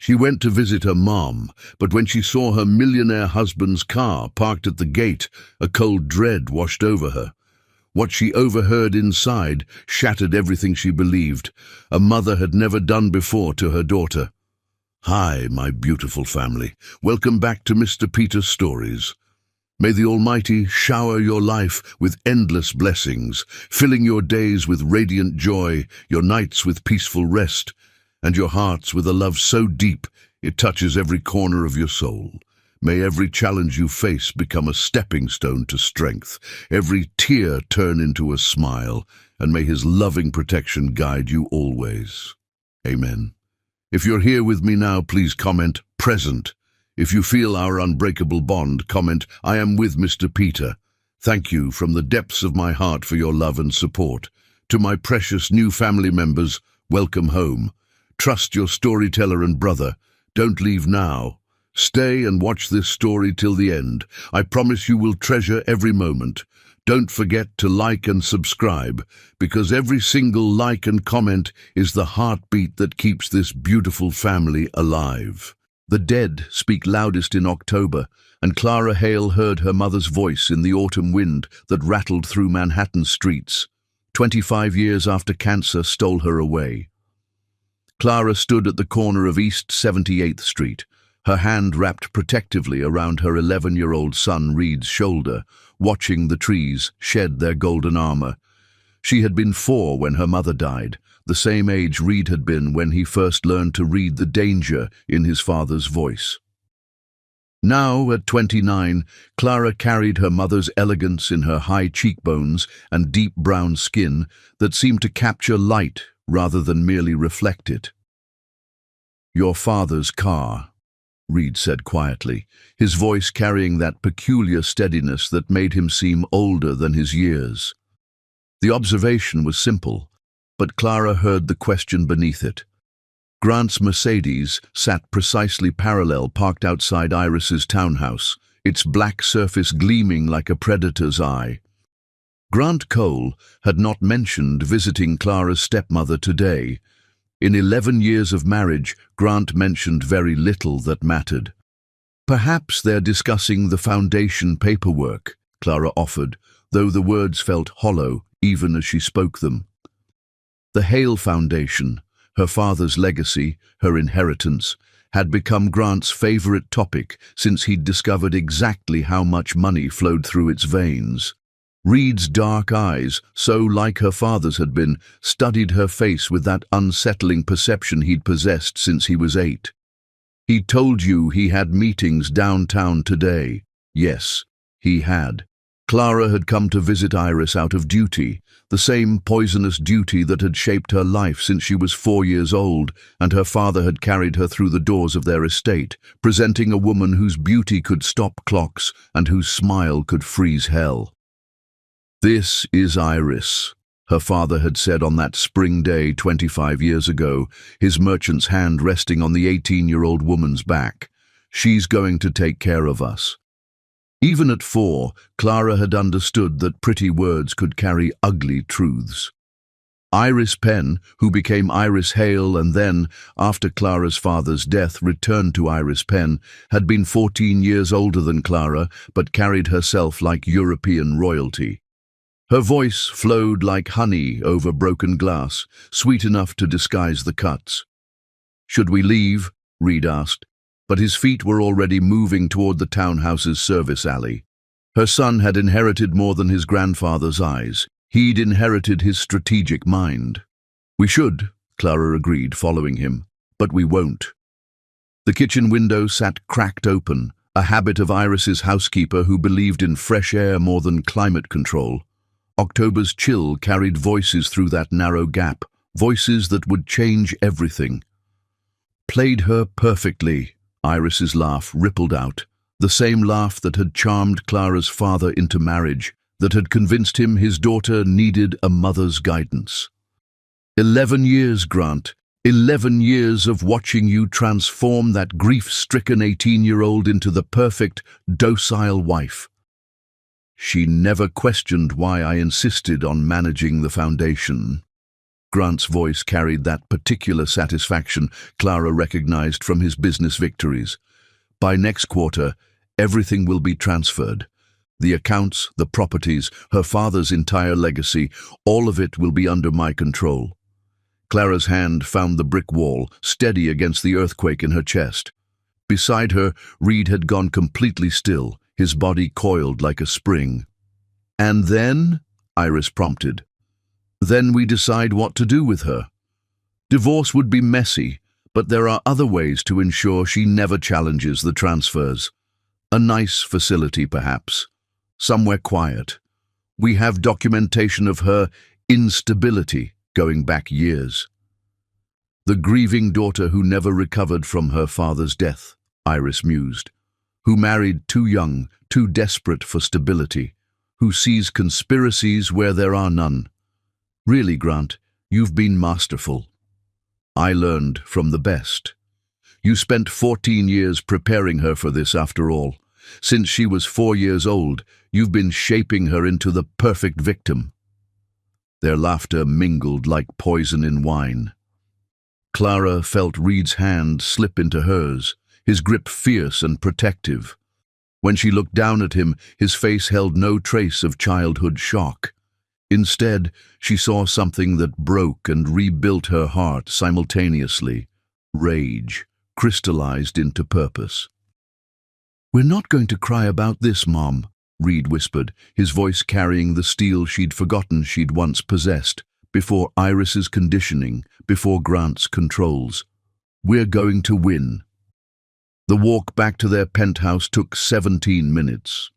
She went to visit her mom, but when she saw her millionaire husband's car parked at the gate, a cold dread washed over her. What she overheard inside shattered everything she believed a mother had never done before to her daughter. "Hi, my beautiful family. Welcome back to Mr. Peter's Stories. May the Almighty shower your life with endless blessings, filling your days with radiant joy, your nights with peaceful rest, and your hearts with a love so deep it touches every corner of your soul. May every challenge you face become a stepping stone to strength, every tear turn into a smile, and may His loving protection guide you always. Amen. If you're here with me now, please comment present. If you feel our unbreakable bond, comment, "I am with Mr. Peter." Thank you from the depths of my heart for your love and support. To my precious new family members, welcome home. Trust your storyteller and brother. Don't leave now. Stay and watch this story till the end. I promise you will treasure every moment. Don't forget to like and subscribe, because every single like and comment is the heartbeat that keeps this beautiful family alive. The dead speak loudest in October, and Clara Hale heard her mother's voice in the autumn wind that rattled through Manhattan streets, 25 years after cancer stole her away. Clara stood at the corner of East 78th Street, her hand wrapped protectively around her 11-year-old son Reed's shoulder, watching the trees shed their golden armor. She had been 4 when her mother died, the same age Reed had been when he first learned to read the danger in his father's voice. Now, at 29, Clara carried her mother's elegance in her high cheekbones and deep brown skin that seemed to capture light rather than merely reflect it. "Your father's car," Reed said quietly, his voice carrying that peculiar steadiness that made him seem older than his years. The observation was simple, but Clara heard the question beneath it. Grant's Mercedes sat precisely parallel, parked outside Iris's townhouse, its black surface gleaming like a predator's eye. Grant Cole had not mentioned visiting Clara's stepmother today. In 11 years of marriage, Grant mentioned very little that mattered. "Perhaps they're discussing the foundation paperwork," Clara offered, though the words felt hollow even as she spoke them. The Hale Foundation, her father's legacy, her inheritance, had become Grant's favorite topic since he'd discovered exactly how much money flowed through its veins. Reed's dark eyes, so like her father's had been, studied her face with that unsettling perception he'd possessed since he was 8. "He told you he had meetings downtown today." Yes, he had. Clara had come to visit Iris out of duty, the same poisonous duty that had shaped her life since she was 4 years old, and her father had carried her through the doors of their estate, presenting a woman whose beauty could stop clocks and whose smile could freeze hell. "This is Iris," her father had said on that spring day 25 years ago, his merchant's hand resting on the 18-year-old woman's back. "She's going to take care of us." Even at 4, Clara had understood that pretty words could carry ugly truths. Iris Penn, who became Iris Hale and then, after Clara's father's death, returned to Iris Penn, had been 14 years older than Clara, but carried herself like European royalty. Her voice flowed like honey over broken glass, sweet enough to disguise the cuts. "Should we leave?" Reed asked, but his feet were already moving toward the townhouse's service alley. Her son had inherited more than his grandfather's eyes. He'd inherited his strategic mind. "We should," Clara agreed, following him, "but we won't." The kitchen window sat cracked open, a habit of Iris's housekeeper who believed in fresh air more than climate control. October's chill carried voices through that narrow gap, voices that would change everything. "Played her perfectly," Iris's laugh rippled out, the same laugh that had charmed Clara's father into marriage, that had convinced him his daughter needed a mother's guidance. 11 years, Grant. 11 years of watching you transform that grief-stricken 18-year-old into the perfect, docile wife. She never questioned why I insisted on managing the foundation. Grant's voice carried that particular satisfaction Clara recognized from his business victories. By next quarter, everything will be transferred. The accounts, the properties, her father's entire legacy, all of it will be under my control. Clara's hand found the brick wall, steady against the earthquake in her chest. Beside her, Reed had gone completely still, his body coiled like a spring. "And then?" Iris prompted. "Then we decide what to do with her. Divorce would be messy, but there are other ways to ensure she never challenges the transfers. A nice facility, perhaps. Somewhere quiet. We have documentation of her instability going back years." "The grieving daughter who never recovered from her father's death," Iris mused. "Who married too young, too desperate for stability. Who sees conspiracies where there are none. Really, Grant, you've been masterful. I learned from the best. You spent 14 years preparing her for this after all. Since she was 4 years old, you've been shaping her into the perfect victim." Their laughter mingled like poison in wine. Clara felt Reed's hand slip into hers, his grip fierce and protective. When she looked down at him, his face held no trace of childhood shock. Instead, she saw something that broke and rebuilt her heart simultaneously. Rage, crystallized into purpose. "We're not going to cry about this, Mom," Reed whispered, his voice carrying the steel she'd forgotten she'd once possessed, before Iris's conditioning, before Grant's controls. "We're going to win." The walk back to their penthouse took 17 minutes.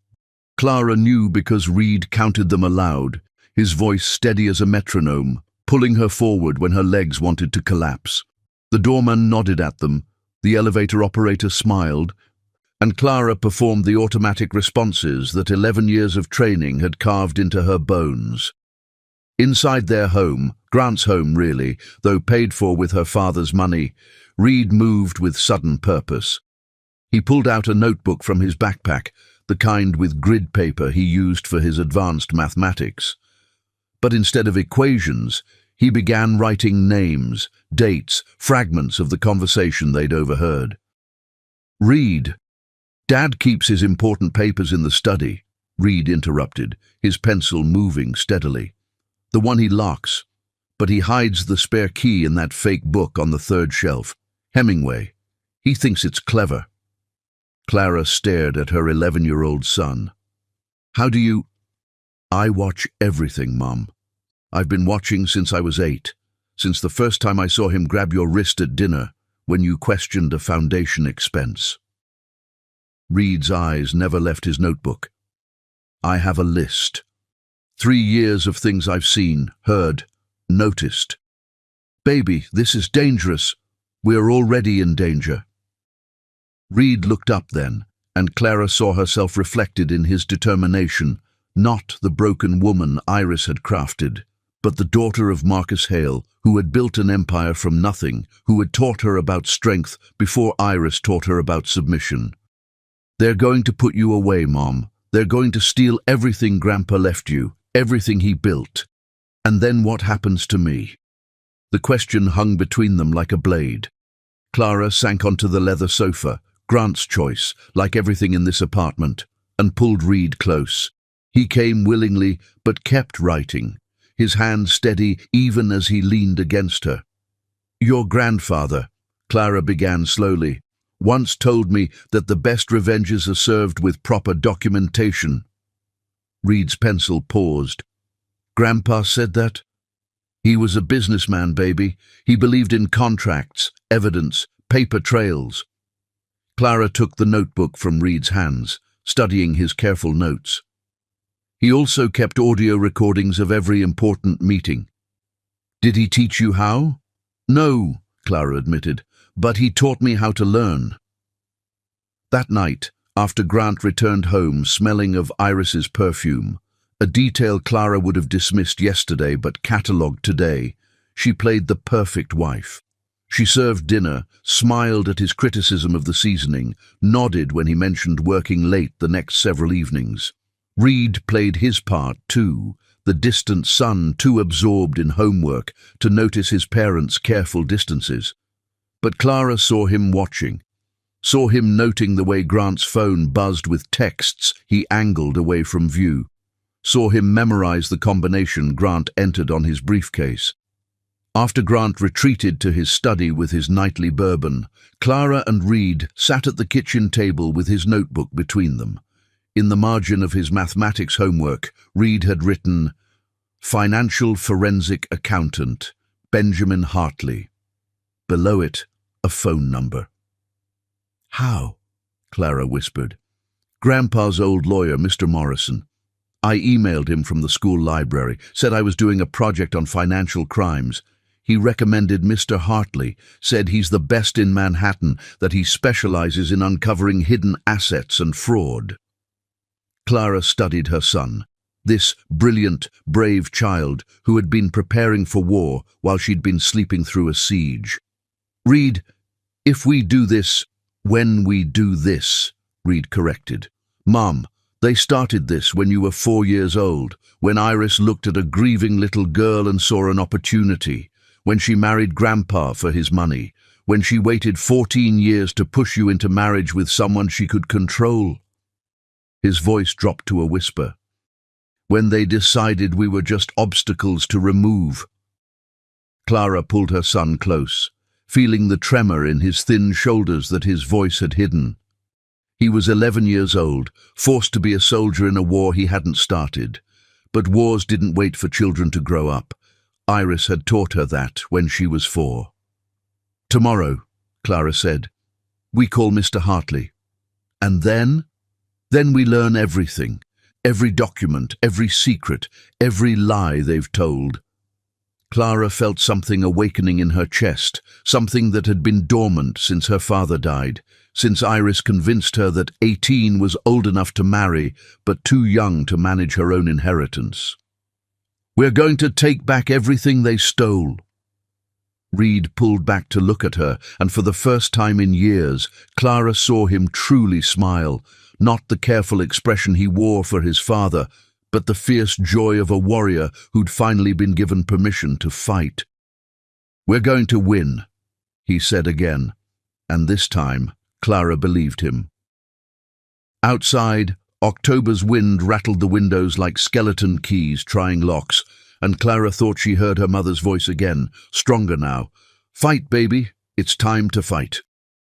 Clara knew because Reed counted them aloud, his voice steady as a metronome, pulling her forward when her legs wanted to collapse. The doorman nodded at them, the elevator operator smiled, and Clara performed the automatic responses that 11 years of training had carved into her bones. Inside their home, Grant's home really, though paid for with her father's money, Reed moved with sudden purpose. He pulled out a notebook from his backpack, the kind with grid paper he used for his advanced mathematics. But instead of equations, he began writing names, dates, fragments of the conversation they'd overheard. "Reed, Dad keeps his important papers in the study," Reed interrupted, his pencil moving steadily. "The one he locks, but he hides the spare key in that fake book on the third shelf. Hemingway. He thinks it's clever." Clara stared at her 11-year-old son. "How do you—" "I watch everything, Mom. I've been watching since I was 8, since the first time I saw him grab your wrist at dinner when you questioned a foundation expense." Reed's eyes never left his notebook. "I have a list. 3 years of things I've seen, heard, noticed. Baby, this is dangerous. We're already in danger." Reed looked up then, and Clara saw herself reflected in his determination, not the broken woman Iris had crafted, but the daughter of Marcus Hale, who had built an empire from nothing, who had taught her about strength before Iris taught her about submission. "They're going to put you away, Mom. They're going to steal everything Grandpa left you, everything he built. And then what happens to me?" The question hung between them like a blade. Clara sank onto the leather sofa, Grant's choice, like everything in this apartment, and pulled Reed close. He came willingly, but kept writing, his hand steady even as he leaned against her. "Your grandfather," Clara began slowly, "once told me that the best revenges are served with proper documentation." Reed's pencil paused. "Grandpa said that?" "He was a businessman, baby. He believed in contracts, evidence, paper trails." Clara took the notebook from Reed's hands, studying his careful notes. "He also kept audio recordings of every important meeting." "Did he teach you how?" "No," Clara admitted, "but he taught me how to learn." That night, after Grant returned home smelling of Iris's perfume, a detail Clara would have dismissed yesterday but catalogued today, she played the perfect wife. She served dinner, smiled at his criticism of the seasoning, nodded when he mentioned working late the next several evenings. Reed played his part too, the distant son too absorbed in homework to notice his parents' careful distances. But Clara saw him watching, saw him noting the way Grant's phone buzzed with texts he angled away from view, saw him memorize the combination Grant entered on his briefcase. After Grant retreated to his study with his nightly bourbon, Clara and Reed sat at the kitchen table with his notebook between them. In the margin of his mathematics homework, Reed had written, "Financial Forensic Accountant, Benjamin Hartley." Below it, a phone number. "How?" Clara whispered. "Grandpa's old lawyer, Mr. Morrison. I emailed him from the school library, said I was doing a project on financial crimes. He recommended Mr. Hartley, said he's the best in Manhattan, that he specializes in uncovering hidden assets and fraud." Clara studied her son, this brilliant, brave child who had been preparing for war while she'd been sleeping through a siege. "Reed, if we do this, when we do this," Reed corrected. "Mom, they started this when you were 4 years old, when Iris looked at a grieving little girl and saw an opportunity, when she married Grandpa for his money, when she waited 14 years to push you into marriage with someone she could control." His voice dropped to a whisper. "When they decided we were just obstacles to remove." Clara pulled her son close, feeling the tremor in his thin shoulders that his voice had hidden. He was 11 years old, forced to be a soldier in a war he hadn't started. But wars didn't wait for children to grow up. Iris had taught her that when she was 4. "Tomorrow," Clara said, "we call Mr. Hartley. And then we learn everything, every document, every secret, every lie they've told." Clara felt something awakening in her chest, something that had been dormant since her father died, since Iris convinced her that 18 was old enough to marry, but too young to manage her own inheritance. "We're going to take back everything they stole." Reed pulled back to look at her, and for the first time in years, Clara saw him truly smile, not the careful expression he wore for his father, but the fierce joy of a warrior who'd finally been given permission to fight. "We're going to win," he said again, and this time Clara believed him. Outside, October's wind rattled the windows like skeleton keys trying locks, and Clara thought she heard her mother's voice again, stronger now. "Fight, baby. It's time to fight."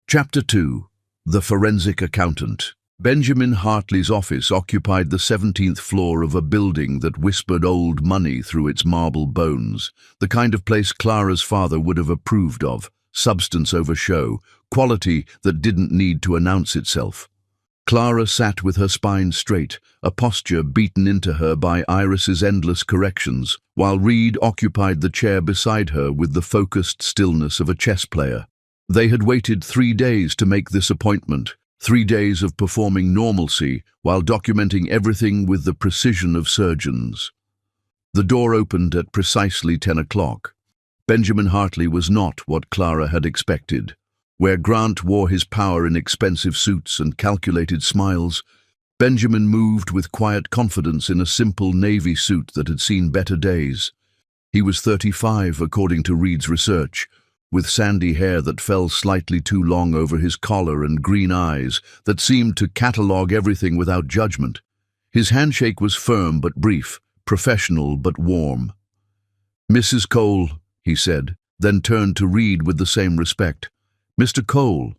Chapter 2. The Forensic Accountant. Benjamin Hartley's office occupied the 17th floor of a building that whispered old money through its marble bones, the kind of place Clara's father would have approved of, substance over show, quality that didn't need to announce itself. Clara sat with her spine straight, a posture beaten into her by Iris's endless corrections, while Reed occupied the chair beside her with the focused stillness of a chess player. They had waited 3 days to make this appointment, 3 days of performing normalcy while documenting everything with the precision of surgeons. The door opened at precisely 10 o'clock. Benjamin Hartley was not what Clara had expected. Where Grant wore his power in expensive suits and calculated smiles, Benjamin moved with quiet confidence in a simple navy suit that had seen better days. He was 35, according to Reed's research, with sandy hair that fell slightly too long over his collar and green eyes that seemed to catalogue everything without judgment. His handshake was firm but brief, professional but warm. "Mrs. Cole," he said, then turned to Reed with the same respect. "Mr. Cole,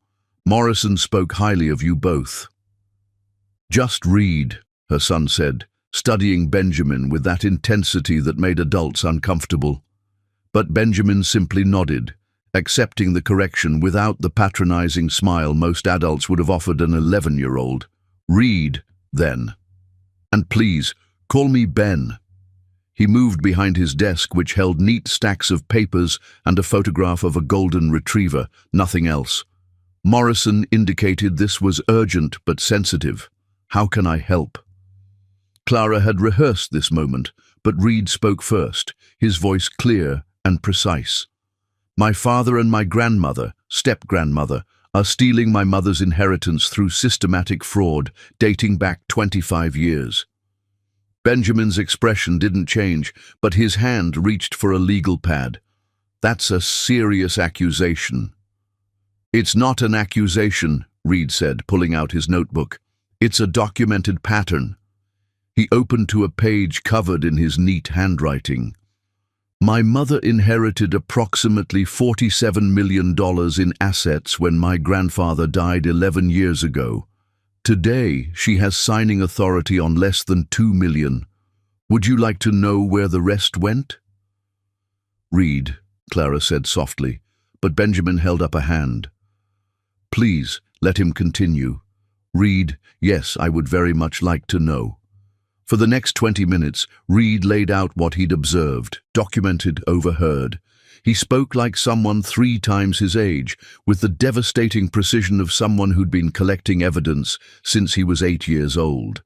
Morrison spoke highly of you both." "Just Reed," her son said, studying Benjamin with that intensity that made adults uncomfortable. But Benjamin simply nodded, accepting the correction without the patronizing smile most adults would have offered an 11-year-old. "Reed, then. And please, call me Ben." He moved behind his desk, which held neat stacks of papers and a photograph of a golden retriever, nothing else. Morrison indicated this was urgent but sensitive. "How can I help?" Clara had rehearsed this moment, but Reed spoke first, his voice clear and precise. "My father and my grandmother, step-grandmother, are stealing my mother's inheritance through systematic fraud dating back 25 years. Benjamin's expression didn't change, but his hand reached for a legal pad. "That's a serious accusation." "It's not an accusation," Reed said, pulling out his notebook. "It's a documented pattern." He opened to a page covered in his neat handwriting. "My mother inherited approximately $47 million in assets when my grandfather died 11 years ago. Today, she has signing authority on less than $2 million. Would you like to know where the rest went?" "Reed," Clara said softly, but Benjamin held up a hand. "Please, let him continue." "Reed, yes, I would very much like to know." For the next 20 minutes, Reed laid out what he'd observed, documented, overheard. He spoke like someone 3 times his age, with the devastating precision of someone who'd been collecting evidence since he was 8 years old.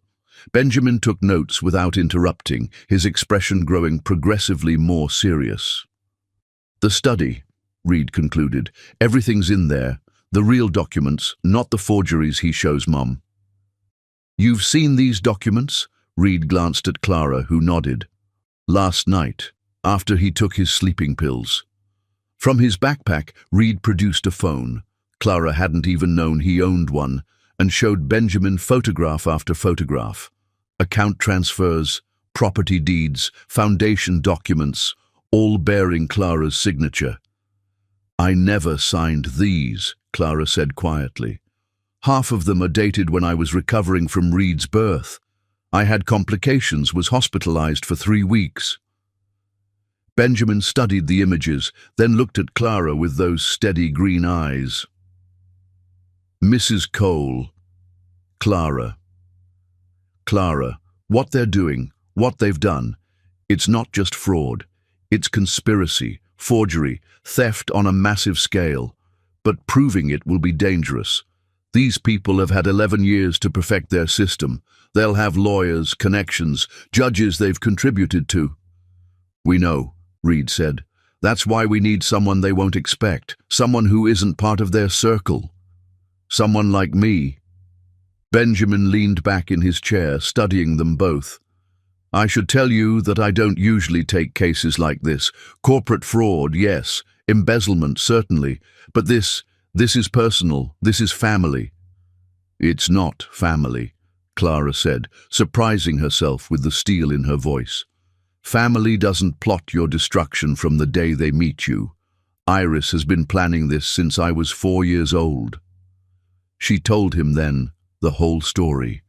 Benjamin took notes without interrupting, his expression growing progressively more serious. "The study," Reed concluded. "Everything's in there. The real documents, not the forgeries he shows Mom." "You've seen these documents?" Reed glanced at Clara, who nodded. "Last night, after he took his sleeping pills." From his backpack, Reed produced a phone. Clara hadn't even known he owned one, and showed Benjamin photograph after photograph. Account transfers, property deeds, foundation documents, all bearing Clara's signature. "I never signed these," Clara said quietly. "Half of them are dated when I was recovering from Reed's birth. I had complications, was hospitalized for 3 weeks." Benjamin studied the images, then looked at Clara with those steady green eyes. "Mrs. Cole, Clara. Clara, what they're doing, what they've done, it's not just fraud. It's conspiracy, forgery, theft on a massive scale. But proving it will be dangerous. These people have had 11 years to perfect their system. They'll have lawyers, connections, judges they've contributed to." "We know," Reed said. "That's why we need someone they won't expect, someone who isn't part of their circle. Someone like me." Benjamin leaned back in his chair, studying them both. "I should tell you that I don't usually take cases like this. Corporate fraud, yes. Embezzlement, certainly. But this is personal. This is family." "It's not family," Clara said, surprising herself with the steel in her voice. "Family doesn't plot your destruction from the day they meet you. Iris has been planning this since I was 4 years old." She told him then the whole story.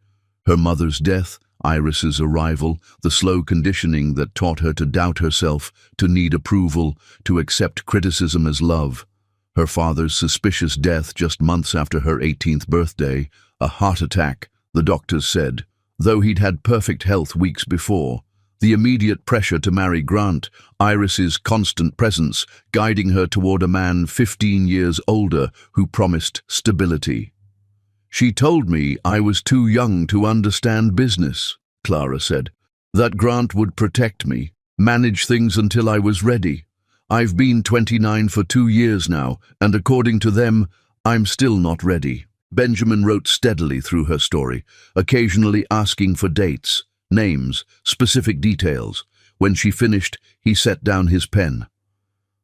Her mother's death, Iris's arrival, the slow conditioning that taught her to doubt herself, to need approval, to accept criticism as love. Her father's suspicious death just months after her 18th birthday, a heart attack, the doctors said, though he'd had perfect health weeks before. The immediate pressure to marry Grant, Iris's constant presence, guiding her toward a man 15 years older who promised stability. "She told me I was too young to understand business," Clara said. "That Grant would protect me, manage things until I was ready. I've been 29 for 2 years now, and according to them, I'm still not ready." Benjamin wrote steadily through her story, occasionally asking for dates, names, specific details. When she finished, he set down his pen.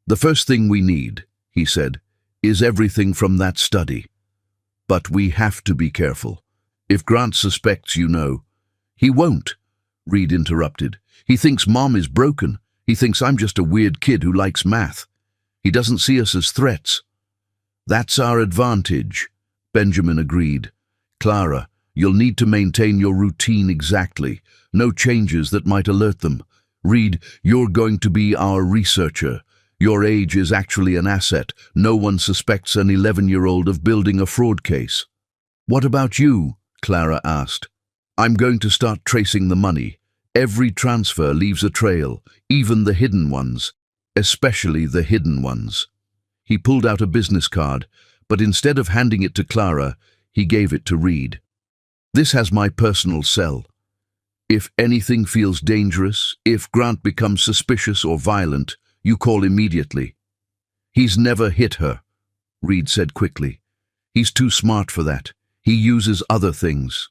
"The first thing we need," he said, "is everything from that study. But we have to be careful. If Grant suspects, you know." "He won't," Reed interrupted. "He thinks Mom is broken. He thinks I'm just a weird kid who likes math. He doesn't see us as threats." "That's our advantage," Benjamin agreed. "Clara, you'll need to maintain your routine exactly. No changes that might alert them. Reed, you're going to be our researcher. Your age is actually an asset. No one suspects an 11-year-old of building a fraud case." "What about you?" Clara asked. "I'm going to start tracing the money. Every transfer leaves a trail, even the hidden ones, especially the hidden ones." He pulled out a business card, but instead of handing it to Clara, he gave it to Reed. "This has my personal cell. If anything feels dangerous, if Grant becomes suspicious or violent, you call immediately." "He's never hit her," Reed said quickly. "He's too smart for that. He uses other things."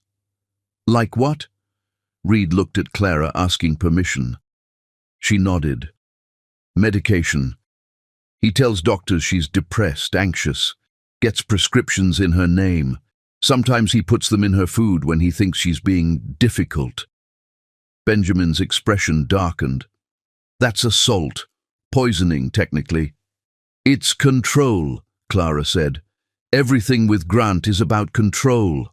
"Like what?" Reed looked at Clara, asking permission. She nodded. Medication. He tells doctors she's depressed, anxious, gets prescriptions in her name. Sometimes he puts them in her food when he thinks she's being difficult. Benjamin's expression darkened. That's assault. Poisoning, technically. It's control, Clara said. Everything with Grant is about control.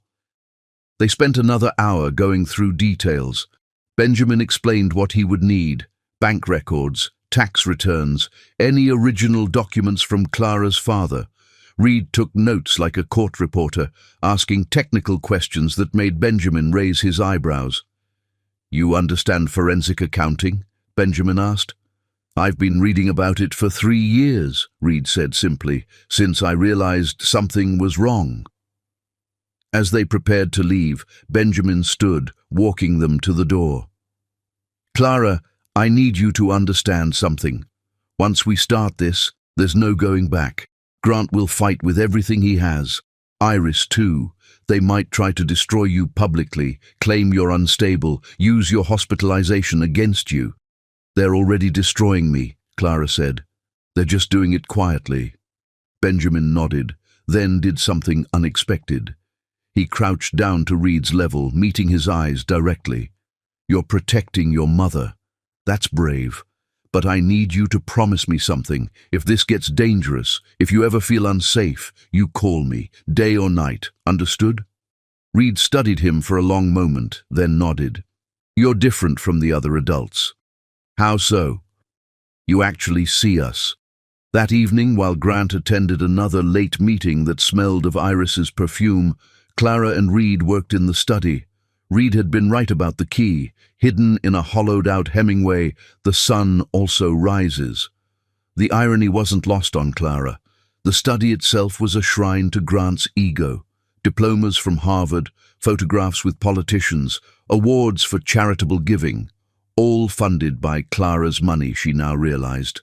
They spent another hour going through details. Benjamin explained what he would need: bank records, tax returns, any original documents from Clara's father. Reed took notes like a court reporter, asking technical questions that made Benjamin raise his eyebrows. "You understand forensic accounting?" Benjamin asked. "I've been reading about it for 3 years," Reed said simply, "since I realized something was wrong." As they prepared to leave, Benjamin stood, walking them to the door. "Clara, I need you to understand something. Once we start this, there's no going back. Grant will fight with everything he has. Iris too. They might try to destroy you publicly, claim you're unstable, use your hospitalization against you." "They're already destroying me," Clara said. "They're just doing it quietly." Benjamin nodded, then did something unexpected. He crouched down to Reed's level, meeting his eyes directly. "You're protecting your mother. That's brave. But I need you to promise me something. If this gets dangerous, if you ever feel unsafe, you call me, day or night. Understood?" Reed studied him for a long moment, then nodded. "You're different from the other adults." "How so?" "You actually see us." That evening, while Grant attended another late meeting that smelled of Iris's perfume, Clara and Reed worked in the study. Reed had been right about the key. Hidden in a hollowed-out Hemingway, the sun also rises. The irony wasn't lost on Clara. The study itself was a shrine to Grant's ego. Diplomas from Harvard, photographs with politicians, awards for charitable giving, all funded by Clara's money, she now realized.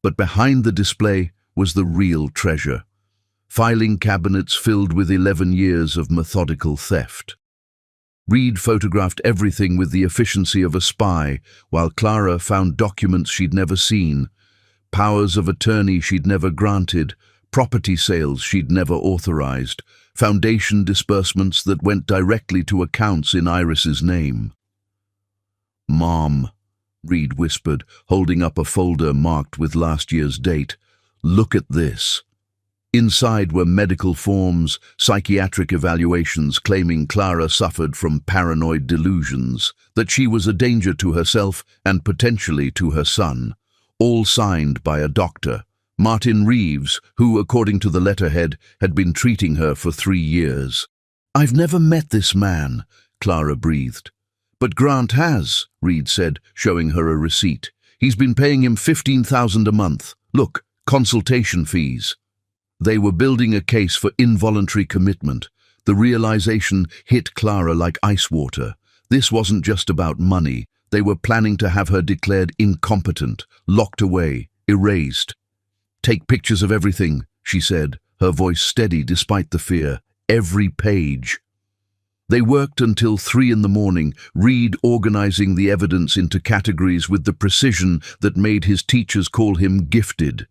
But behind the display was the real treasure. Filing cabinets filled with 11 years of methodical theft. Reed photographed everything with the efficiency of a spy, while Clara found documents she'd never seen, powers of attorney she'd never granted, property sales she'd never authorized, foundation disbursements that went directly to accounts in Iris's name. "Mom," Reed whispered, holding up a folder marked with last year's date. "Look at this." Inside were medical forms, psychiatric evaluations claiming Clara suffered from paranoid delusions, that she was a danger to herself and potentially to her son, all signed by a doctor, Martin Reeves, who, according to the letterhead, had been treating her for 3 years. "I've never met this man," Clara breathed. "But Grant has," Reed said, showing her a receipt. "He's been paying him $15,000 a month. Look, consultation fees." They were building a case for involuntary commitment. The realization hit Clara like ice water. This wasn't just about money. They were planning to have her declared incompetent, locked away, erased. "Take pictures of everything," she said, her voice steady despite the fear. "Every page." They worked until 3 in the morning, Reed organizing the evidence into categories with the precision that made his teachers call him gifted.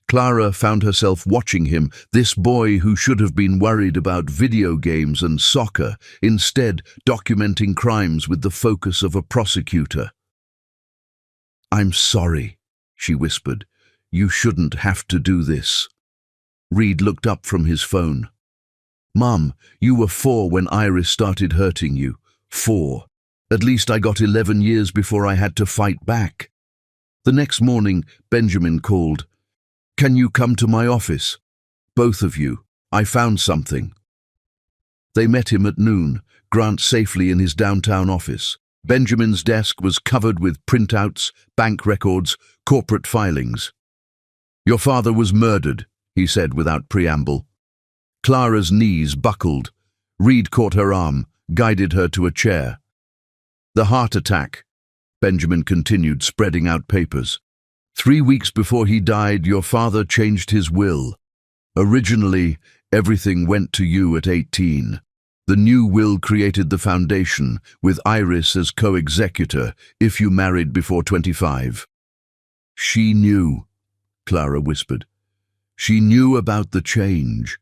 Clara found herself watching him, this boy who should have been worried about video games and soccer, instead documenting crimes with the focus of a prosecutor. "I'm sorry," she whispered. "You shouldn't have to do this." Reed looked up from his phone. "Mum, you were 4 when Iris started hurting you. 4. At least I got 11 years before I had to fight back." The next morning, Benjamin called. "Can you come to my office? Both of you. I found something." They met him at noon, Grant safely in his downtown office. Benjamin's desk was covered with printouts, bank records, corporate filings. "Your father was murdered," he said without preamble. Clara's knees buckled. Reed caught her arm, guided her to a chair. "The heart attack," Benjamin continued, spreading out papers. 3 weeks before he died, your father changed his will. Originally, everything went to you at 18. The new will created the foundation, with Iris as co-executor if you married before 25. She knew, Clara whispered. She knew about the change.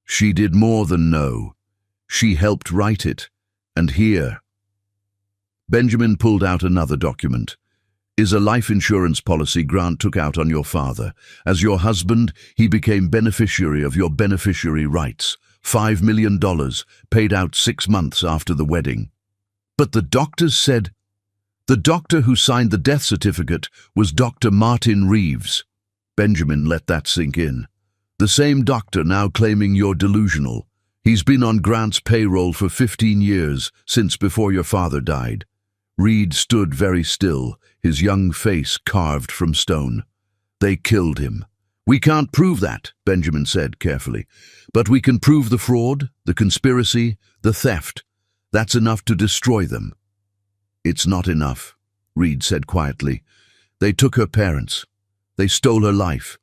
She did more than know. She helped write it. And here. Benjamin pulled out another document. Is a life insurance policy Grant took out on your father. As your husband, he became beneficiary of your beneficiary rights. $5 million, paid out 6 months after the wedding. But the doctors said... The doctor who signed the death certificate was Dr. Martin Reeves. Benjamin let that sink in. The same doctor now claiming you're delusional. He's been on Grant's payroll for 15 years, since before your father died. Reed stood very still, his young face carved from stone. They killed him. We can't prove that, Benjamin said carefully. But we can prove the fraud, the conspiracy, the theft. That's enough to destroy them. It's not enough, Reed said quietly. They took her parents. They stole her life.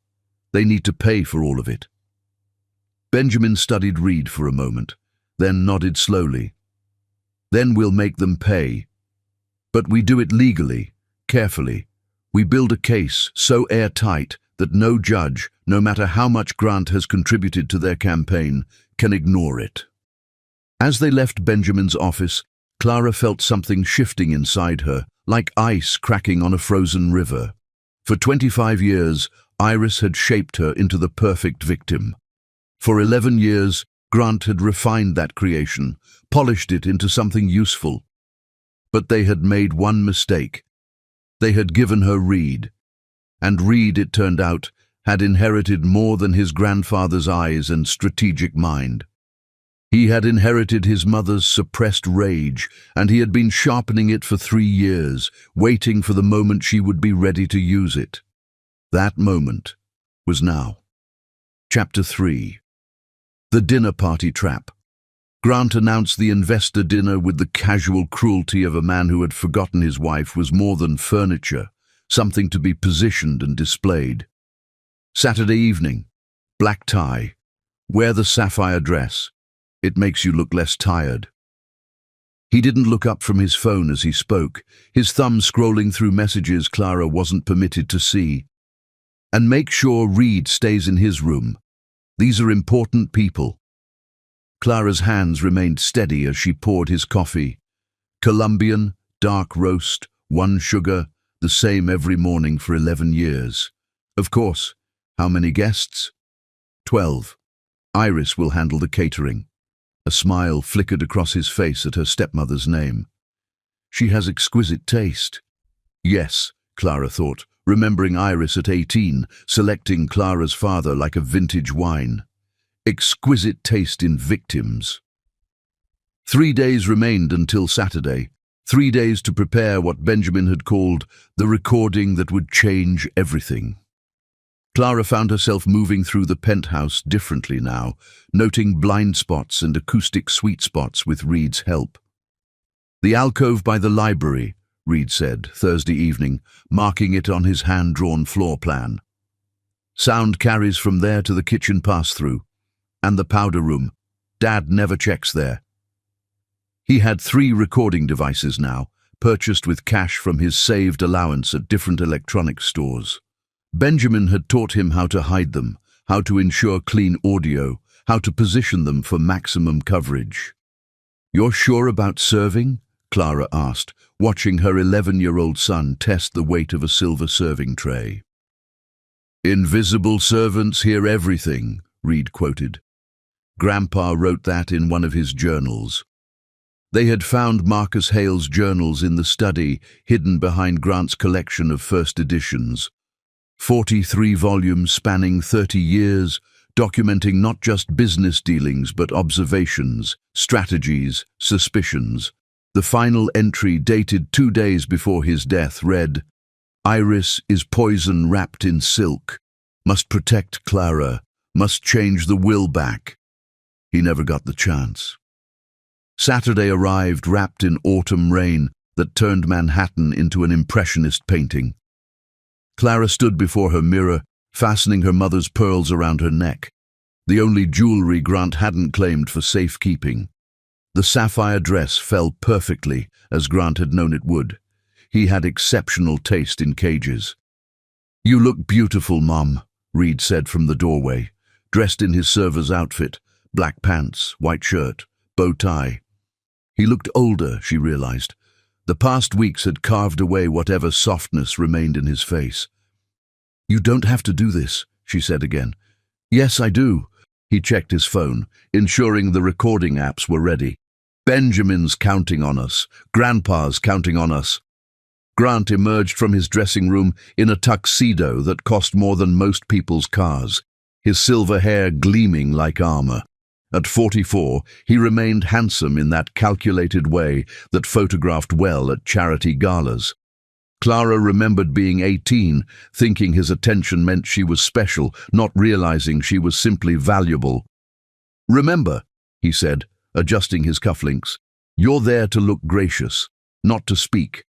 They need to pay for all of it. Benjamin studied Reed for a moment, then nodded slowly. Then we'll make them pay. But we do it legally, carefully. We build a case so airtight that no judge, no matter how much Grant has contributed to their campaign, can ignore it. As they left Benjamin's office, Clara felt something shifting inside her, like ice cracking on a frozen river. For 25 years, Iris had shaped her into the perfect victim. For 11 years, Grant had refined that creation, polished it into something useful. But they had made one mistake. They had given her Reed. And Reed, it turned out, had inherited more than his grandfather's eyes and strategic mind. He had inherited his mother's suppressed rage, and he had been sharpening it for 3 years, waiting for the moment she would be ready to use it. That moment was now. Chapter 3. The Dinner Party Trap. Grant announced the investor dinner with the casual cruelty of a man who had forgotten his wife was more than furniture, something to be positioned and displayed. Saturday evening. Black tie. Wear the sapphire dress. It makes you look less tired. He didn't look up from his phone as he spoke, his thumb scrolling through messages Clara wasn't permitted to see. And make sure Reed stays in his room. These are important people. Clara's hands remained steady as she poured his coffee. Colombian, dark roast, 1 sugar, the same every morning for 11 years. Of course. How many guests? 12. Iris will handle the catering. A smile flickered across his face at her stepmother's name. She has exquisite taste. Yes, Clara thought, remembering Iris at 18, selecting Clara's father like a vintage wine. Exquisite taste in victims. 3 days remained until Saturday. 3 days to prepare what Benjamin had called the recording that would change everything. Clara found herself moving through the penthouse differently now, noting blind spots and acoustic sweet spots with Reed's help. The alcove by the library, Reed said, Thursday evening, marking it on his hand-drawn floor plan. Sound carries from there to the kitchen pass-through. And the powder room. Dad never checks there. He had 3 recording devices now, purchased with cash from his saved allowance at different electronics stores. Benjamin had taught him how to hide them, how to ensure clean audio, how to position them for maximum coverage. You're sure about serving? Clara asked, watching her 11-year-old son test the weight of a silver serving tray. Invisible servants hear everything, Reed quoted. Grandpa wrote that in one of his journals. They had found Marcus Hale's journals in the study, hidden behind Grant's collection of first editions. 43 volumes spanning 30 years, documenting not just business dealings but observations, strategies, suspicions. The final entry, dated 2 days before his death, read, Iris is poison wrapped in silk. Must protect Clara. Must change the will back. He never got the chance. Saturday arrived wrapped in autumn rain that turned Manhattan into an impressionist painting. Clara stood before her mirror, fastening her mother's pearls around her neck, the only jewelry Grant hadn't claimed for safekeeping. The sapphire dress fell perfectly, as Grant had known it would. He had exceptional taste in cages. "You look beautiful, Mom," Reed said from the doorway, dressed in his server's outfit, black pants, white shirt, bow tie. He looked older, she realized. The past weeks had carved away whatever softness remained in his face. "You don't have to do this," she said again. "Yes, I do." He checked his phone, ensuring the recording apps were ready. "Benjamin's counting on us. Grandpa's counting on us." Grant emerged from his dressing room in a tuxedo that cost more than most people's cars, his silver hair gleaming like armor. At 44, he remained handsome in that calculated way that photographed well at charity galas. Clara remembered being 18, thinking his attention meant she was special, not realizing she was simply valuable. "Remember," he said, adjusting his cufflinks, "you're there to look gracious, not to speak.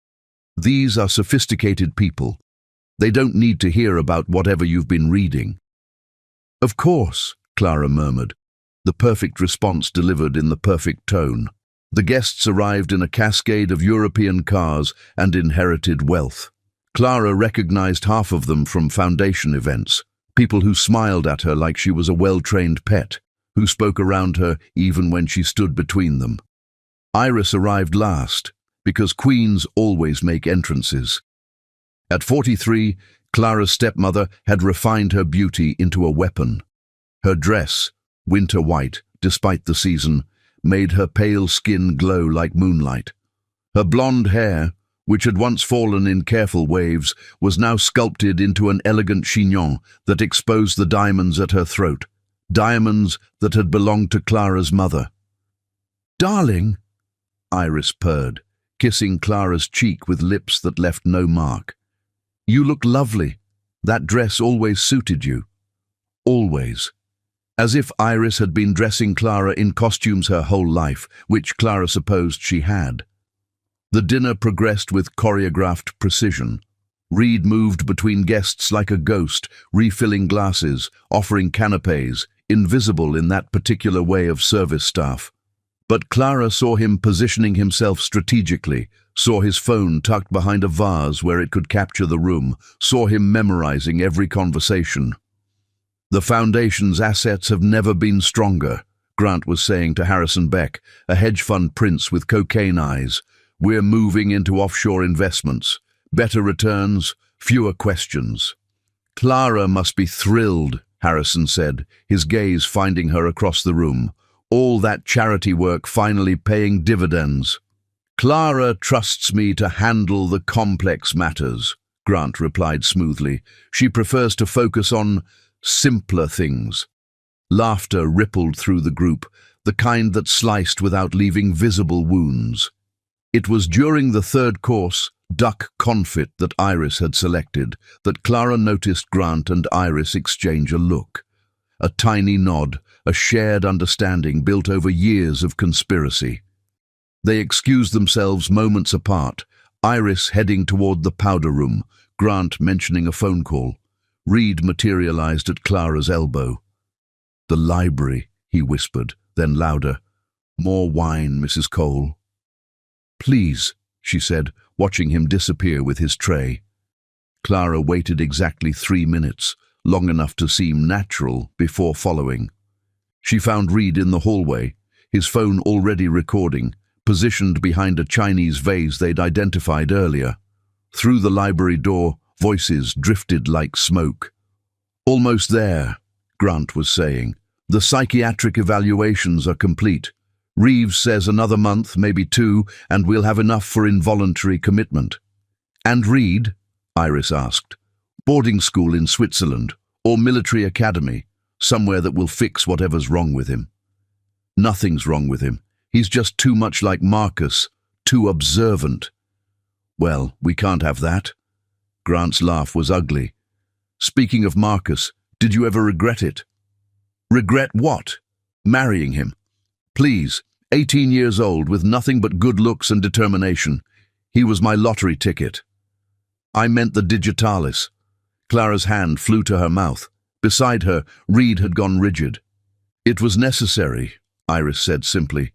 These are sophisticated people. They don't need to hear about whatever you've been reading." "Of course," Clara murmured, the perfect response delivered in the perfect tone. The guests arrived in a cascade of European cars and inherited wealth. Clara recognized half of them from foundation events, people who smiled at her like she was a well-trained pet, who spoke around her even when she stood between them. Iris arrived last, because queens always make entrances. At 43, Clara's stepmother had refined her beauty into a weapon. Her dress, winter white, despite the season, made her pale skin glow like moonlight. Her blonde hair, which had once fallen in careful waves, was now sculpted into an elegant chignon that exposed the diamonds at her throat, diamonds that had belonged to Clara's mother. "Darling," Iris purred, kissing Clara's cheek with lips that left no mark. "You look lovely. That dress always suited you." Always. As if Iris had been dressing Clara in costumes her whole life, which Clara supposed she had. The dinner progressed with choreographed precision. Reed moved between guests like a ghost, refilling glasses, offering canapés, invisible in that particular way of service staff. But Clara saw him positioning himself strategically, saw his phone tucked behind a vase where it could capture the room, saw him memorizing every conversation. "The Foundation's assets have never been stronger," Grant was saying to Harrison Beck, a hedge fund prince with cocaine eyes. "We're moving into offshore investments. Better returns, fewer questions." "Clara must be thrilled," Harrison said, his gaze finding her across the room. "All that charity work finally paying dividends." "Clara trusts me to handle the complex matters," Grant replied smoothly. "She prefers to focus on simpler things." Laughter rippled through the group, the kind that sliced without leaving visible wounds. It was during the third course, duck confit that Iris had selected, that Clara noticed Grant and Iris exchange a look. A tiny nod, a shared understanding built over years of conspiracy. They excused themselves moments apart, Iris heading toward the powder room, Grant mentioning a phone call. Reed materialized at Clara's elbow. "The library," he whispered, then louder. "More wine, Mrs. Cole." "Please," she said, watching him disappear with his tray. Clara waited exactly 3 minutes, long enough to seem natural, before following. She found Reed in the hallway, his phone already recording, positioned behind a Chinese vase they'd identified earlier. Through the library door, voices drifted like smoke. "Almost there," Grant was saying. "The psychiatric evaluations are complete. Reeves says another month, maybe 2, and we'll have enough for involuntary commitment." "And Reed?" Iris asked. "Boarding school in Switzerland, or military academy, somewhere that will fix whatever's wrong with him." "Nothing's wrong with him. He's just too much like Marcus, too observant." "Well, we can't have that." Grant's laugh was ugly. "Speaking of Marcus, did you ever regret it?" "Regret what?" "Marrying him. Please, 18 years old with nothing but good looks and determination. He was my lottery ticket." "I meant the digitalis." Clara's hand flew to her mouth. Beside her, Reed had gone rigid. "It was necessary," Iris said simply.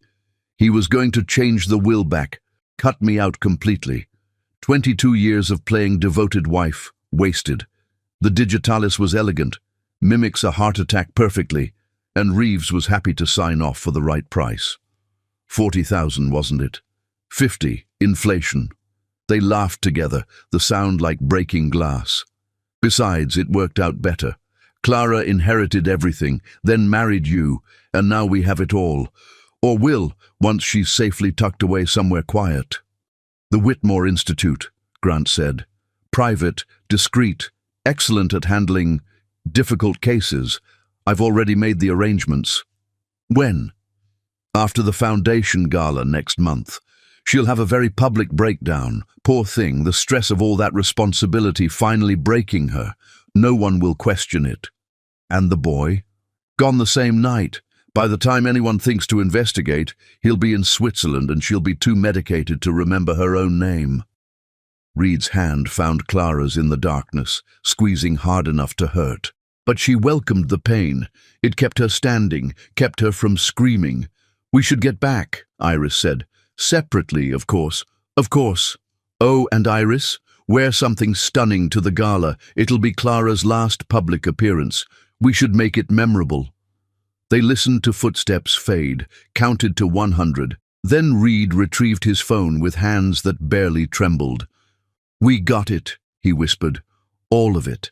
He was going to change the will back, cut me out completely. 22 years of playing devoted wife, wasted. The digitalis was elegant, mimics a heart attack perfectly, and Reeves was happy to sign off for the right price. 40,000, wasn't it? 50, inflation. They laughed together, the sound like breaking glass. Besides, it worked out better. Clara inherited everything, then married you, and now we have it all. Or will, once she's safely tucked away somewhere quiet. The Whitmore Institute, Grant said. Private, discreet, excellent at handling difficult cases. I've already made the arrangements. When? After the foundation gala next month. She'll have a very public breakdown. Poor thing, the stress of all that responsibility finally breaking her. No one will question it. And the boy? Gone the same night. By the time anyone thinks to investigate, he'll be in Switzerland and she'll be too medicated to remember her own name. Reed's hand found Clara's in the darkness, squeezing hard enough to hurt. But she welcomed the pain. It kept her standing, kept her from screaming. We should get back, Iris said. Separately, of course. Of course. Oh, and Iris, wear something stunning to the gala. It'll be Clara's last public appearance. We should make it memorable. They listened to footsteps fade, counted to 100. Then Reed retrieved his phone with hands that barely trembled. We got it, he whispered. All of it.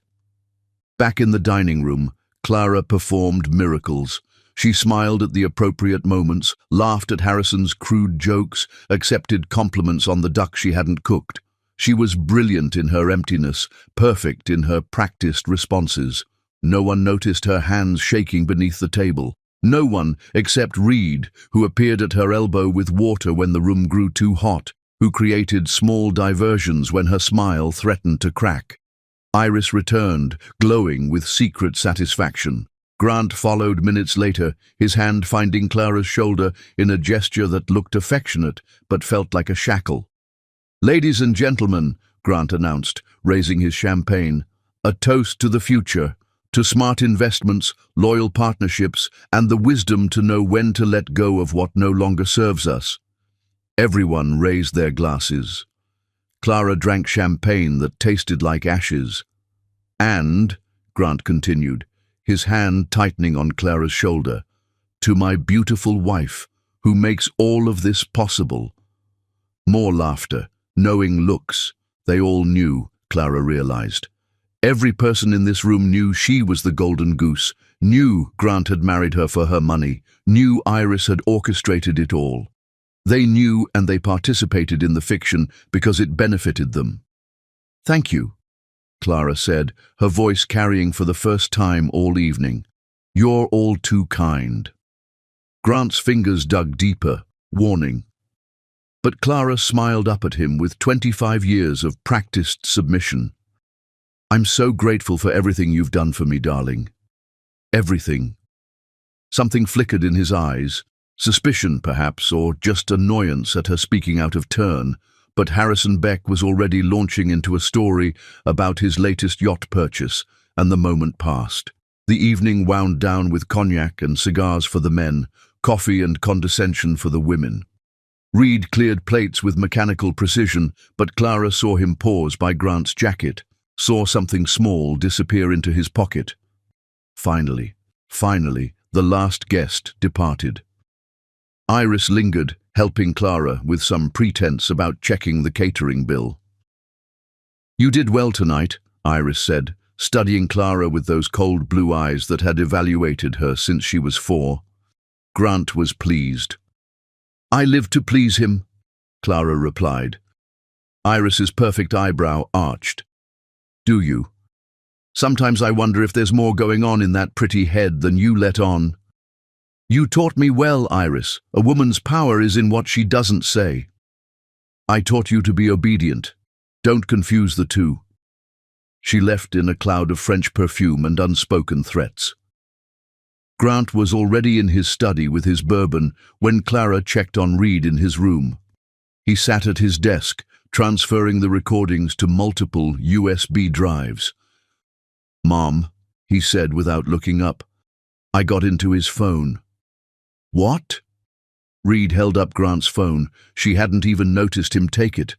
Back in the dining room, Clara performed miracles. She smiled at the appropriate moments, laughed at Harrison's crude jokes, accepted compliments on the duck she hadn't cooked. She was brilliant in her emptiness, perfect in her practiced responses. No one noticed her hands shaking beneath the table. No one except Reed, who appeared at her elbow with water when the room grew too hot, who created small diversions when her smile threatened to crack. Iris returned, glowing with secret satisfaction. Grant followed minutes later, his hand finding Clara's shoulder in a gesture that looked affectionate but felt like a shackle. Ladies and gentlemen, Grant announced, raising his champagne, a toast to the future, to smart investments, loyal partnerships, and the wisdom to know when to let go of what no longer serves us. Everyone raised their glasses. Clara drank champagne that tasted like ashes. And, Grant continued, his hand tightening on Clara's shoulder, to my beautiful wife, who makes all of this possible. More laughter, knowing looks. They all knew, Clara realized. Every person in this room knew she was the golden goose, knew Grant had married her for her money, knew Iris had orchestrated it all. They knew and they participated in the fiction because it benefited them. Thank you, Clara said, her voice carrying for the first time all evening. You're all too kind. Grant's fingers dug deeper, warning. But Clara smiled up at him with 25 years of practiced submission. I'm so grateful for everything you've done for me, darling. Everything. Something flickered in his eyes, suspicion perhaps, or just annoyance at her speaking out of turn, but Harrison Beck was already launching into a story about his latest yacht purchase, and the moment passed. The evening wound down with cognac and cigars for the men, coffee and condescension for the women. Reed cleared plates with mechanical precision, but Clara saw him pause by Grant's jacket, saw something small disappear into his pocket. Finally, the last guest departed. Iris lingered, helping Clara with some pretense about checking the catering bill. You did well tonight, Iris said, studying Clara with those cold blue eyes that had evaluated her since she was 4. Grant was pleased. I live to please him, Clara replied. Iris's perfect eyebrow arched. Do you? Sometimes I wonder if there's more going on in that pretty head than you let on. You taught me well, Iris. A woman's power is in what she doesn't say. I taught you to be obedient. Don't confuse the two. She left in a cloud of French perfume and unspoken threats. Grant was already in his study with his bourbon when Clara checked on Reed in his room. He sat at his desk, transferring the recordings to multiple USB drives. Mom, he said without looking up. I got into his phone. What? Reed held up Grant's phone. She hadn't even noticed him take it.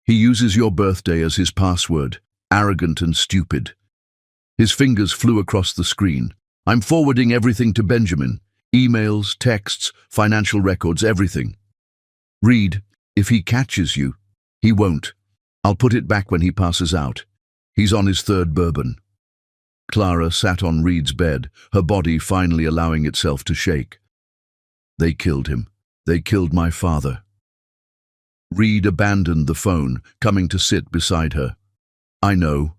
He uses your birthday as his password. Arrogant and stupid. His fingers flew across the screen. I'm forwarding everything to Benjamin. Emails, texts, financial records, everything. Reed, if he catches you, he won't. I'll put it back when he passes out. He's on his third bourbon. Clara sat on Reed's bed, her body finally allowing itself to shake. They killed him. They killed my father. Reed abandoned the phone, coming to sit beside her. I know.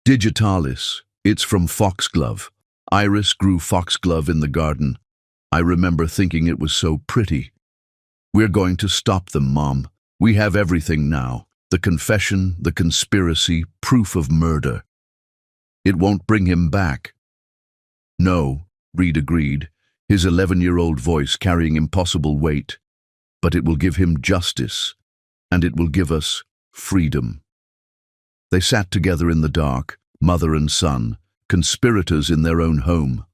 Digitalis. It's from foxglove. Iris grew foxglove in the garden. I remember thinking it was so pretty. We're going to stop them, Mom. We have everything now. The confession, the conspiracy, proof of murder. It won't bring him back. No, Reed agreed, his 11-year-old voice carrying impossible weight. But it will give him justice, and it will give us freedom. They sat together in the dark, mother and son, conspirators in their own home.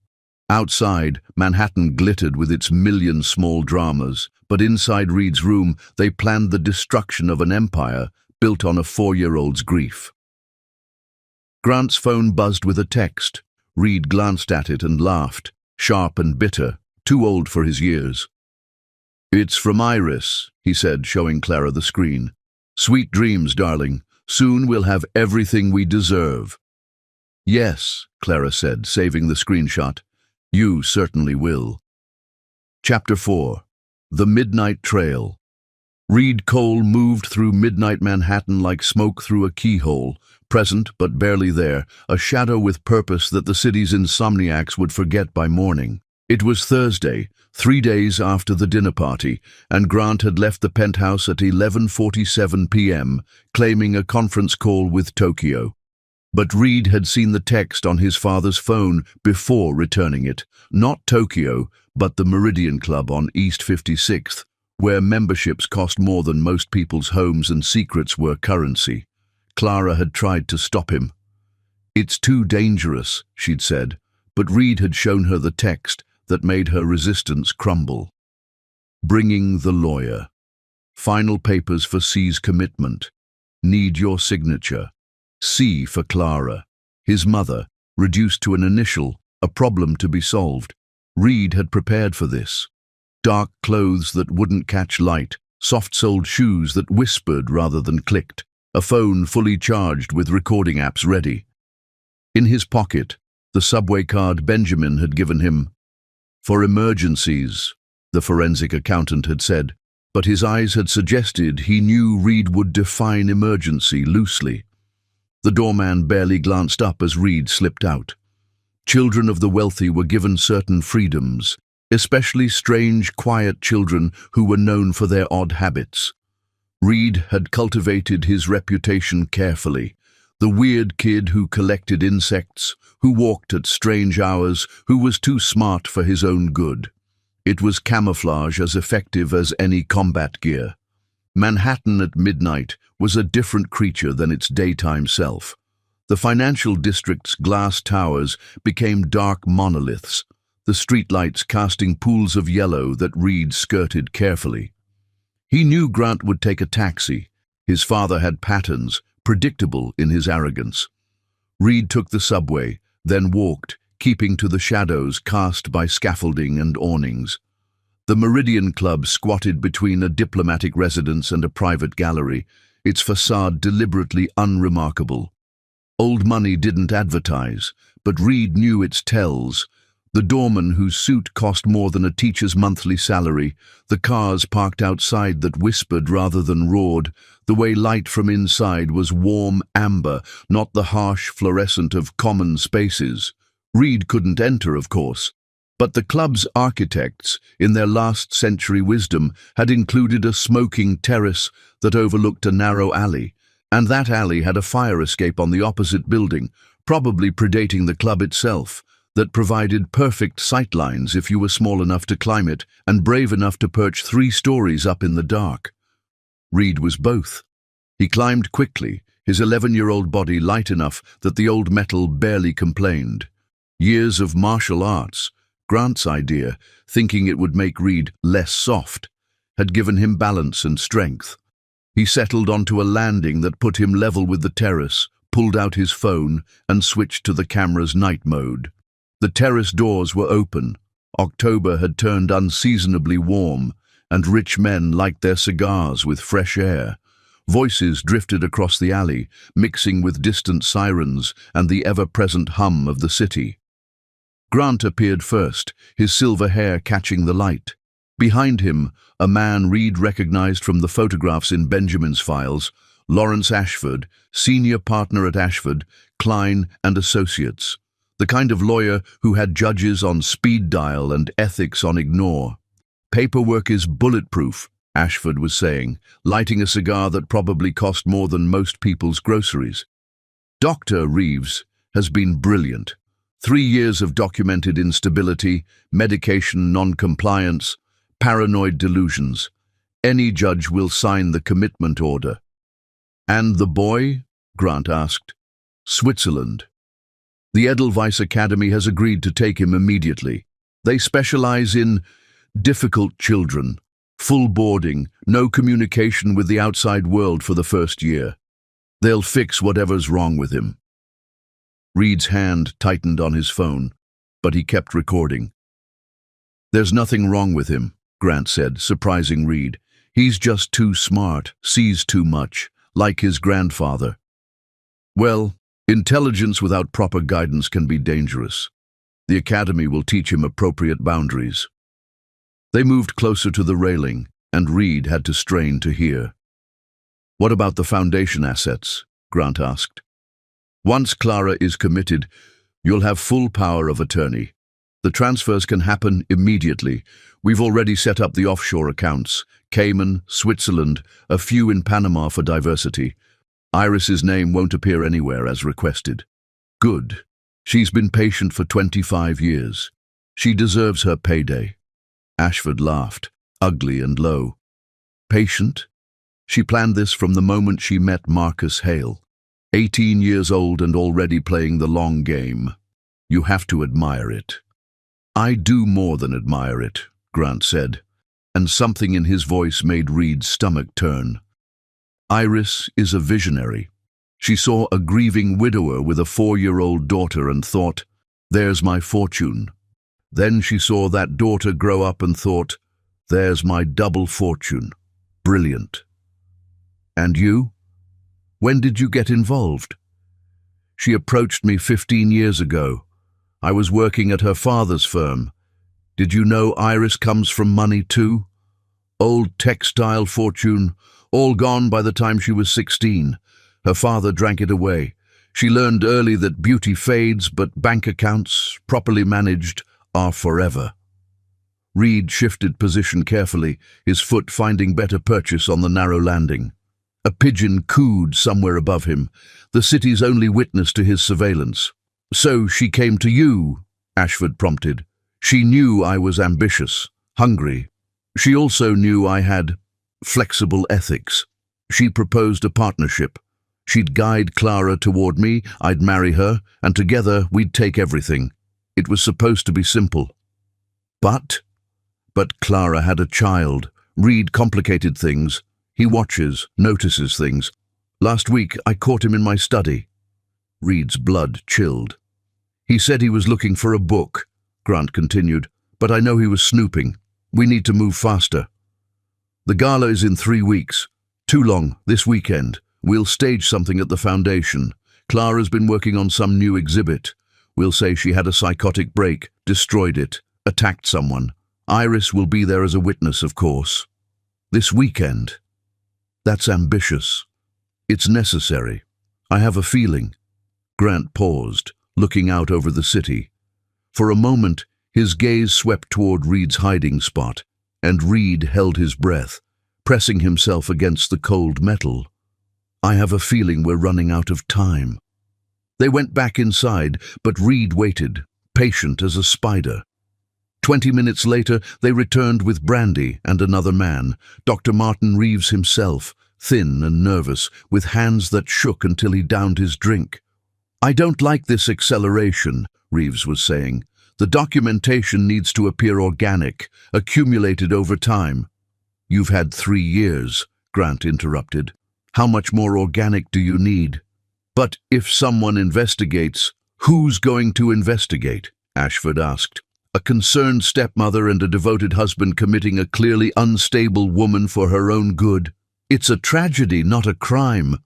Outside, Manhattan glittered with its million small dramas, but inside Reed's room, they planned the destruction of an empire built on a 4-year-old's grief. Grant's phone buzzed with a text. Reed glanced at it and laughed, sharp and bitter, too old for his years. It's from Iris, he said, showing Clara the screen. Sweet dreams, darling. Soon we'll have everything we deserve. Yes, Clara said, saving the screenshot. You certainly will. Chapter 4. The Midnight Trail. Reed Cole moved through midnight Manhattan like smoke through a keyhole, present but barely there, a shadow with purpose that the city's insomniacs would forget by morning. It was Thursday, 3 days after the dinner party, and Grant had left the penthouse at 11:47 p.m., claiming a conference call with Tokyo. But Reed had seen the text on his father's phone before returning it. Not Tokyo, but the Meridian Club on East 56th, where memberships cost more than most people's homes and secrets were currency. Clara had tried to stop him. It's too dangerous, she'd said, but Reed had shown her the text that made her resistance crumble. Bringing the lawyer. Final papers for C's commitment. Need your signature. C for Clara. His mother, reduced to an initial, a problem to be solved. Reed had prepared for this. Dark clothes that wouldn't catch light, soft-soled shoes that whispered rather than clicked, a phone fully charged with recording apps ready. In his pocket, the subway card Benjamin had given him. For emergencies, the forensic accountant had said, but his eyes had suggested he knew Reed would define emergency loosely. The doorman barely glanced up as Reed slipped out. Children of the wealthy were given certain freedoms, especially strange, quiet children who were known for their odd habits. Reed had cultivated his reputation carefully. The weird kid who collected insects, who walked at strange hours, who was too smart for his own good. It was camouflage as effective as any combat gear. Manhattan at midnight was a different creature than its daytime self. The financial district's glass towers became dark monoliths, the streetlights casting pools of yellow that Reed skirted carefully. He knew Grant would take a taxi. His father had patterns, predictable in his arrogance. Reed took the subway, then walked, keeping to the shadows cast by scaffolding and awnings. The Meridian Club squatted between a diplomatic residence and a private gallery, its facade deliberately unremarkable. Old money didn't advertise, but Reed knew its tells. The doorman whose suit cost more than a teacher's monthly salary, the cars parked outside that whispered rather than roared, the way light from inside was warm amber, not the harsh fluorescent of common spaces. Reed couldn't enter, of course, but the club's architects, in their last century wisdom, had included a smoking terrace that overlooked a narrow alley, and that alley had a fire escape on the opposite building, probably predating the club itself, that provided perfect sightlines if you were small enough to climb it and brave enough to perch 3 stories up in the dark. Reed was both. He climbed quickly, his 11-year-old body light enough that the old metal barely complained. Years of martial arts, Grant's idea, thinking it would make Reed less soft, had given him balance and strength. He settled onto a landing that put him level with the terrace, pulled out his phone, and switched to the camera's night mode. The terrace doors were open. October had turned unseasonably warm, and rich men liked their cigars with fresh air. Voices drifted across the alley, mixing with distant sirens and the ever-present hum of the city. Grant appeared first, his silver hair catching the light. Behind him, a man Reed recognized from the photographs in Benjamin's files, Lawrence Ashford, senior partner at Ashford, Klein and Associates, the kind of lawyer who had judges on speed dial and ethics on ignore. "Paperwork is bulletproof," Ashford was saying, lighting a cigar that probably cost more than most people's groceries. "Dr. Reeves has been brilliant. 3 years of documented instability, medication non-compliance, paranoid delusions. Any judge will sign the commitment order." "And the boy?" Grant asked. "Switzerland. The Edelweiss Academy has agreed to take him immediately. They specialize in difficult children, full boarding, no communication with the outside world for the first year. They'll fix whatever's wrong with him." Reed's hand tightened on his phone, but he kept recording. "There's nothing wrong with him," Grant said, surprising Reed. "He's just too smart, sees too much, like his grandfather." "Well, intelligence without proper guidance can be dangerous. The academy will teach him appropriate boundaries." They moved closer to the railing, and Reed had to strain to hear. "What about the foundation assets?" Grant asked. "Once Clara is committed, you'll have full power of attorney. The transfers can happen immediately. We've already set up the offshore accounts, Cayman, Switzerland, a few in Panama for diversity. Iris's name won't appear anywhere as requested." "Good. She's been patient for 25 years. She deserves her payday." Ashford laughed, ugly and low. "Patient? She planned this from the moment she met Marcus Hale. 18 years old and already playing the long game. You have to admire it." "I do more than admire it," Grant said, and something in his voice made Reed's stomach turn. "Iris is a visionary. She saw a grieving widower with a 4-year-old daughter and thought, 'There's my fortune.' Then she saw that daughter grow up and thought, 'There's my double fortune.' Brilliant." "And you? When did you get involved?" "She approached me 15 years ago. I was working at her father's firm. Did you know Iris comes from money too? Old textile fortune, all gone by the time she was 16. Her father drank it away. She learned early that beauty fades, but bank accounts, properly managed, are forever." Reed shifted position carefully, his foot finding better purchase on the narrow landing. A pigeon cooed somewhere above him, the city's only witness to his surveillance. "So she came to you," Ashford prompted. "She knew I was ambitious, hungry. She also knew I had flexible ethics. She proposed a partnership. She'd guide Clara toward me, I'd marry her, and together we'd take everything. It was supposed to be simple. But Clara had a child. Reed complicated things. He watches, notices things. Last week I caught him in my study." Reed's blood chilled. "He said he was looking for a book," Grant continued, "but I know he was snooping. We need to move faster. The gala is in 3 weeks. Too long, this weekend. We'll stage something at the foundation. Clara's been working on some new exhibit. We'll say she had a psychotic break, destroyed it, attacked someone. Iris will be there as a witness, of course. This weekend. That's ambitious. It's necessary. I have a feeling." Grant paused, looking out over the city. For a moment, his gaze swept toward Reed's hiding spot, and Reed held his breath, pressing himself against the cold metal. "I have a feeling we're running out of time." They went back inside, but Reed waited, patient as a spider. 20 minutes later, they returned with brandy and another man, Dr. Martin Reeves himself, thin and nervous, with hands that shook until he downed his drink. "I don't like this acceleration," Reeves was saying. The documentation needs to appear organic, accumulated over time. You've had 3 years, Grant interrupted. How much more organic do you need? But if someone investigates, who's going to investigate? Ashford asked. A concerned stepmother and a devoted husband committing a clearly unstable woman for her own good. It's a tragedy, not a crime.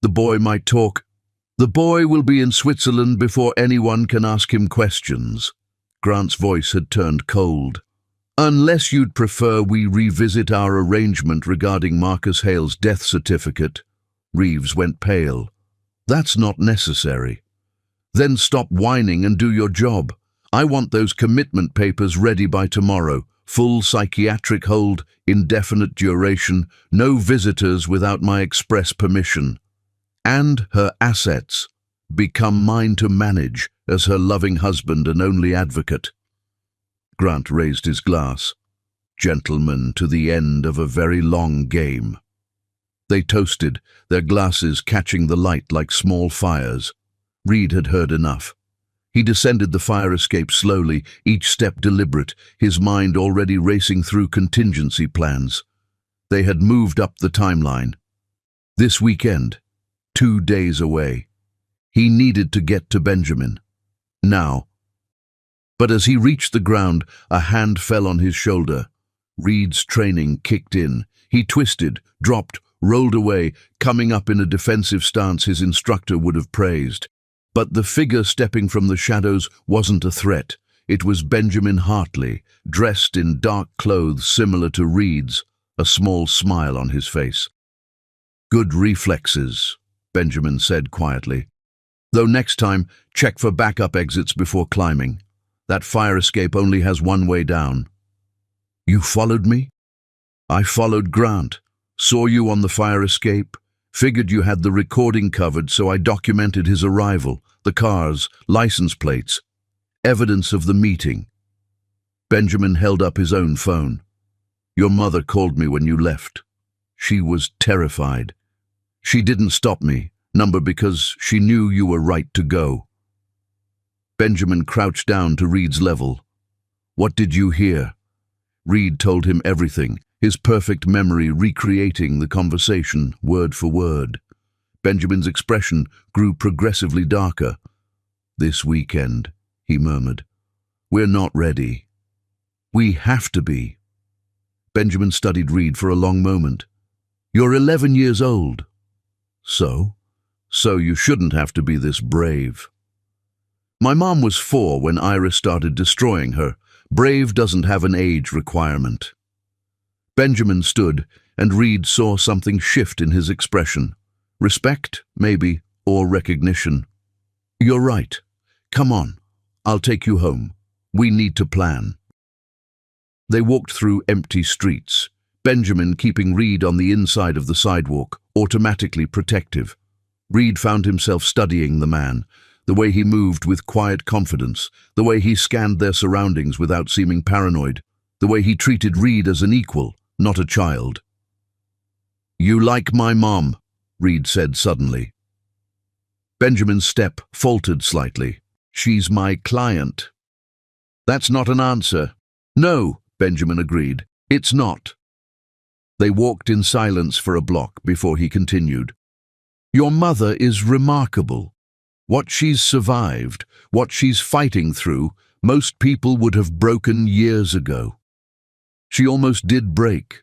The boy might talk. The boy will be in Switzerland before anyone can ask him questions. Grant's voice had turned cold. Unless you'd prefer we revisit our arrangement regarding Marcus Hale's death certificate. Reeves went pale. That's not necessary. Then stop whining and do your job. I want those commitment papers ready by tomorrow. Full psychiatric hold, indefinite duration, no visitors without my express permission. And her assets become mine to manage as her loving husband and only advocate. Grant raised his glass. Gentlemen, to the end of a very long game. They toasted, their glasses catching the light like small fires. Reed had heard enough. He descended the fire escape slowly, each step deliberate, his mind already racing through contingency plans. They had moved up the timeline. This weekend, 2 days away. He needed to get to Benjamin. Now. But as he reached the ground, a hand fell on his shoulder. Reed's training kicked in. He twisted, dropped, rolled away, coming up in a defensive stance his instructor would have praised. But the figure stepping from the shadows wasn't a threat. It was Benjamin Hartley, dressed in dark clothes similar to Reed's, a small smile on his face. Good reflexes, Benjamin said quietly. Though next time, check for backup exits before climbing. That fire escape only has one way down. You followed me? I followed Grant. Saw you on the fire escape. Figured you had the recording covered, so I documented his arrival, the cars, license plates, evidence of the meeting. Benjamin held up his own phone. Your mother called me when you left. She was terrified. She didn't stop me, number because she knew you were right to go. Benjamin crouched down to Reed's level. What did you hear? Reed told him everything, his perfect memory recreating the conversation word for word. Benjamin's expression grew progressively darker. This weekend, he murmured. We're not ready. We have to be. Benjamin studied Reed for a long moment. You're 11 years old. So you shouldn't have to be this brave. My mom was 4 when Iris started destroying her. Brave doesn't have an age requirement. Benjamin stood, and Reed saw something shift in his expression. Respect, maybe, or recognition. You're right. Come on. I'll take you home. We need to plan. They walked through empty streets, Benjamin keeping Reed on the inside of the sidewalk, automatically protective. Reed found himself studying the man, the way he moved with quiet confidence, the way he scanned their surroundings without seeming paranoid, the way he treated Reed as an equal, not a child. You like my mom, Reed said suddenly. Benjamin's step faltered slightly. She's my client. That's not an answer. No, Benjamin agreed. It's not. They walked in silence for a block before he continued. Your mother is remarkable. What she's survived, what she's fighting through, most people would have broken years ago. She almost did break,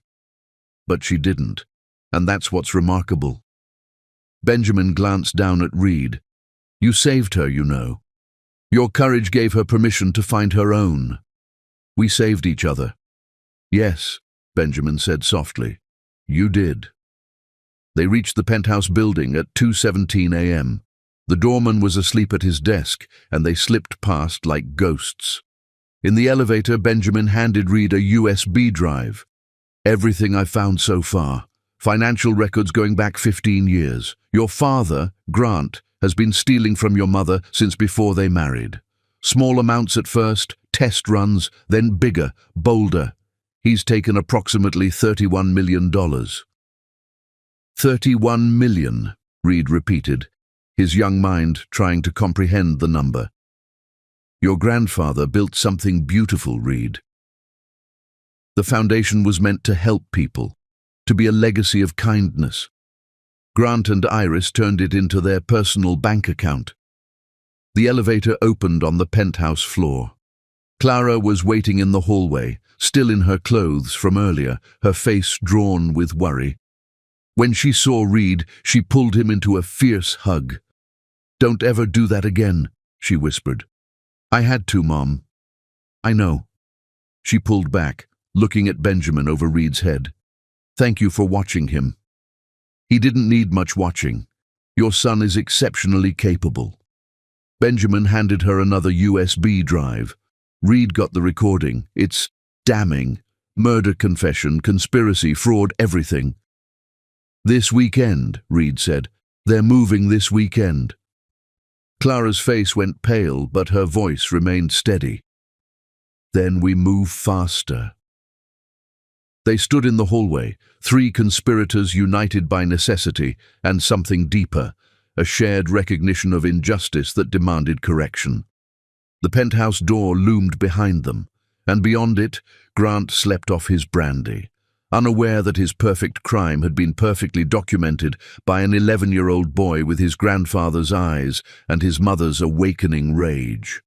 but she didn't, and that's what's remarkable. Benjamin glanced down at Reed. You saved her, you know. Your courage gave her permission to find her own. We saved each other. Yes, Benjamin said softly. You did. They reached the penthouse building at 2:17 a.m. The doorman was asleep at his desk, and they slipped past like ghosts. In the elevator, Benjamin handed Reed a USB drive. Everything I've found so far. Financial records going back 15 years. Your father, Grant, has been stealing from your mother since before they married. Small amounts at first, test runs, then bigger, bolder. He's taken approximately $31 million. 31 million, Reed repeated, his young mind trying to comprehend the number. Your grandfather built something beautiful, Reed. The foundation was meant to help people, to be a legacy of kindness. Grant and Iris turned it into their personal bank account. The elevator opened on the penthouse floor. Clara was waiting in the hallway, still in her clothes from earlier, her face drawn with worry. When she saw Reed, she pulled him into a fierce hug. "Don't ever do that again," she whispered. "I had to, Mom." "I know." She pulled back, looking at Benjamin over Reed's head. "Thank you for watching him." "He didn't need much watching. Your son is exceptionally capable." Benjamin handed her another USB drive. Reed got the recording. It's damning. Murder confession, conspiracy, fraud, everything. "This weekend," Reed said. "They're moving this weekend." Clara's face went pale, but her voice remained steady. "Then we move faster." They stood in the hallway, three conspirators united by necessity and something deeper, a shared recognition of injustice that demanded correction. The penthouse door loomed behind them, and beyond it, Grant slept off his brandy, unaware that his perfect crime had been perfectly documented by an 11-year-old boy with his grandfather's eyes and his mother's awakening rage.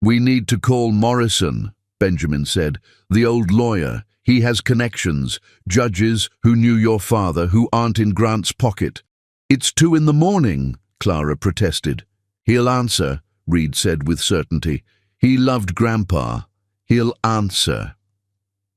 "We need to call Morrison," Benjamin said, "the old lawyer. He has connections, judges who knew your father who aren't in Grant's pocket." "It's 2 a.m, Clara protested. "He'll answer," Reed said with certainty. "He loved Grandpa. He'll answer."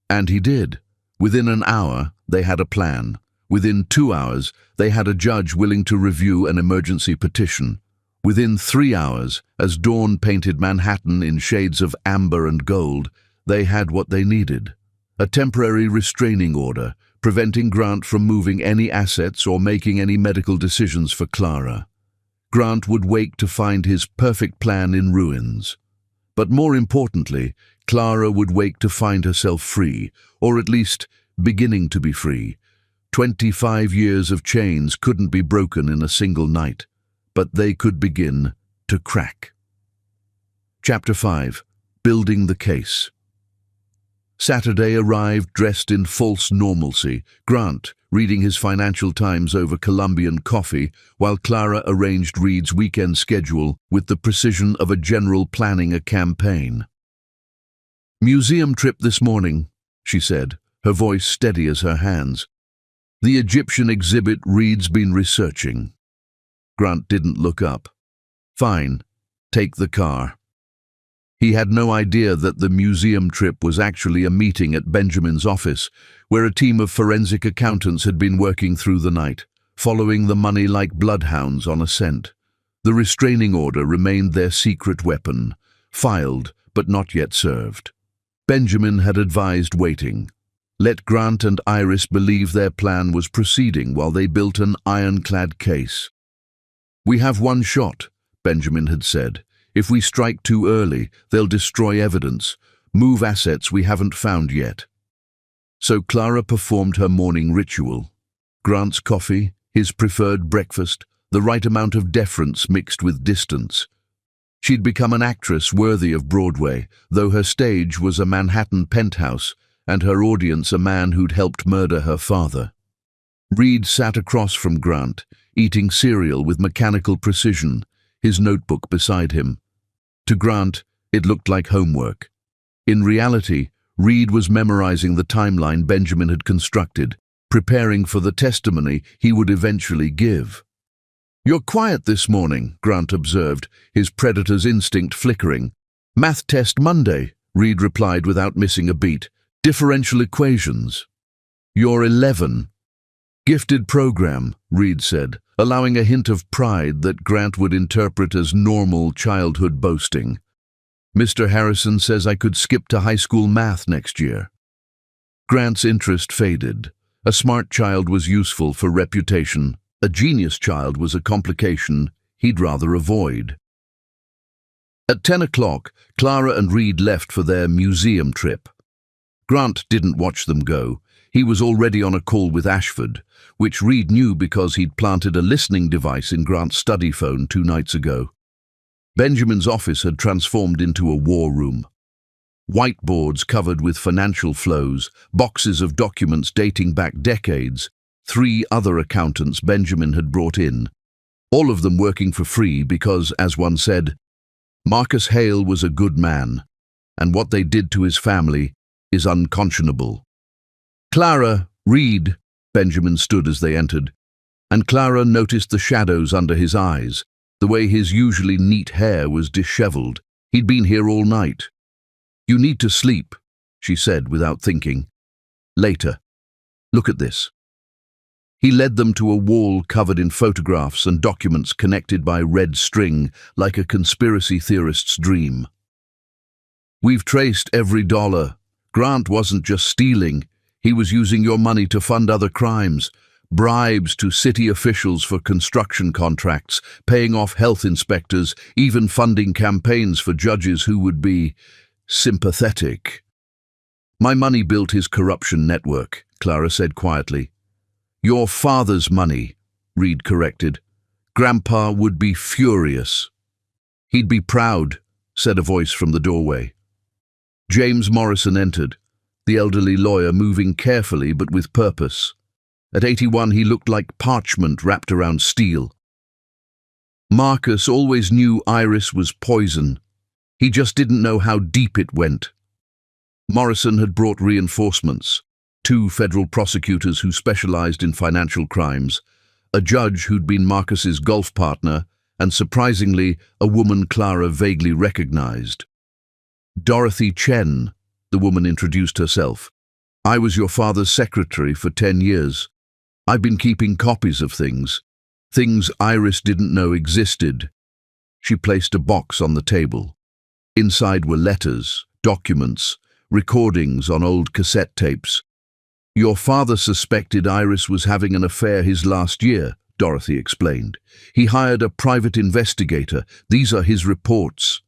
And he did. Within an hour, they had a plan. Within 2 hours, they had a judge willing to review an emergency petition. Within 3 hours, as dawn painted Manhattan in shades of amber and gold, they had what they needed. A temporary restraining order, preventing Grant from moving any assets or making any medical decisions for Clara. Grant would wake to find his perfect plan in ruins. But more importantly, Clara would wake to find herself free, or at least beginning to be free. 25 years of chains couldn't be broken in a single night, but they could begin to crack. Chapter 5. Building the Case. Saturday arrived dressed in false normalcy, Grant reading his Financial Times over Colombian coffee, while Clara arranged Reed's weekend schedule with the precision of a general planning a campaign. "Museum trip this morning," she said, her voice steady as her hands. "The Egyptian exhibit Reed's been researching." Grant didn't look up. "Fine, take the car." He had no idea that the museum trip was actually a meeting at Benjamin's office, where a team of forensic accountants had been working through the night, following the money like bloodhounds on a scent. The restraining order remained their secret weapon, filed but not yet served. Benjamin had advised waiting. Let Grant and Iris believe their plan was proceeding while they built an ironclad case. "We have one shot," Benjamin had said. "If we strike too early, they'll destroy evidence, move assets we haven't found yet." So Clara performed her morning ritual. Grant's coffee, his preferred breakfast, the right amount of deference mixed with distance. She'd become an actress worthy of Broadway, though her stage was a Manhattan penthouse and her audience a man who'd helped murder her father. Reed sat across from Grant, eating cereal with mechanical precision, his notebook beside him. To Grant, it looked like homework. In reality, Reed was memorizing the timeline Benjamin had constructed, preparing for the testimony he would eventually give. "You're quiet this morning," Grant observed, his predator's instinct flickering. "Math test Monday," Reed replied without missing a beat. "Differential equations." "You're 11. "Gifted program," Reed said, allowing a hint of pride that Grant would interpret as normal childhood boasting. "Mr. Harrison says I could skip to high school math next year." Grant's interest faded. A smart child was useful for reputation. A genius child was a complication he'd rather avoid. At 10 o'clock, Clara and Reed left for their museum trip. Grant didn't watch them go. He was already on a call with Ashford, which Reed knew because he'd planted a listening device in Grant's study phone 2 nights ago. Benjamin's office had transformed into a war room. Whiteboards covered with financial flows, boxes of documents dating back decades, 3 other accountants Benjamin had brought in, all of them working for free because, as one said, Marcus Hale was a good man, and what they did to his family is unconscionable. "Clara, read," Benjamin stood as they entered, and Clara noticed the shadows under his eyes, the way his usually neat hair was disheveled. He'd been here all night. "You need to sleep," she said without thinking. "Later. Look at this." He led them to a wall covered in photographs and documents connected by red string, like a conspiracy theorist's dream. "We've traced every dollar. Grant wasn't just stealing. He was using your money to fund other crimes. Bribes to city officials for construction contracts, paying off health inspectors, even funding campaigns for judges who would be sympathetic. My money built his corruption network," Clara said quietly. "Your father's money," Reed corrected. "Grandpa would be furious." "He'd be proud," said a voice from the doorway. James Morrison entered, the elderly lawyer moving carefully but with purpose. At 81, he looked like parchment wrapped around steel. Marcus always knew Iris was poison. He just didn't know how deep it went. Morrison had brought reinforcements, 2 federal prosecutors who specialized in financial crimes, a judge who'd been Marcus's golf partner, and surprisingly, a woman Clara vaguely recognized. "Dorothy Chen," the woman introduced herself. "I was your father's secretary for 10 years. I've been keeping copies of things Iris didn't know existed." She placed a box on the table. Inside were letters, documents, recordings on old cassette tapes. "Your father suspected Iris was having an affair his last year," Dorothy explained. "He hired a private investigator. These are his reports."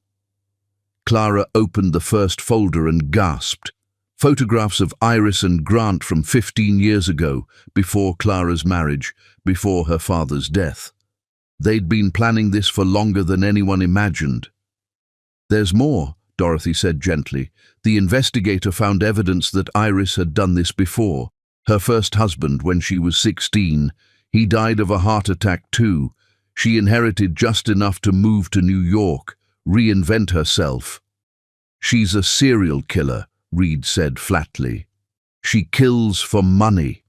Clara opened the first folder and gasped. Photographs of Iris and Grant from 15 years ago, before Clara's marriage, before her father's death. They'd been planning this for longer than anyone imagined. "There's more," Dorothy said gently. "The investigator found evidence that Iris had done this before. Her first husband, when she was 16, he died of a heart attack too. She inherited just enough to move to New York, reinvent herself." "She's a serial killer," Reed said flatly. "She kills for money."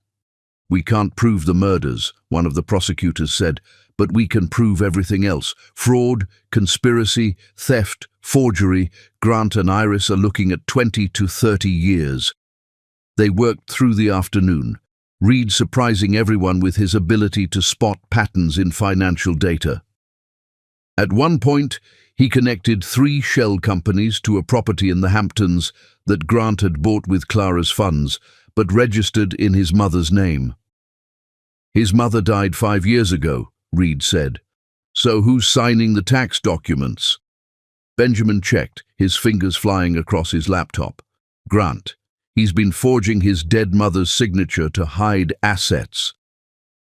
"We can't prove the murders," one of the prosecutors said, "but we can prove everything else. Fraud, conspiracy, theft, forgery. Grant and Iris are looking at 20 to 30 years. They worked through the afternoon, Reed surprising everyone with his ability to spot patterns in financial data. At one point, he connected 3 shell companies to a property in the Hamptons that Grant had bought with Clara's funds, but registered in his mother's name. "His mother died 5 years ago," Reed said. "So who's signing the tax documents?" Benjamin checked, his fingers flying across his laptop. "Grant. He's been forging his dead mother's signature to hide assets."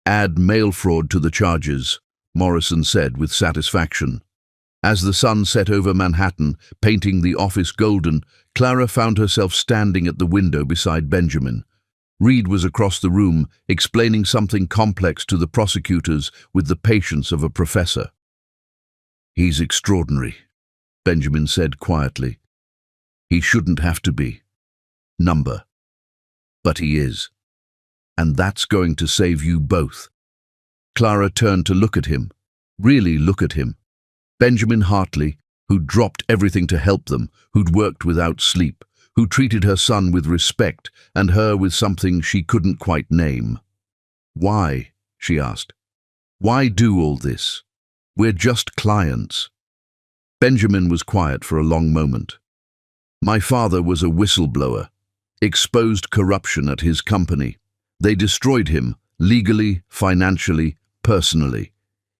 "Add mail fraud to the charges," Morrison said with satisfaction. As the sun set over Manhattan, painting the office golden, Clara found herself standing at the window beside Benjamin. Reed was across the room, explaining something complex to the prosecutors with the patience of a professor. "He's extraordinary," Benjamin said quietly. "He shouldn't have to be. Number. But he is. And that's going to save you both." Clara turned to look at him. Really look at him. Benjamin Hartley, who'd dropped everything to help them, who'd worked without sleep, who treated her son with respect and her with something she couldn't quite name. "Why?" she asked. "Why do all this? We're just clients." Benjamin was quiet for a long moment. "My father was a whistleblower, exposed corruption at his company. They destroyed him, legally, financially, personally.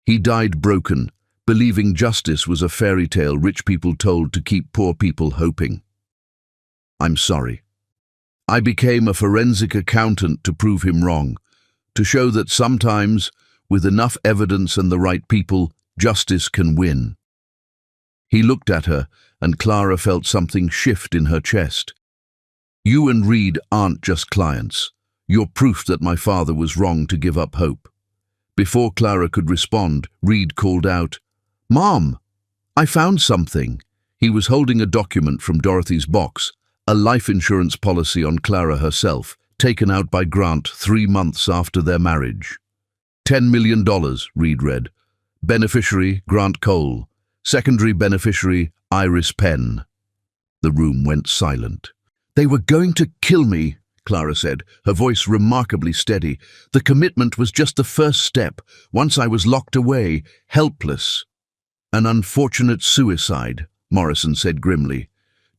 He died broken, believing justice was a fairy tale rich people told to keep poor people hoping. I'm sorry. I became a forensic accountant to prove him wrong, to show that sometimes, with enough evidence and the right people, justice can win." He looked at her, and Clara felt something shift in her chest. "You and Reed aren't just clients. You're proof that my father was wrong to give up hope." Before Clara could respond, Reed called out, "Mom, I found something." He was holding a document from Dorothy's box, a life insurance policy on Clara herself, taken out by Grant 3 months after their marriage. $10 million, Reed read. Beneficiary, Grant Cole. Secondary beneficiary, Iris Penn. The room went silent. "They were going to kill me," Clara said, her voice remarkably steady. "The commitment was just the first step. Once I was locked away, helpless." "An unfortunate suicide," Morrison said grimly.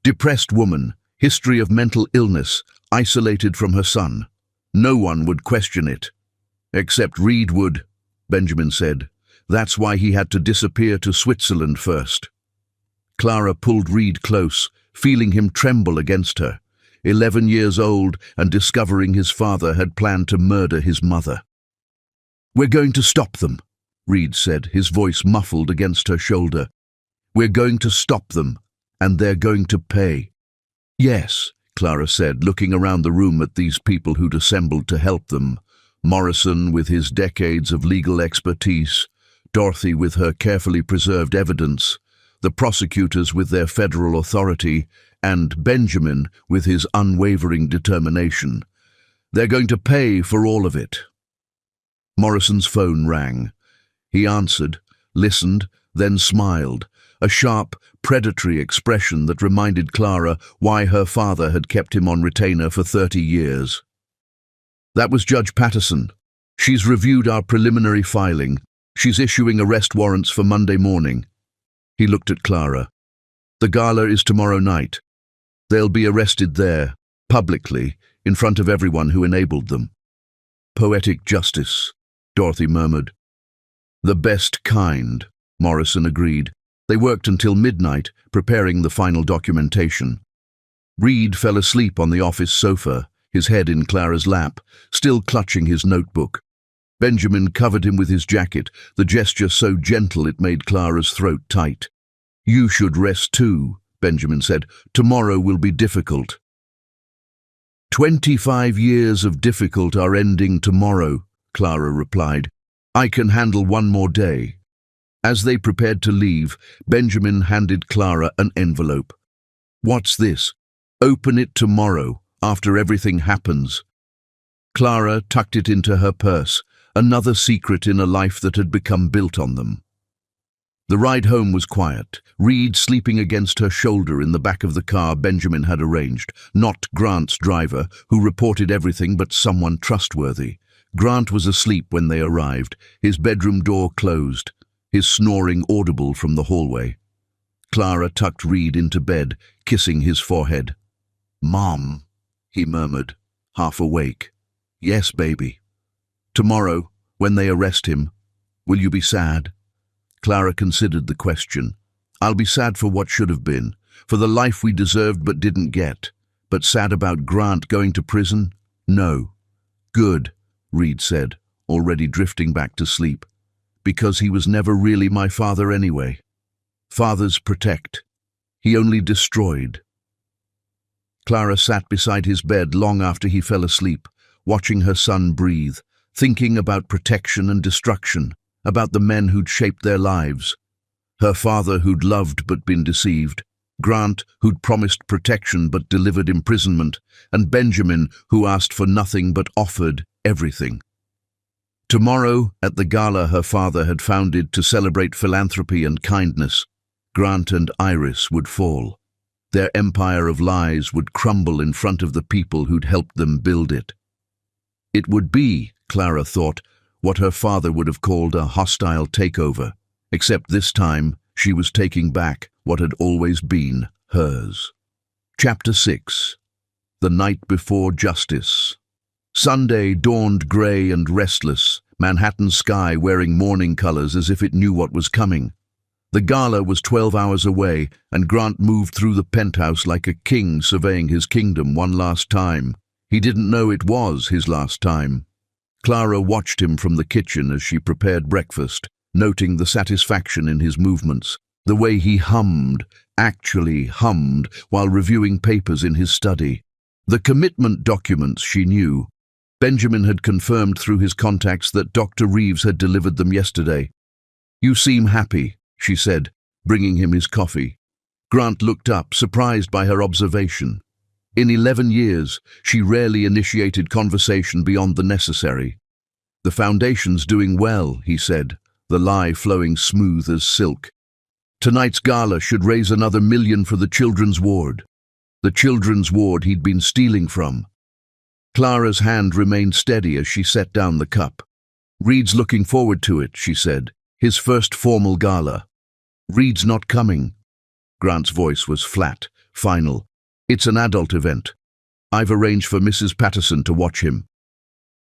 "Depressed woman, history of mental illness, isolated from her son. No one would question it." "Except Reed would," Benjamin said. "That's why he had to disappear to Switzerland first." Clara pulled Reed close, feeling him tremble against her. 11 years old and discovering his father had planned to murder his mother. "We're going to stop them," Reed said, his voice muffled against her shoulder. "We're going to stop them, and they're going to pay." "Yes," Clara said, looking around the room at these people who'd assembled to help them. Morrison with his decades of legal expertise, Dorothy with her carefully preserved evidence, the prosecutors with their federal authority, and Benjamin with his unwavering determination. "They're going to pay for all of it." Morrison's phone rang. He answered, listened, then smiled, a sharp, predatory expression that reminded Clara why her father had kept him on retainer for 30 years. "That was Judge Patterson. She's reviewed our preliminary filing. She's issuing arrest warrants for Monday morning." He looked at Clara. "The gala is tomorrow night. They'll be arrested there, publicly, in front of everyone who enabled them." "Poetic justice," Dorothy murmured. "The best kind," Morrison agreed. They worked until midnight, preparing the final documentation. Reed fell asleep on the office sofa, his head in Clara's lap, still clutching his notebook. Benjamin covered him with his jacket, the gesture so gentle it made Clara's throat tight. "You should rest too," Benjamin said. "Tomorrow will be difficult." 25 years of difficult are ending tomorrow," Clara replied. "I can handle one more day." As they prepared to leave, Benjamin handed Clara an envelope. "What's this?" "Open it tomorrow, after everything happens." Clara tucked it into her purse, another secret in a life that had become built on them. The ride home was quiet, Reed sleeping against her shoulder in the back of the car Benjamin had arranged, not Grant's driver, who reported everything but someone trustworthy. Grant was asleep when they arrived, his bedroom door closed, his snoring audible from the hallway. Clara tucked Reed into bed, kissing his forehead. "Mom," he murmured, half awake. "Yes, baby." "Tomorrow, when they arrest him, will you be sad?" Clara considered the question. "I'll be sad for what should have been, for the life we deserved but didn't get. But sad about Grant going to prison? No." "Good," Reed said, already drifting back to sleep. "Because he was never really my father anyway. Fathers protect. He only destroyed." Clara sat beside his bed long after he fell asleep, watching her son breathe, thinking about protection and destruction, about the men who'd shaped their lives. Her father who'd loved but been deceived, Grant who'd promised protection but delivered imprisonment, and Benjamin who asked for nothing but offered everything. Tomorrow, at the gala her father had founded to celebrate philanthropy and kindness, Grant and Iris would fall. Their empire of lies would crumble in front of the people who'd helped them build it. It would be, Clara thought, what her father would have called a hostile takeover, except this time she was taking back what had always been hers. Chapter 6. The Night Before Justice. Sunday dawned grey and restless, Manhattan sky wearing morning colors as if it knew what was coming. The gala was 12 hours away, and Grant moved through the penthouse like a king surveying his kingdom one last time. He didn't know it was his last time. Clara watched him from the kitchen as she prepared breakfast, noting the satisfaction in his movements, The way he hummed, actually hummed, while reviewing papers in his study. The commitment documents, she knew. Benjamin had confirmed through his contacts that Dr. Reeves had delivered them yesterday. "You seem happy," she said, bringing him his coffee. Grant looked up, surprised by her observation. In 11 years, she rarely initiated conversation beyond the necessary. "The foundation's doing well," he said, the lie flowing smooth as silk. "Tonight's gala should raise another $1 million for the children's ward." The children's ward he'd been stealing from. Clara's hand remained steady as she set down the cup. "Reed's looking forward to it," she said. "His first formal gala." "Reed's not coming." Grant's voice was flat, final. "It's an adult event. I've arranged for Mrs. Patterson to watch him."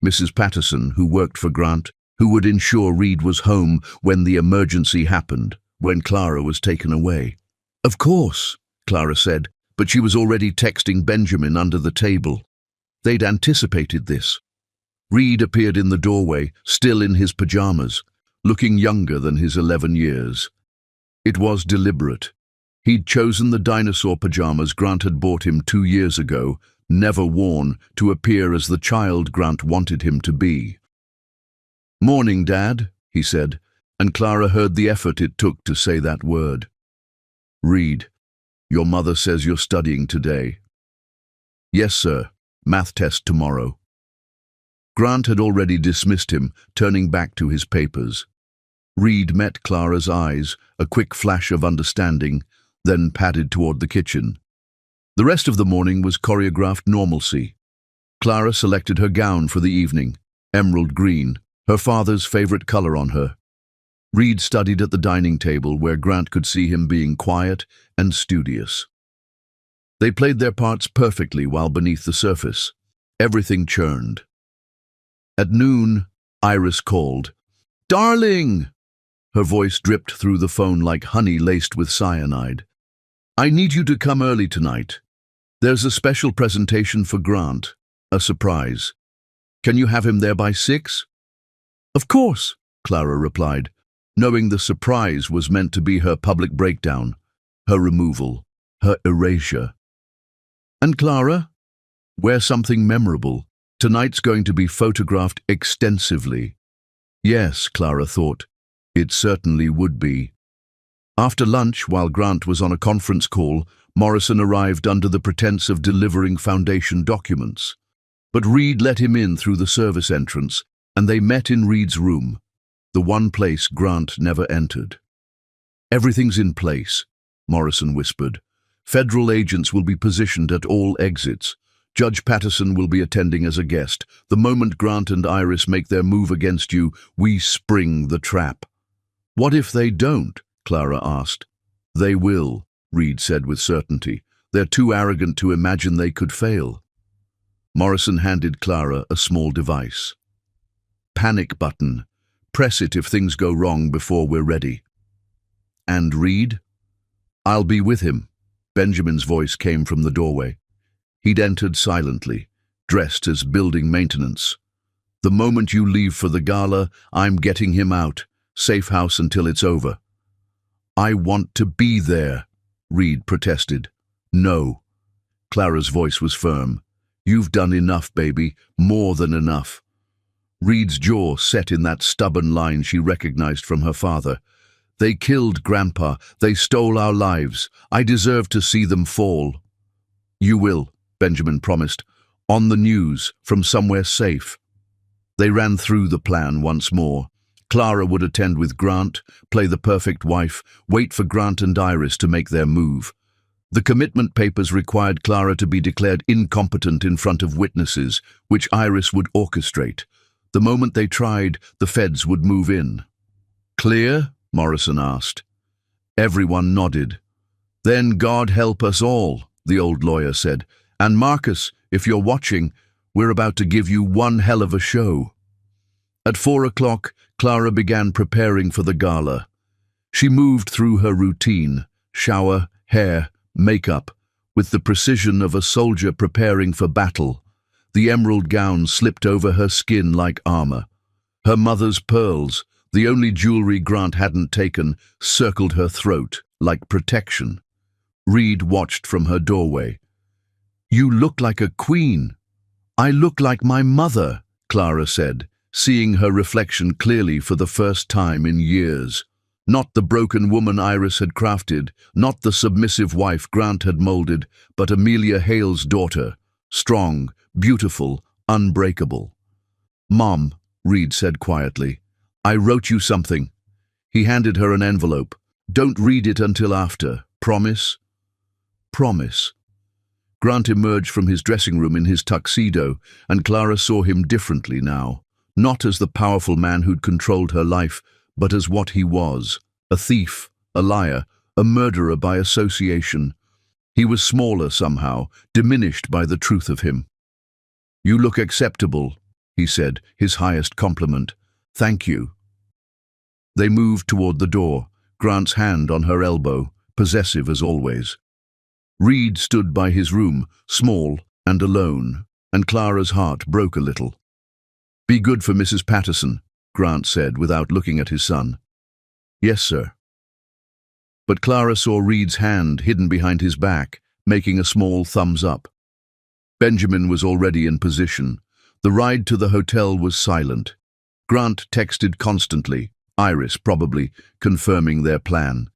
Mrs. Patterson, who worked for Grant, who would ensure Reed was home when the emergency happened, when Clara was taken away. "Of course," Clara said, but she was already texting Benjamin under the table. They'd anticipated this. Reed appeared in the doorway, still in his pajamas, looking younger than his 11 years. It was deliberate. He'd chosen the dinosaur pajamas Grant had bought him 2 years ago, never worn, to appear as the child Grant wanted him to be. "Morning, Dad," he said, and Clara heard the effort it took to say that word. "Reed, your mother says you're studying today." "Yes, sir. Math test tomorrow." Grant had already dismissed him, turning back to his papers. Reed met Clara's eyes, a quick flash of understanding, then padded toward the kitchen. The rest of the morning was choreographed normalcy. Clara selected her gown for the evening, emerald green, her father's favorite color on her. Reed studied at the dining table where Grant could see him being quiet and studious. They played their parts perfectly while beneath the surface. Everything churned. At noon, Iris called. "Darling!" Her voice dripped through the phone like honey laced with cyanide. "I need you to come early tonight. There's a special presentation for Grant, a surprise. Can you have him there by 6? "Of course," Clara replied, knowing the surprise was meant to be her public breakdown, her removal, her erasure. "And Clara? Wear something memorable. Tonight's going to be photographed extensively." Yes, Clara thought. It certainly would be. After lunch, while Grant was on a conference call, Morrison arrived under the pretense of delivering foundation documents. But Reed let him in through the service entrance, and they met in Reed's room, the one place Grant never entered. "Everything's in place," Morrison whispered. "Federal agents will be positioned at all exits. Judge Patterson will be attending as a guest. The moment Grant and Iris make their move against you, we spring the trap." "What if they don't?" Clara asked. "They will," Reed said with certainty. "They're too arrogant to imagine they could fail." Morrison handed Clara a small device. "Panic button. Press it if things go wrong before we're ready." "And Reed?" "I'll be with him." Benjamin's voice came from the doorway. He'd entered silently, dressed as building maintenance. "The moment you leave for the gala, I'm getting him out. Safe house until it's over." "I want to be there," Reed protested. "No." Clara's voice was firm. "You've done enough, baby. More than enough." Reed's jaw set in that stubborn line she recognized from her father. "They killed Grandpa. They stole our lives. I deserve to see them fall." "You will," Benjamin promised. "On the news, from somewhere safe." They ran through the plan once more. Clara would attend with Grant, play the perfect wife, wait for Grant and Iris to make their move. The commitment papers required Clara to be declared incompetent in front of witnesses, which Iris would orchestrate. The moment they tried, the feds would move in. "Clear?" Morrison asked. Everyone nodded. "Then God help us all," the old lawyer said. "And Marcus, if you're watching, we're about to give you one hell of a show." At 4 o'clock, Clara began preparing for the gala. She moved through her routine, shower, hair, makeup, with the precision of a soldier preparing for battle. The emerald gown slipped over her skin like armor. Her mother's pearls, the only jewelry Grant hadn't taken, circled her throat. like protection. Reed watched from her doorway. "You look like a queen." "I look like my mother," Clara said, seeing her reflection clearly for the first time in years. Not the broken woman Iris had crafted, not the submissive wife Grant had molded, but Amelia Hale's daughter, strong, beautiful, unbreakable. "Mom," Reed said quietly, "I wrote you something." He handed her an envelope. "Don't read it until after. Promise?" "Promise." Grant emerged from his dressing room in his tuxedo, and Clara saw him differently now, not as the powerful man who'd controlled her life, but as what he was, a thief, a liar, a murderer by association. He was smaller somehow, diminished by the truth of him. "You look acceptable," he said, his highest compliment. "Thank you." They moved toward the door, Grant's hand on her elbow, possessive as always. Reed stood by his room, small and alone, and Clara's heart broke a little. "Be good for Mrs. Patterson," Grant said without looking at his son. "Yes, sir." But Clara saw Reed's hand hidden behind his back, making a small thumbs up. Benjamin was already in position. The ride to the hotel was silent. Grant texted constantly, Iris probably, confirming their plan.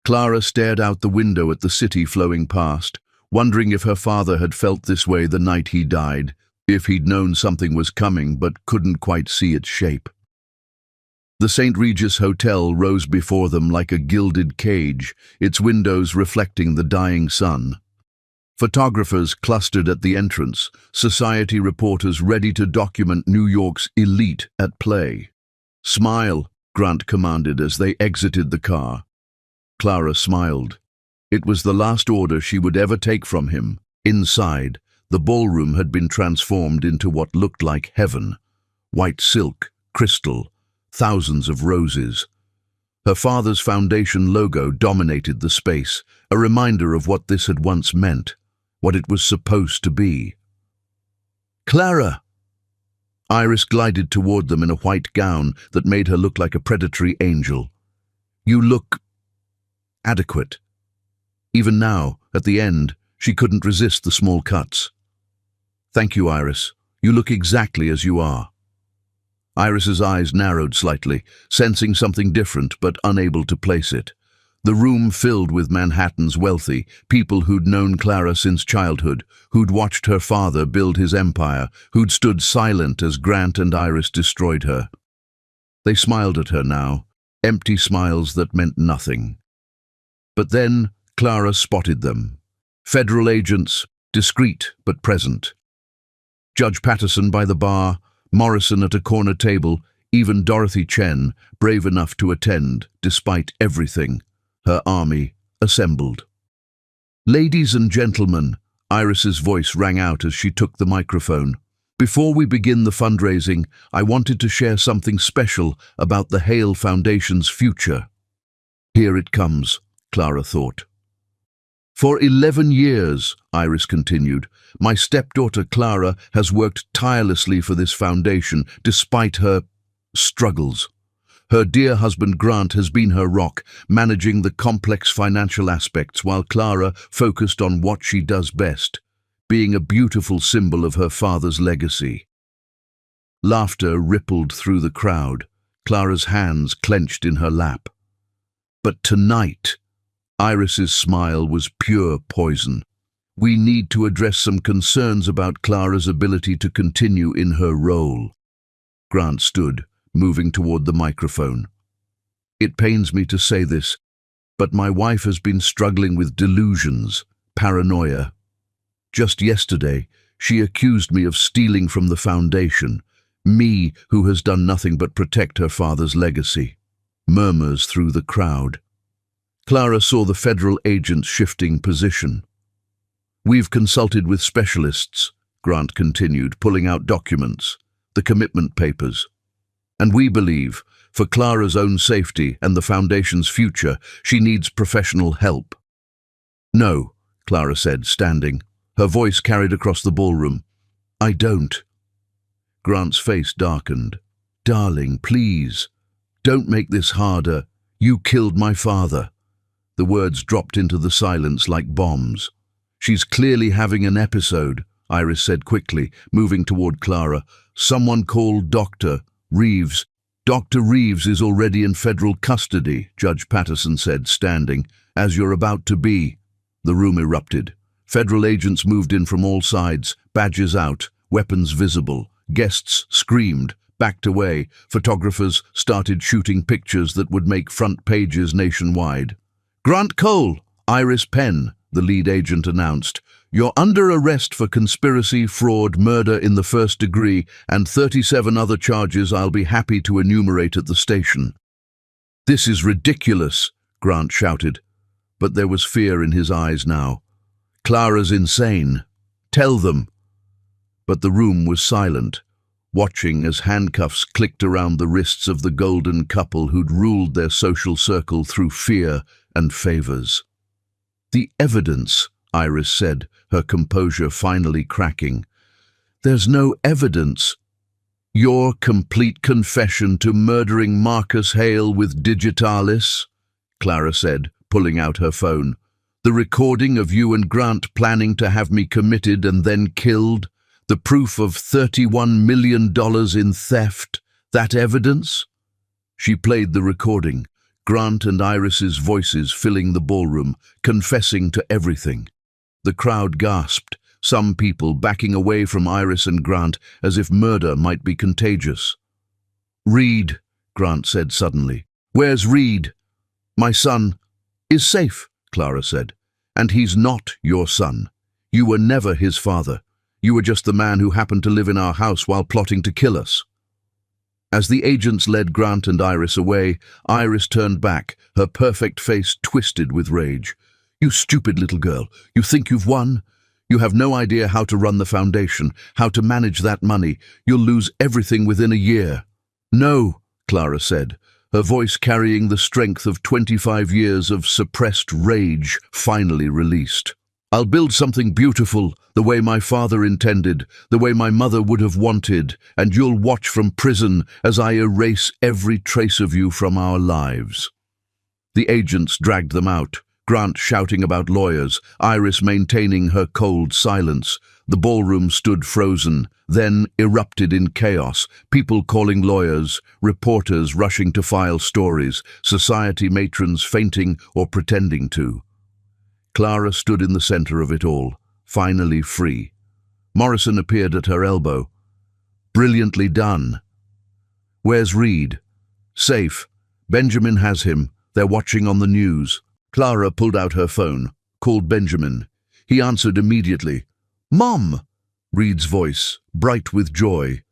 Clara stared out the window at the city flowing past, wondering if her father had felt this way the night he died, if he'd known something was coming but couldn't quite see its shape. The St. Regis Hotel rose before them like a gilded cage, its windows reflecting the dying sun. Photographers clustered at the entrance, society reporters ready to document New York's elite at play. "Smile," Grant commanded as they exited the car. Clara smiled. It was the last order she would ever take from him. Inside, the ballroom had been transformed into what looked like heaven. White silk, crystal, thousands of roses. Her father's foundation logo dominated the space, a reminder of what this had once meant, what it was supposed to be. "Clara!" Iris glided toward them in a white gown that made her look like a predatory angel. "You look adequate." Even now, at the end, she couldn't resist the small cuts. "Thank you, Iris. You look exactly as you are." Iris's eyes narrowed slightly, sensing something different but unable to place it. The room filled with Manhattan's wealthy, people who'd known Clara since childhood, who'd watched her father build his empire, who'd stood silent as Grant and Iris destroyed her. They smiled at her now, empty smiles that meant nothing. But then Clara spotted them. Federal agents, discreet but present. Judge Patterson by the bar, Morrison at a corner table, even Dorothy Chen, brave enough to attend, despite everything. Her army assembled. "Ladies and gentlemen," Iris's voice rang out as she took the microphone. "Before we begin the fundraising, I wanted to share something special about the Hale Foundation's future." Here it comes, Clara thought. "For 11 years, Iris continued, my stepdaughter Clara has worked tirelessly for this foundation, despite her struggles. Her dear husband Grant has been her rock, managing the complex financial aspects while Clara focused on what she does best, being a beautiful symbol of her father's legacy." Laughter rippled through the crowd, Clara's hands clenched in her lap. But tonight, Iris's smile was pure poison. "We need to address some concerns about Clara's ability to continue in her role." Grant stood, moving toward the microphone. "It pains me to say this, but my wife has been struggling with delusions, paranoia. Just yesterday, she accused me of stealing from the foundation, me who has done nothing but protect her father's legacy." Murmurs through the crowd. Clara saw the federal agents shifting position. "We've consulted with specialists," Grant continued, pulling out documents, the commitment papers. "And we believe, for Clara's own safety and the Foundation's future, she needs professional help." "No," Clara said, standing. Her voice carried across the ballroom. "I don't." Grant's face darkened. "Darling, please, don't make this harder. You killed my father." The words dropped into the silence like bombs. "She's clearly having an episode," Iris said quickly, moving toward Clara. "Someone called Dr. Reeves." "Dr. Reeves is already in federal custody," Judge Patterson said, standing. "As you're about to be." The room erupted. Federal agents moved in from all sides, badges out, weapons visible. Guests screamed, backed away. Photographers started shooting pictures that would make front pages nationwide. "Grant Cole, Iris Penn," the lead agent announced. "You're under arrest for conspiracy, fraud, murder in the first degree, and 37 other charges I'll be happy to enumerate at the station." "This is ridiculous," Grant shouted. But there was fear in his eyes now. "Clara's insane. Tell them." But the room was silent, watching as handcuffs clicked around the wrists of the golden couple who'd ruled their social circle through fear and favors. "The evidence," Iris said, her composure finally cracking. "There's no evidence." "Your complete confession to murdering Marcus Hale with Digitalis," Clara said, pulling out her phone. "The recording of you and Grant planning to have me committed and then killed. The proof of $31 million in theft. That evidence?" She played the recording, Grant and Iris's voices filling the ballroom, confessing to everything. The crowd gasped, some people backing away from Iris and Grant as if murder might be contagious. "Reed," Grant said suddenly. "Where's Reed?" "My son is safe," Clara said. "And he's not your son. You were never his father. You were just the man who happened to live in our house while plotting to kill us." As the agents led Grant and Iris away, Iris turned back, her perfect face twisted with rage. "You stupid little girl, you think you've won? You have no idea how to run the foundation, how to manage that money. You'll lose everything within a year." "No," Clara said, her voice carrying the strength of 25 years of suppressed rage finally released. "I'll build something beautiful, the way my father intended, the way my mother would have wanted, and you'll watch from prison as I erase every trace of you from our lives." The agents dragged them out, Grant shouting about lawyers, Iris maintaining her cold silence. The ballroom stood frozen, then erupted in chaos, people calling lawyers, reporters rushing to file stories, society matrons fainting or pretending to. Clara stood in the center of it all, finally free. Morrison appeared at her elbow. "Brilliantly done." "Where's Reed?" "Safe. Benjamin has him. They're watching on the news." Clara pulled out her phone, called Benjamin. He answered immediately. "Mom!" Reed's voice, bright with joy.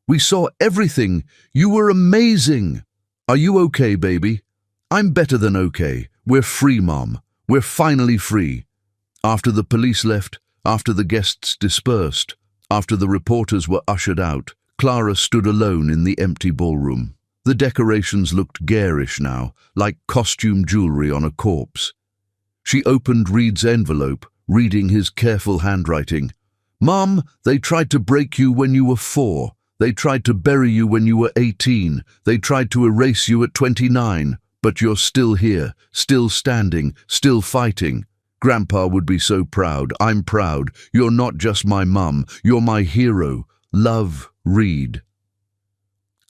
"We saw everything. You were amazing." "Are you okay, baby?" "I'm better than okay. We're free, Mom. We're finally free." After the police left, after the guests dispersed, after the reporters were ushered out, Clara stood alone in the empty ballroom. The decorations looked garish now, like costume jewelry on a corpse. She opened Reed's envelope, reading his careful handwriting. "Mom, they tried to break you when you were 4. They tried to bury you when you were 18. They tried to erase you at 29. But you're still here, still standing, still fighting. Grandpa would be so proud. I'm proud. You're not just my mum. You're my hero. Love, Reed."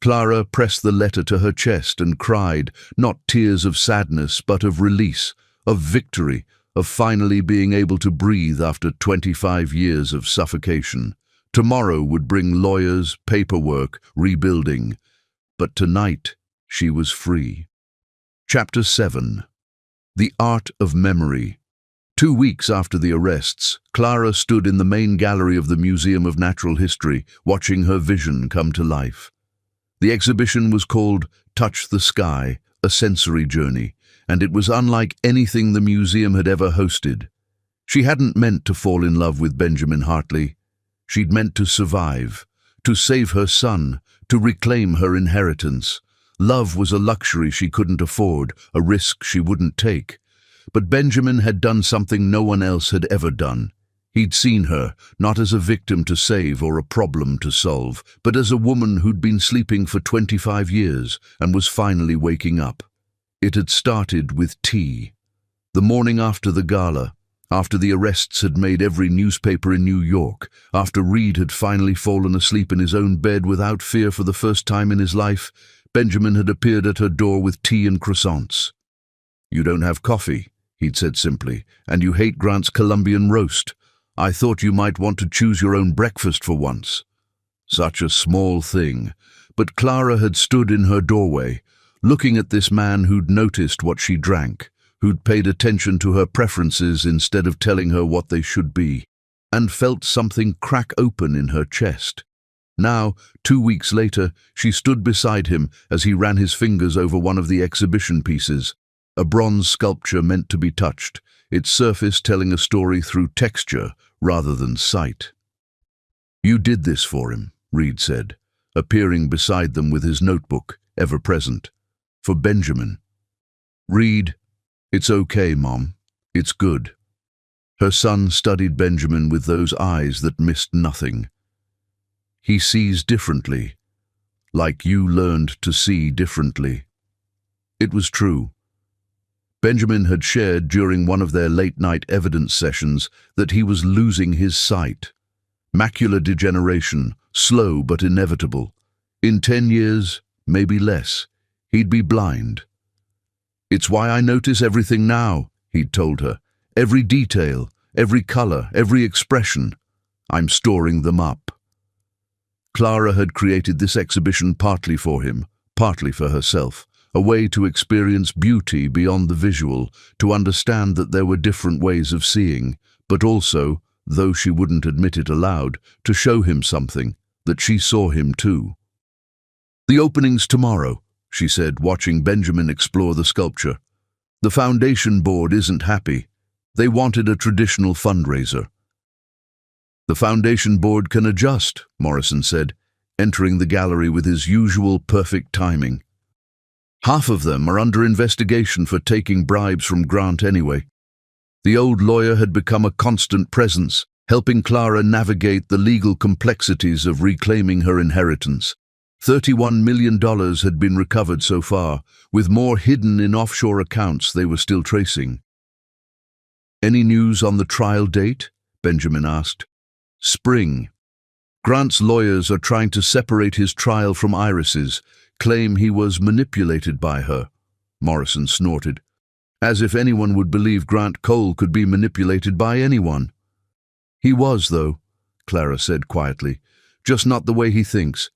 Clara pressed the letter to her chest and cried, not tears of sadness, but of release, of victory, of finally being able to breathe after 25 years of suffocation. Tomorrow would bring lawyers, paperwork, rebuilding. But tonight, she was free. Chapter 7. The Art of Memory. 2 weeks after the arrests, Clara stood in the main gallery of the Museum of Natural History, watching her vision come to life. The exhibition was called Touch the Sky, a sensory journey, and it was unlike anything the museum had ever hosted. She hadn't meant to fall in love with Benjamin Hartley. She'd meant to survive, to save her son, to reclaim her inheritance. Love was a luxury she couldn't afford, a risk she wouldn't take. But Benjamin had done something no one else had ever done. He'd seen her, not as a victim to save or a problem to solve, but as a woman who'd been sleeping for 25 years and was finally waking up. It had started with tea. The morning after the gala, after the arrests had made every newspaper in New York, after Reed had finally fallen asleep in his own bed without fear for the first time in his life, Benjamin had appeared at her door with tea and croissants. "You don't have coffee," he'd said simply, "and you hate Grant's Colombian roast. I thought you might want to choose your own breakfast for once." Such a small thing, but Clara had stood in her doorway, looking at this man who'd noticed what she drank, who'd paid attention to her preferences instead of telling her what they should be, and felt something crack open in her chest. Now, 2 weeks later, she stood beside him as he ran his fingers over one of the exhibition pieces, a bronze sculpture meant to be touched, its surface telling a story through texture rather than sight. "You did this for him," Reed said, appearing beside them with his notebook, ever present. "For Benjamin." "Reed, it's okay, Mom. It's good." Her son studied Benjamin with those eyes that missed nothing. "He sees differently, like you learned to see differently." It was true. Benjamin had shared during one of their late-night evidence sessions that he was losing his sight. Macular degeneration, slow but inevitable. In 10 years, maybe less, he'd be blind. "It's why I notice everything now," he'd told her. "Every detail, every color, every expression. I'm storing them up." Clara had created this exhibition partly for him, partly for herself, a way to experience beauty beyond the visual, to understand that there were different ways of seeing, but also, though she wouldn't admit it aloud, to show him something, that she saw him too. "The opening's tomorrow," she said, watching Benjamin explore the sculpture. "The foundation board isn't happy. They wanted a traditional fundraiser." "The foundation board can adjust," Morrison said, entering the gallery with his usual perfect timing. "Half of them are under investigation for taking bribes from Grant anyway." The old lawyer had become a constant presence, helping Clara navigate the legal complexities of reclaiming her inheritance. $31 million had been recovered so far, with more hidden in offshore accounts they were still tracing. "Any news on the trial date?" Benjamin asked. "Spring. Grant's lawyers are trying to separate his trial from Iris's, claim he was manipulated by her," Morrison snorted. "As if anyone would believe Grant Cole could be manipulated by anyone." "He was, though," Clara said quietly. "Just not the way he thinks.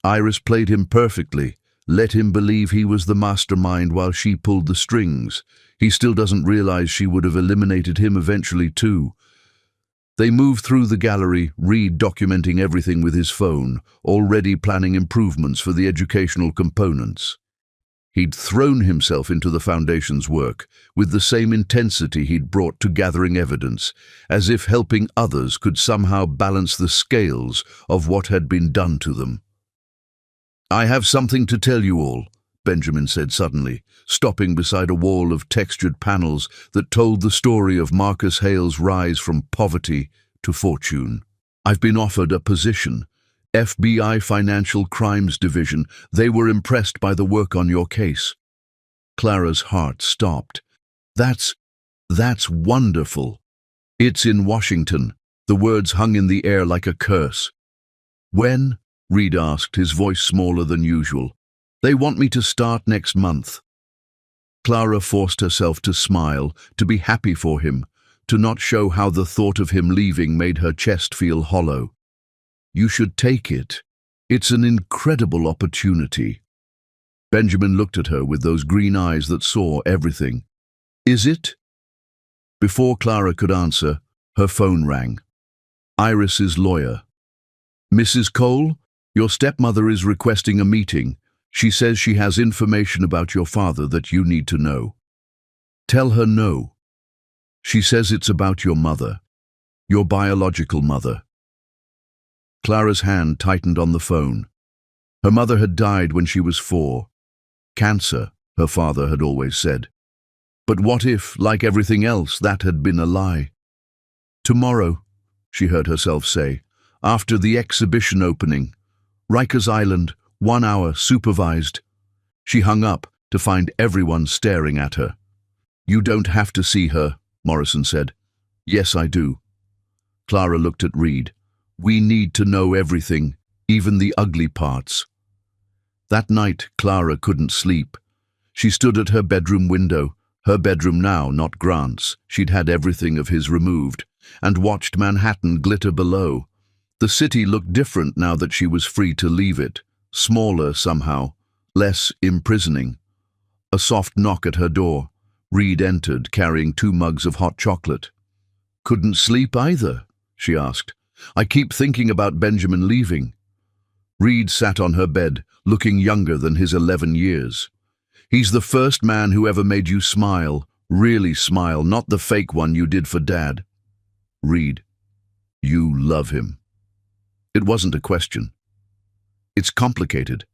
Iris played him perfectly, let him believe he was the mastermind while she pulled the strings. He still doesn't realize she would have eliminated him eventually, too." They moved through the gallery, Reed documenting everything with his phone, already planning improvements for the educational components. He'd thrown himself into the foundation's work with the same intensity he'd brought to gathering evidence, as if helping others could somehow balance the scales of what had been done to them. "I have something to tell you all," Benjamin said suddenly, stopping beside a wall of textured panels that told the story of Marcus Hale's rise from poverty to fortune. "I've been offered a position. FBI Financial Crimes Division. They were impressed by the work on your case." Clara's heart stopped. That's wonderful." "It's in Washington." The words hung in the air like a curse. "When?" Reed asked, his voice smaller than usual. "They want me to start next month." Clara forced herself to smile, to be happy for him, to not show how the thought of him leaving made her chest feel hollow. "You should take it. It's an incredible opportunity." Benjamin looked at her with those green eyes that saw everything. "Is it?" Before Clara could answer, her phone rang. Iris's lawyer. "Mrs. Cole, your stepmother is requesting a meeting. She says she has information about your father that you need to know." "Tell her no." "She says it's about your mother, your biological mother." Clara's hand tightened on the phone. Her mother had died when she was 4. Cancer, her father had always said. But what if, like everything else, that had been a lie? "Tomorrow," she heard herself say, "after the exhibition opening. Rikers Island, 1 hour, supervised." She hung up to find everyone staring at her. You don't have to see her, Morrison said. Yes, I do. Clara looked at Reed. We need to know everything, even the ugly parts. That night, Clara couldn't sleep. She stood at her bedroom window, her bedroom now, not Grant's. She'd had everything of his removed, and watched Manhattan glitter below. The city looked different now that she was free to leave it, smaller somehow, less imprisoning. A soft knock at her door. Reed entered, carrying 2 mugs of hot chocolate. Couldn't sleep either, she asked. I keep thinking about Benjamin leaving. Reed sat on her bed, looking younger than his 11 years. He's the first man who ever made you smile, really smile, not the fake one you did for Dad. Reed, you love him. It wasn't a question. It's complicated.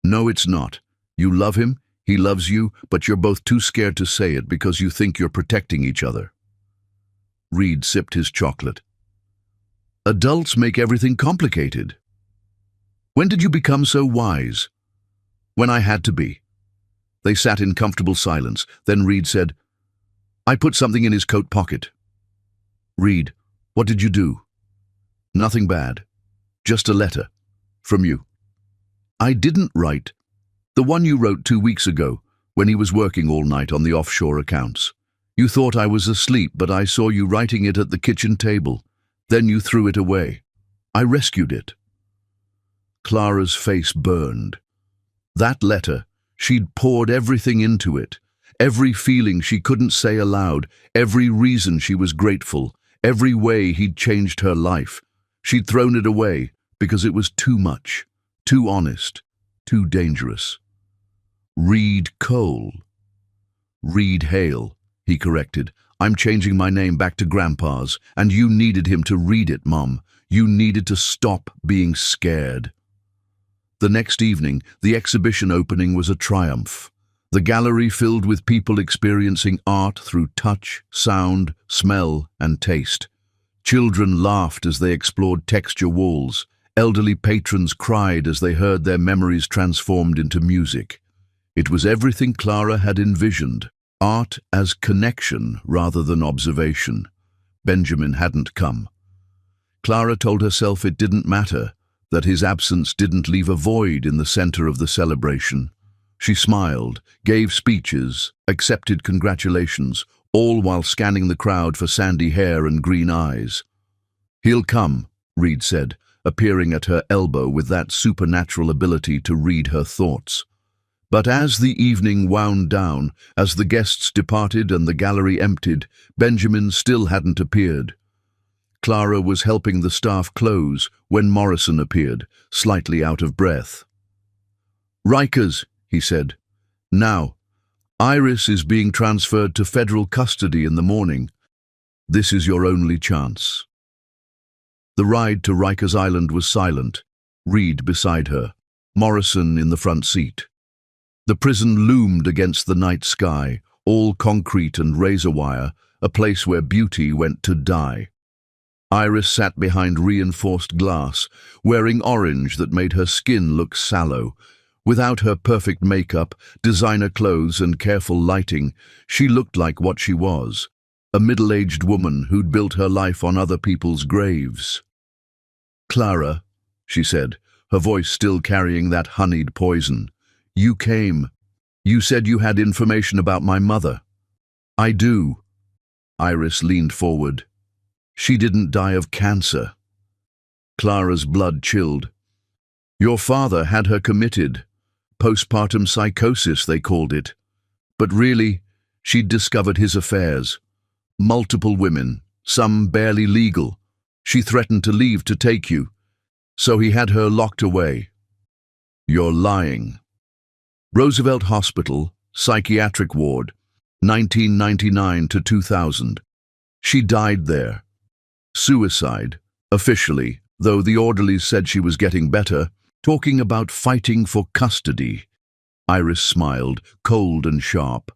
No, it's not. You love him, he loves you, but you're both too scared to say it because you think you're protecting each other. Reed sipped his chocolate. Adults make everything complicated. When did you become so wise? When I had to be. They sat in comfortable silence. Then Reed said, I put something in his coat pocket. Reed, what did you do? Nothing bad. Just a letter. From you. I didn't write. The one you wrote 2 weeks ago, when he was working all night on the offshore accounts. You thought I was asleep, but I saw you writing it at the kitchen table. Then you threw it away. I rescued it. Clara's face burned. That letter, she'd poured everything into it. Every feeling she couldn't say aloud, every reason she was grateful, every way he'd changed her life. She'd thrown it away because it was too much, too honest, too dangerous. Reed Cole. Reed Hale, he corrected. I'm changing my name back to Grandpa's, and you needed him to read it, Mom. You needed to stop being scared. The next evening, the exhibition opening was a triumph. The gallery filled with people experiencing art through touch, sound, smell, and taste. Children laughed as they explored texture walls. Elderly patrons cried as they heard their memories transformed into music. It was everything Clara had envisioned. Art as connection rather than observation. Benjamin hadn't come. Clara told herself it didn't matter, that his absence didn't leave a void in the center of the celebration. She smiled, gave speeches, accepted congratulations, all while scanning the crowd for sandy hair and green eyes. He'll come, Reed said, appearing at her elbow with that supernatural ability to read her thoughts. But as the evening wound down, as the guests departed and the gallery emptied, Benjamin still hadn't appeared. Clara was helping the staff close when Morrison appeared, slightly out of breath. Rikers, he said. Now, Iris is being transferred to federal custody in the morning. This is your only chance. The ride to Rikers Island was silent, Reed beside her, Morrison in the front seat. The prison loomed against the night sky, all concrete and razor wire, a place where beauty went to die. Iris sat behind reinforced glass, wearing orange that made her skin look sallow. Without her perfect makeup, designer clothes and careful lighting, she looked like what she was, a middle-aged woman who'd built her life on other people's graves. Clara, she said, her voice still carrying that honeyed poison. You came. You said you had information about my mother. I do. Iris leaned forward. She didn't die of cancer. Clara's blood chilled. Your father had her committed. Postpartum psychosis, they called it. But really, she'd discovered his affairs. Multiple women, some barely legal. She threatened to leave to take you. So he had her locked away. You're lying. Roosevelt Hospital, psychiatric ward, 1999 to 2000. She died there. Suicide, officially, though the orderlies said she was getting better, talking about fighting for custody. Iris smiled, cold and sharp.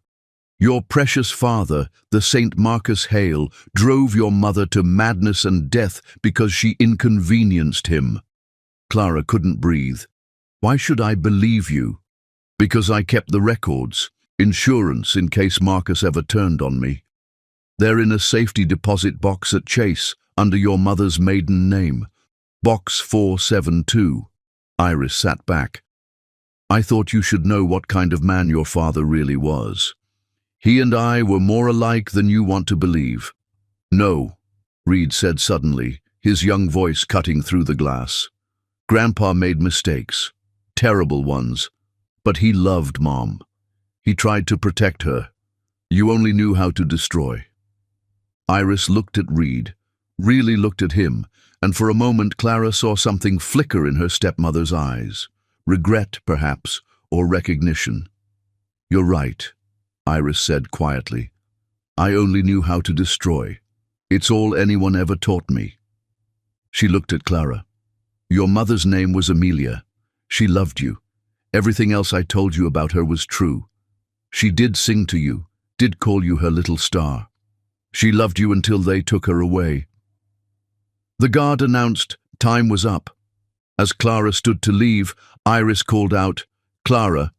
Your precious father, the St. Marcus Hale, drove your mother to madness and death because she inconvenienced him. Clara couldn't breathe. Why should I believe you? Because I kept the records. Insurance in case Marcus ever turned on me. They're in a safety deposit box at Chase, under your mother's maiden name. Box 472. Iris sat back. I thought you should know what kind of man your father really was. He and I were more alike than you want to believe. No, Reed said suddenly, his young voice cutting through the glass. Grandpa made mistakes, terrible ones, but he loved Mom. He tried to protect her. You only knew how to destroy. Iris looked at Reed, really looked at him, and for a moment Clara saw something flicker in her stepmother's eyes. Regret, perhaps, or recognition. You're right, Iris said quietly. I only knew how to destroy. It's all anyone ever taught me. She looked at Clara. Your mother's name was Amelia. She loved you. Everything else I told you about her was true. She did sing to you, did call you her little star. She loved you until they took her away. The guard announced time was up. As Clara stood to leave, Iris called out, Clara,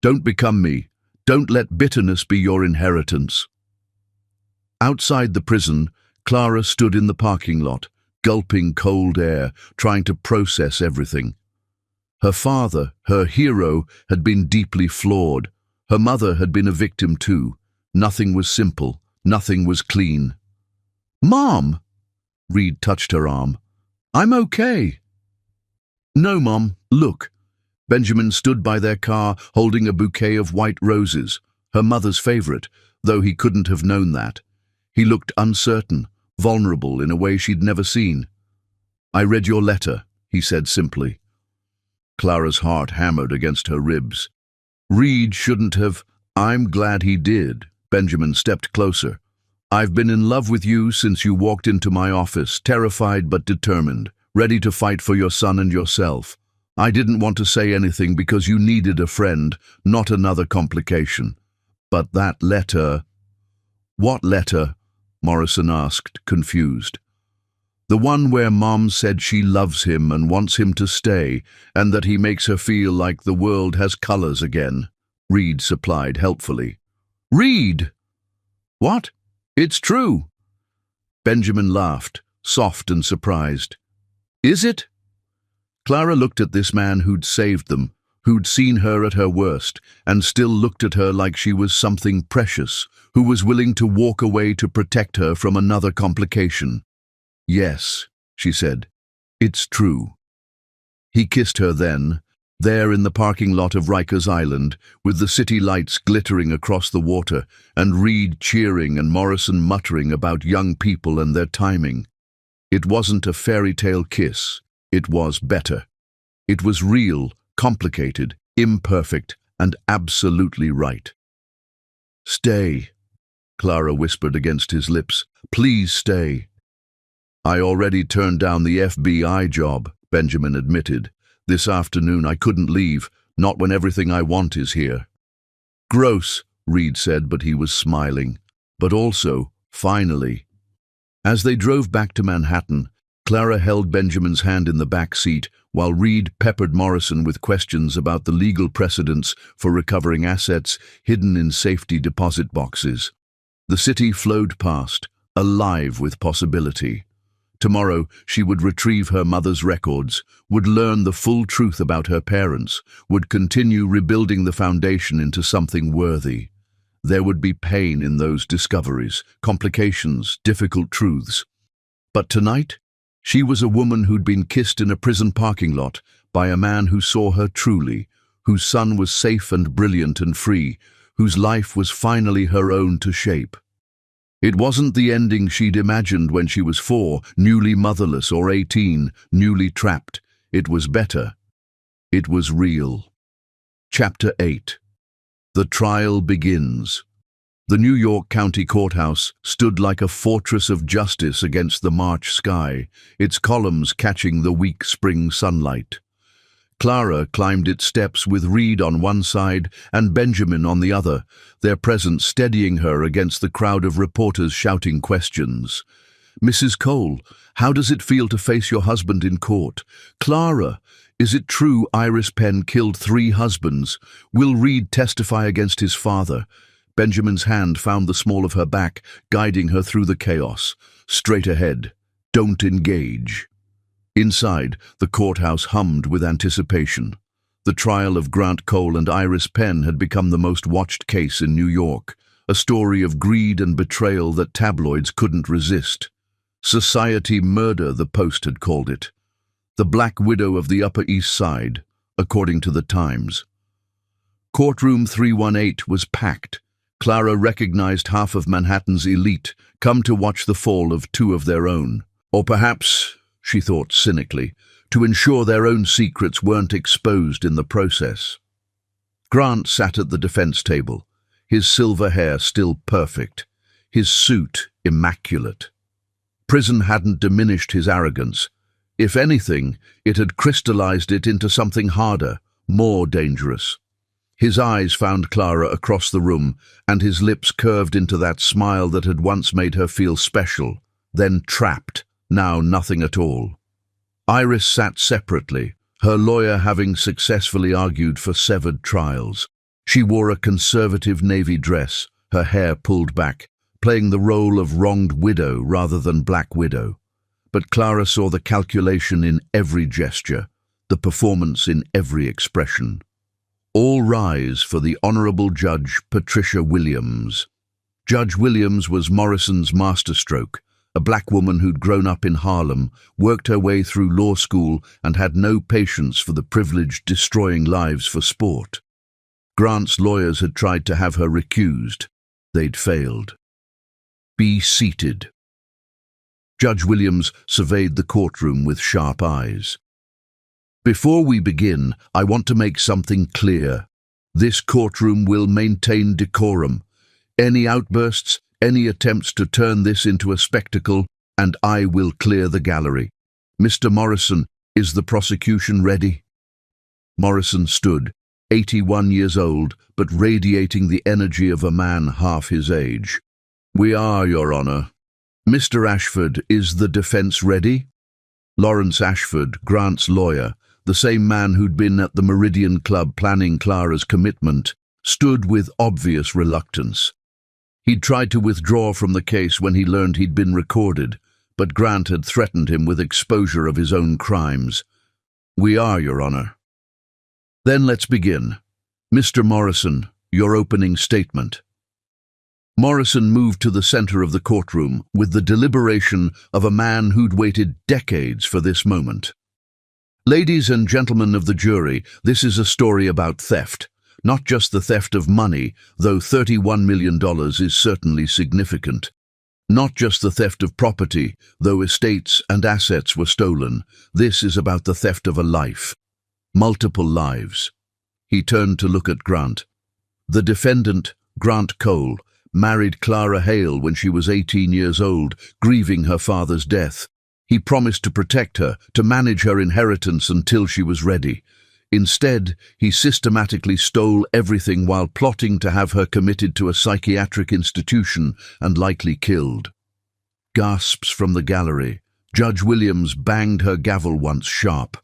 don't become me. Don't let bitterness be your inheritance. Outside the prison, Clara stood in the parking lot, gulping cold air, trying to process everything. Her father, her hero, had been deeply flawed. Her mother had been a victim too. Nothing was simple. Nothing was clean. Mom! Reed touched her arm. I'm okay. No, Mom, look. Benjamin stood by their car holding a bouquet of white roses, her mother's favorite, though he couldn't have known that. He looked uncertain, vulnerable in a way she'd never seen. I read your letter, he said simply. Clara's heart hammered against her ribs. Reed shouldn't have. I'm glad he did. Benjamin stepped closer. I've been in love with you since you walked into my office, terrified but determined, ready to fight for your son and yourself. I didn't want to say anything because you needed a friend, not another complication. But that letter... What letter? Morrison asked, confused. The one where Mom said she loves him and wants him to stay, and that he makes her feel like the world has colors again, Reed supplied helpfully. Reed! What? It's true. Benjamin laughed, soft and surprised. Is it? Clara looked at this man who'd saved them, who'd seen her at her worst, and still looked at her like she was something precious, who was willing to walk away to protect her from another complication. Yes, she said, it's true. He kissed her then, there in the parking lot of Rikers Island, with the city lights glittering across the water, and Reed cheering and Morrison muttering about young people and their timing. It wasn't a fairy tale kiss, it was better. It was real, complicated, imperfect, and absolutely right. Stay, Clara whispered against his lips. Please stay. I already turned down the FBI job, Benjamin admitted. This afternoon I couldn't leave, not when everything I want is here. Gross, Reed said, but he was smiling. But also, finally. As they drove back to Manhattan, Clara held Benjamin's hand in the back seat while Reed peppered Morrison with questions about the legal precedents for recovering assets hidden in safety deposit boxes. The city flowed past, alive with possibility. Tomorrow she would retrieve her mother's records, would learn the full truth about her parents, would continue rebuilding the foundation into something worthy. There would be pain in those discoveries, complications, difficult truths. But tonight, she was a woman who'd been kissed in a prison parking lot by a man who saw her truly, whose son was safe and brilliant and free, whose life was finally her own to shape. It wasn't the ending she'd imagined when she was 4, newly motherless, or 18, newly trapped. It was better. It was real. Chapter 8. The trial begins. The New York County Courthouse stood like a fortress of justice against the March sky, its columns catching the weak spring sunlight. Clara climbed its steps with Reed on one side and Benjamin on the other, their presence steadying her against the crowd of reporters shouting questions. Mrs. Cole, how does it feel to face your husband in court? Clara, Is it true Iris Penn killed 3 husbands? Will Reed testify against his father? Benjamin's hand found the small of her back, guiding her through the chaos. Straight ahead. Don't engage. Inside, the courthouse hummed with anticipation. The trial of Grant Cole and Iris Penn had become the most watched case in New York, a story of greed and betrayal that tabloids couldn't resist. Society murder, the Post had called it. The Black Widow of the Upper East Side, according to the Times. Courtroom 318 was packed. Clara recognized half of Manhattan's elite, come to watch the fall of 2 of their own. Or perhaps, she thought cynically, to ensure their own secrets weren't exposed in the process. Grant sat at the defense table, his silver hair still perfect, his suit immaculate. Prison hadn't diminished his arrogance. If anything, it had crystallized it into something harder, more dangerous. His eyes found Clara across the room, and his lips curved into that smile that had once made her feel special, then trapped, now nothing at all. Iris sat separately, her lawyer having successfully argued for severed trials. She wore a conservative navy dress, her hair pulled back, playing the role of wronged widow rather than Black Widow. But Clara saw the calculation in every gesture, the performance in every expression. All rise for the Honorable Judge Patricia Williams. Judge Williams was Morrison's masterstroke, a black woman who'd grown up in Harlem, worked her way through law school, and had no patience for the privileged destroying lives for sport. Grant's lawyers had tried to have her recused. They'd failed. Be seated. Judge Williams surveyed the courtroom with sharp eyes. Before we begin, I want to make something clear. This courtroom will maintain decorum. Any outbursts, any attempts to turn this into a spectacle, and I will clear the gallery. Mr. Morrison, is the prosecution ready? Morrison stood, 81 years old, but radiating the energy of a man half his age. We are, Your Honor. Mr. Ashford, is the defense ready? Lawrence Ashford, Grant's lawyer, the same man who'd been at the Meridian Club planning Clara's commitment, stood with obvious reluctance. He'd tried to withdraw from the case when he learned he'd been recorded, but Grant had threatened him with exposure of his own crimes. We are, Your Honor. Then let's begin. Mr. Morrison, your opening statement. Morrison moved to the center of the courtroom with the deliberation of a man who'd waited decades for this moment. Ladies and gentlemen of the jury, this is a story about theft. Not just the theft of money, though $31 million is certainly significant. Not just the theft of property, though estates and assets were stolen. This is about the theft of a life. Multiple lives. He turned to look at Grant. The defendant, Grant Cole, married Clara Hale when she was 18 years old, grieving her father's death. He promised to protect her, to manage her inheritance until she was ready. Instead, he systematically stole everything while plotting to have her committed to a psychiatric institution and likely killed. Gasps from the gallery. Judge Williams banged her gavel once sharp.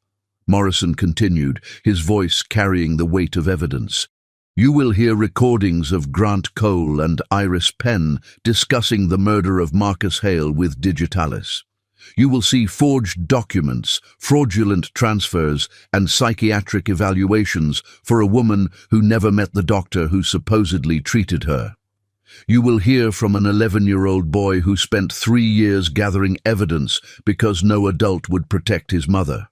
Morrison continued, his voice carrying the weight of evidence. You will hear recordings of Grant Cole and Iris Penn discussing the murder of Marcus Hale with Digitalis. You will see forged documents, fraudulent transfers, and psychiatric evaluations for a woman who never met the doctor who supposedly treated her. You will hear from an 11-year-old boy who spent 3 years gathering evidence because no adult would protect his mother.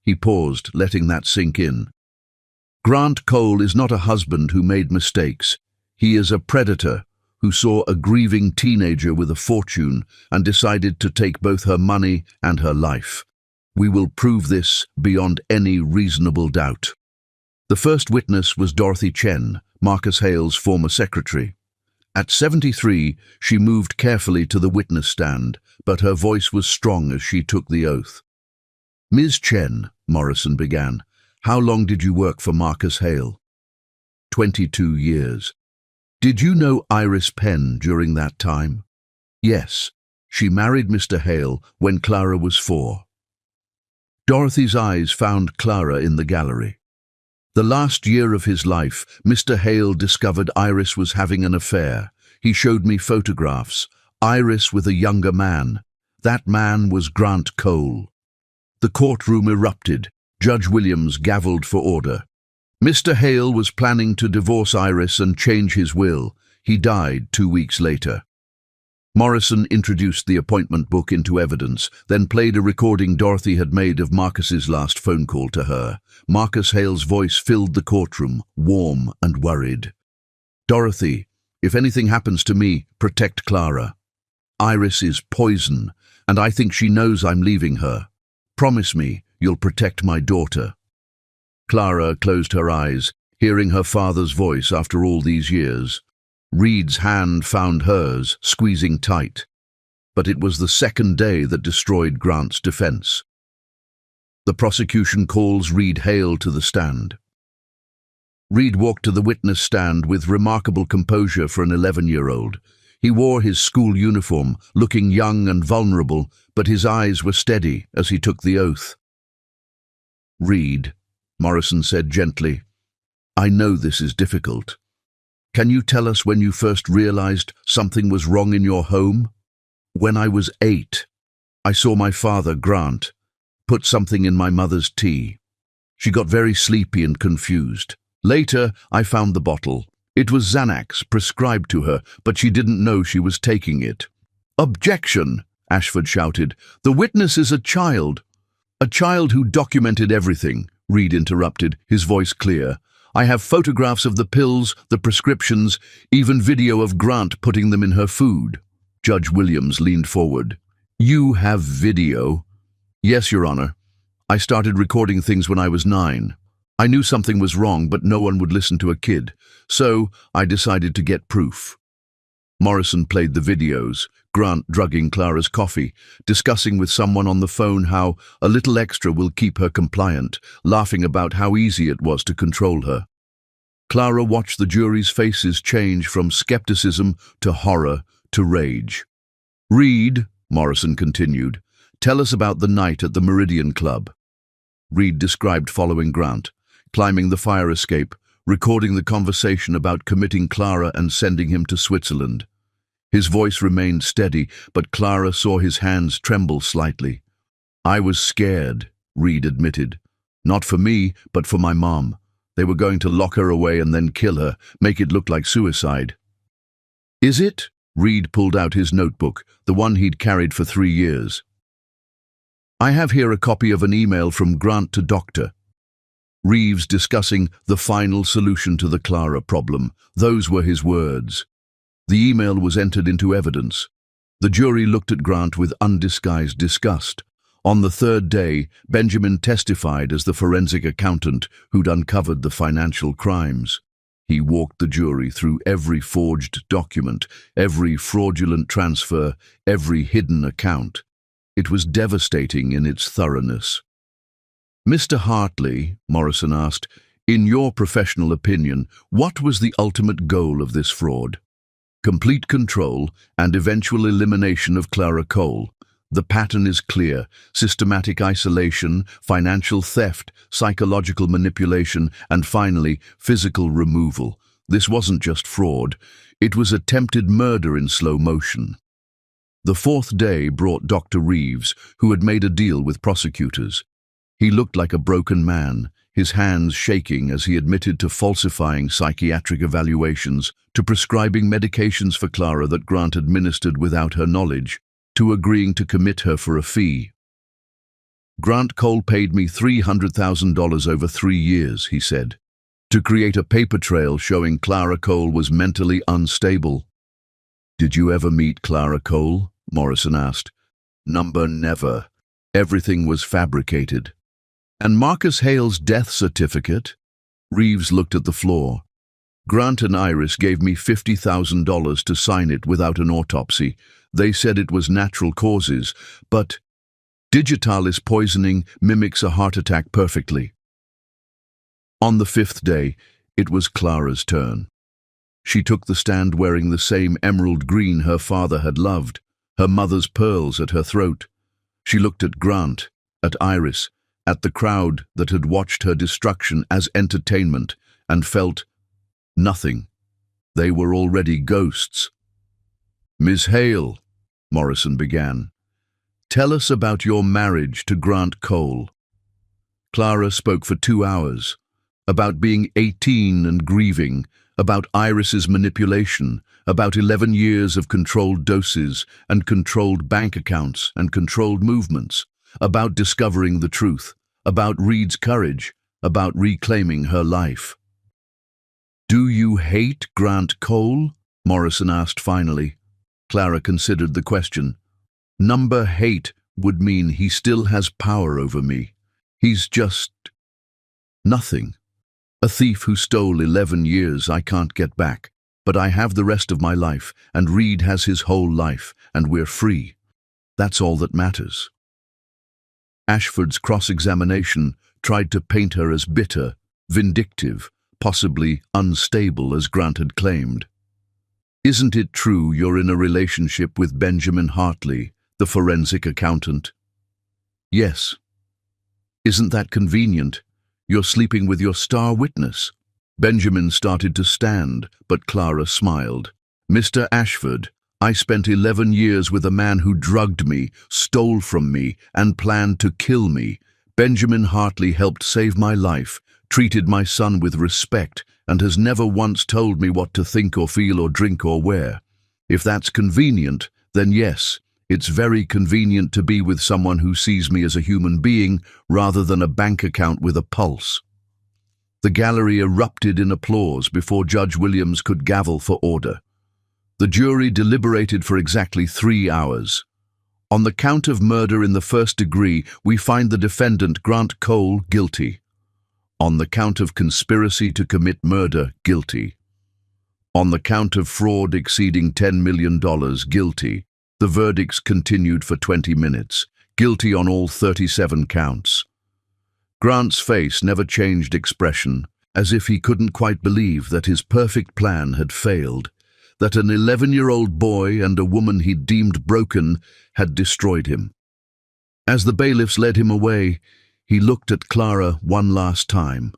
He paused, letting that sink in. Grant Cole is not a husband who made mistakes. He is a predator who saw a grieving teenager with a fortune and decided to take both her money and her life. We will prove this beyond any reasonable doubt. The first witness was Dorothy Chen, Marcus Hale's former secretary. At 73, she moved carefully to the witness stand, but her voice was strong as she took the oath. Ms. Chen, Morrison began, how long did you work for Marcus Hale? 22 years. Did you know Iris Penn during that time? Yes, she married Mr. Hale when Clara was 4. Dorothy's eyes found Clara in the gallery. The last year of his life, Mr. Hale discovered Iris was having an affair. He showed me photographs. Iris with a younger man. That man was Grant Cole. The courtroom erupted. Judge Williams gavelled for order. Mr. Hale was planning to divorce Iris and change his will. He died 2 weeks later. Morrison introduced the appointment book into evidence, then played a recording Dorothy had made of Marcus's last phone call to her. Marcus Hale's voice filled the courtroom, warm and worried. "Dorothy, if anything happens to me, protect Clara. Iris is poison, and I think she knows I'm leaving her. Promise me you'll protect my daughter." Clara closed her eyes, hearing her father's voice after all these years. Reed's hand found hers, squeezing tight. But it was the second day that destroyed Grant's defense. The prosecution calls Reed Hale to the stand. Reed walked to the witness stand with remarkable composure for an 11-year-old. He wore his school uniform, looking young and vulnerable, but his eyes were steady as he took the oath. "Reed," Morrison said gently, "I know this is difficult. Can you tell us when you first realized something was wrong in your home?" "When I was 8, I saw my father, Grant, put something in my mother's tea. She got very sleepy and confused. Later, I found the bottle. It was Xanax, prescribed to her, but she didn't know she was taking it." "Objection!" Ashford shouted. "The witness is a child." "A child who documented everything," Reed interrupted, his voice clear. "I have photographs of the pills, the prescriptions, even video of Grant putting them in her food." Judge Williams leaned forward. "You have video?" "Yes, Your Honor. I started recording things when I was 9. I knew something was wrong, but no one would listen to a kid. So I decided to get proof." Morrison played the videos, Grant drugging Clara's coffee, discussing with someone on the phone how a little extra will keep her compliant, laughing about how easy it was to control her. Clara watched the jury's faces change from skepticism to horror to rage. "Reed," Morrison continued, "tell us about the night at the Meridian Club." Reed described following Grant, climbing the fire escape, recording the conversation about committing Clara and sending him to Switzerland. His voice remained steady, but Clara saw his hands tremble slightly. "I was scared," Reed admitted. "Not for me, but for my mom. They were going to lock her away and then kill her, make it look like suicide." "Is it?" Reed pulled out his notebook, the one he'd carried for 3 years. "I have here a copy of an email from Grant to Dr. Reeves discussing the final solution to the Clara problem. Those were his words. The email was entered into evidence. The jury looked at Grant with undisguised disgust. On the 3rd day, Benjamin testified as the forensic accountant who'd uncovered the financial crimes. He walked the jury through every forged document, every fraudulent transfer, every hidden account. It was devastating in its thoroughness. "Mr. Hartley," Morrison asked, "in your professional opinion, what was the ultimate goal of this fraud?" "Complete control and eventual elimination of Clara Cole. The pattern is clear: systematic isolation, financial theft, psychological manipulation, and finally, physical removal. This wasn't just fraud. It was attempted murder in slow motion." The 4th day brought Dr. Reeves, who had made a deal with prosecutors. He looked like a broken man, his hands shaking as he admitted to falsifying psychiatric evaluations, to prescribing medications for Clara that Grant administered without her knowledge, to agreeing to commit her for a fee. "Grant Cole paid me $300,000 over 3 years, he said, to create a paper trail showing Clara Cole was mentally unstable." "Did you ever meet Clara Cole?" Morrison asked. Never. Everything was fabricated." "And Marcus Hale's death certificate?" Reeves looked at the floor. "Grant and Iris gave me $50,000 to sign it without an autopsy. They said it was natural causes, but digitalis poisoning mimics a heart attack perfectly." On the 5th day, it was Clara's turn. She took the stand wearing the same emerald green her father had loved, her mother's pearls at her throat. She looked at Grant, at Iris, at the crowd that had watched her destruction as entertainment and felt nothing. They were already ghosts. "Miss Hale," Morrison began, "tell us about your marriage to Grant Cole." Clara spoke for 2 hours, about being 18 and grieving, about Iris's manipulation, about 11 years of controlled doses and controlled bank accounts and controlled movements, about discovering the truth, about Reed's courage, about reclaiming her life. "Do you hate Grant Cole?" Morrison asked finally. Clara considered the question. Number hate would mean he still has power over me. He's just nothing. A thief who stole 11 years I can't get back. But I have the rest of my life, and Reed has his whole life, and we're free. That's all that matters. Ashford's cross-examination tried to paint her as bitter, vindictive, possibly unstable as Grant had claimed. "Isn't it true you're in a relationship with Benjamin Hartley, the forensic accountant?" "Yes." "Isn't that convenient? You're sleeping with your star witness." Benjamin started to stand, but Clara smiled. "Mr. Ashford, I spent 11 years with a man who drugged me, stole from me, and planned to kill me. Benjamin Hartley helped save my life, treated my son with respect, and has never once told me what to think or feel or drink or wear. If that's convenient, then yes, it's very convenient to be with someone who sees me as a human being rather than a bank account with a pulse." The gallery erupted in applause before Judge Williams could gavel for order. The jury deliberated for exactly 3 hours. "On the count of murder in the first degree, we find the defendant, Grant Cole, guilty. On the count of conspiracy to commit murder, guilty. On the count of fraud exceeding $10 million, guilty." The verdicts continued for 20 minutes, guilty on all 37 counts. Grant's face never changed expression, as if he couldn't quite believe that his perfect plan had failed, that an 11-year-old boy and a woman he deemed broken had destroyed him. As the bailiffs led him away, he looked at Clara one last time.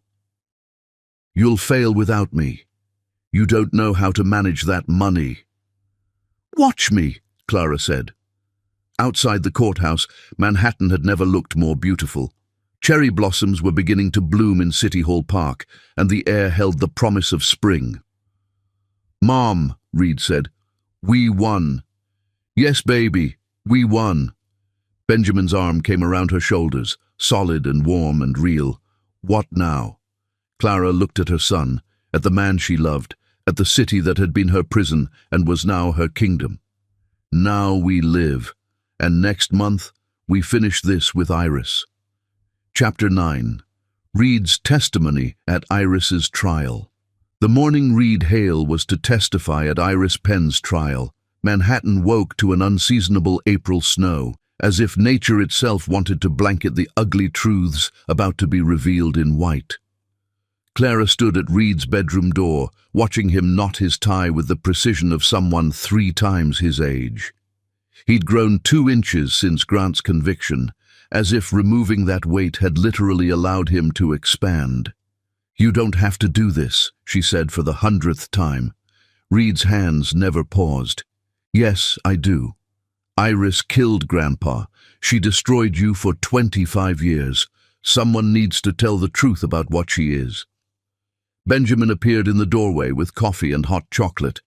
"You'll fail without me. You don't know how to manage that money." "Watch me," Clara said. Outside the courthouse, Manhattan had never looked more beautiful. Cherry blossoms were beginning to bloom in City Hall Park, and the air held the promise of spring. "Mom," Reed said, "we won." "Yes, baby, we won." Benjamin's arm came around her shoulders, solid and warm and real. "What now?" Clara looked at her son, at the man she loved, at the city that had been her prison and was now her kingdom. "Now we live, and next month we finish this with Iris." Chapter 9. Reed's testimony at Iris's trial. The morning Reed Hale was to testify at Iris Penn's trial, Manhattan woke to an unseasonable April snow, as if nature itself wanted to blanket the ugly truths about to be revealed in white. Clara stood at Reed's bedroom door, watching him knot his tie with the precision of someone 3 times his age. He'd grown 2 inches since Grant's conviction, as if removing that weight had literally allowed him to expand. "You don't have to do this," she said for the 100th time. Reed's hands never paused. "Yes, I do. Iris killed Grandpa. She destroyed you for 25 years. Someone needs to tell the truth about what she is." Benjamin appeared in the doorway with coffee and hot chocolate.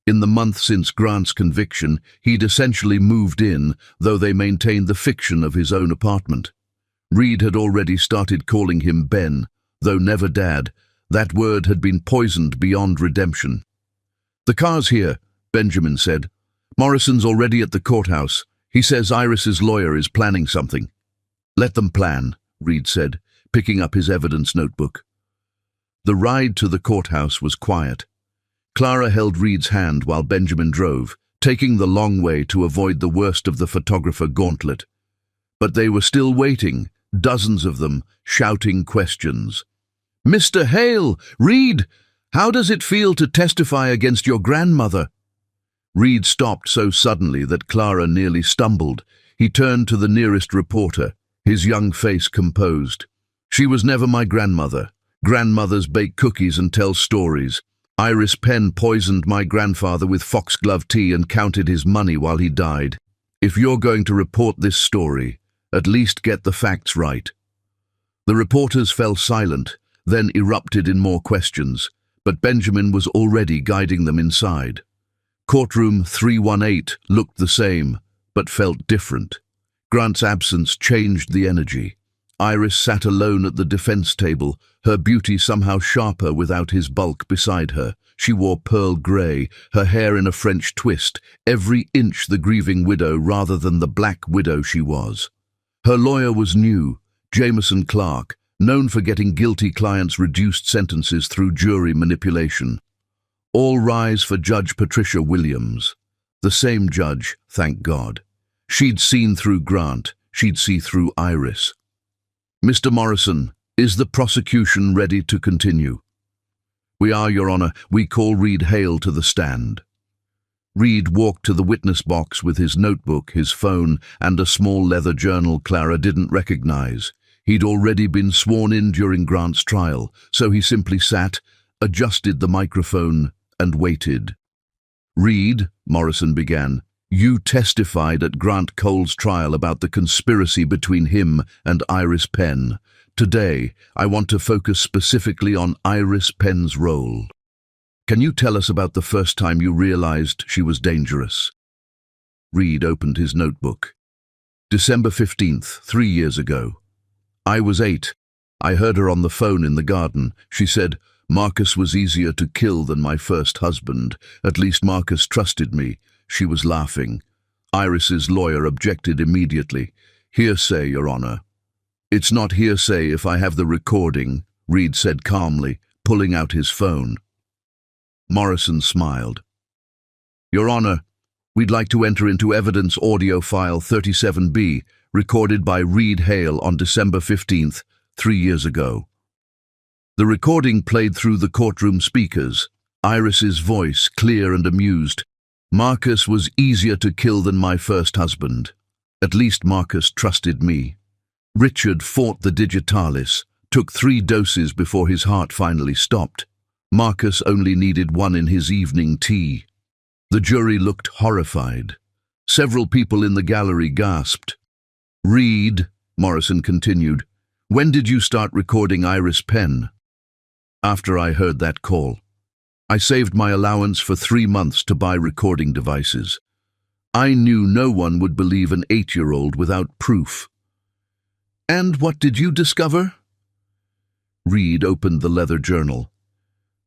In the month since Grant's conviction, he'd essentially moved in, though they maintained the fiction of his own apartment. Reed had already started calling him Ben, though never Dad. That word had been poisoned beyond redemption. "The car's here," Benjamin said. "Morrison's already at the courthouse. He says Iris's lawyer is planning something." "Let them plan," Reed said, picking up his evidence notebook. The ride to the courthouse was quiet. Clara held Reed's hand while Benjamin drove, taking the long way to avoid the worst of the photographer gauntlet. But they were still waiting, dozens of them, shouting questions. "Mr. Hale! Reed! How does it feel to testify against your grandmother?" Reed stopped so suddenly that Clara nearly stumbled. He turned to the nearest reporter. his young face composed. She was never my grandmother. Grandmothers bake cookies and tell stories. Iris Penn poisoned my grandfather with foxglove tea and counted his money while he died. If you're going to report this story, at least get the facts right. The reporters fell silent, then erupted in more questions, but Benjamin was already guiding them inside. Courtroom 318 looked the same, but felt different. Grant's absence changed the energy. Iris sat alone at the defense table, her beauty somehow sharper without his bulk beside her. She wore pearl grey, her hair in a French twist, every inch the grieving widow rather than the black widow she was. Her lawyer was new, Jameson Clark, known for getting guilty clients reduced sentences through jury manipulation. All rise for Judge Patricia Williams. The same judge, thank God. She'd seen through Grant, she'd see through Iris. Mr. Morrison, is the prosecution ready to continue? We are, Your Honor. We call Reed Hale to the stand. Reed walked to the witness box with his notebook, his phone, and a small leather journal Clara didn't recognize. He'd already been sworn in during Grant's trial, so he simply sat, adjusted the microphone, and waited. Reed, Morrison began, you testified at Grant Cole's trial about the conspiracy between him and Iris Penn. Today, I want to focus specifically on Iris Penn's role. Can you tell us about the first time you realized she was dangerous? Reed opened his notebook. December 15th, 3 years ago. I was 8. I heard her on the phone in the garden. She said, Marcus was easier to kill than my first husband. At least Marcus trusted me. She was laughing. Iris's lawyer objected immediately. Hearsay, Your Honor. It's not hearsay if I have the recording, Reed said calmly, pulling out his phone. Morrison smiled. Your Honor, we'd like to enter into evidence audio file 37B, recorded by Reed Hale on December 15th, 3 years ago. The recording played through the courtroom speakers, Iris's voice clear and amused. Marcus was easier to kill than my first husband. At least Marcus trusted me. Richard fought the digitalis, took 3 doses before his heart finally stopped. Marcus only needed 1 in his evening tea. The jury looked horrified. Several people in the gallery gasped. Reed, Morrison continued, when did you start recording Iris Penn? After I heard that call. I saved my allowance for 3 months to buy recording devices. I knew no one would believe an 8-year-old without proof. And what did you discover? Reed opened the leather journal.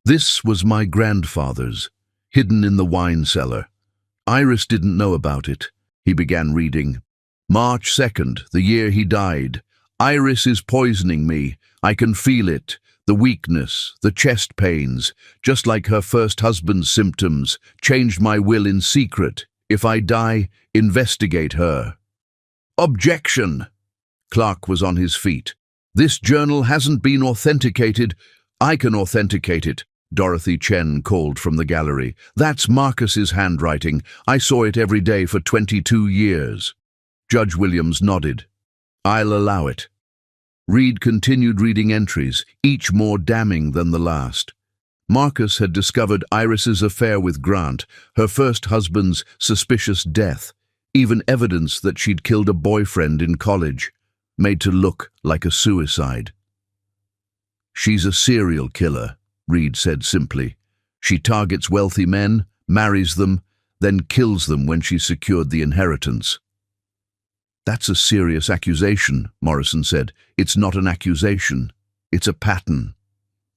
This was my grandfather's, hidden in the wine cellar. Iris didn't know about it. He began reading. March 2nd, the year he died. Iris is poisoning me. I can feel it. The weakness, the chest pains, just like her first husband's symptoms, changed my will in secret. If I die, investigate her. Objection! Clark was on his feet. This journal hasn't been authenticated. I can authenticate it, Dorothy Chen called from the gallery. That's Marcus's handwriting. I saw it every day for 22 years. Judge Williams nodded. I'll allow it. Reed continued reading entries, each more damning than the last. Marcus had discovered Iris's affair with Grant, her first husband's suspicious death, even evidence that she'd killed a boyfriend in college, made to look like a suicide. She's a serial killer, Reed said simply. She targets wealthy men, marries them, then kills them when she's secured the inheritance. That's a serious accusation, Morrison said. It's not an accusation. It's a pattern.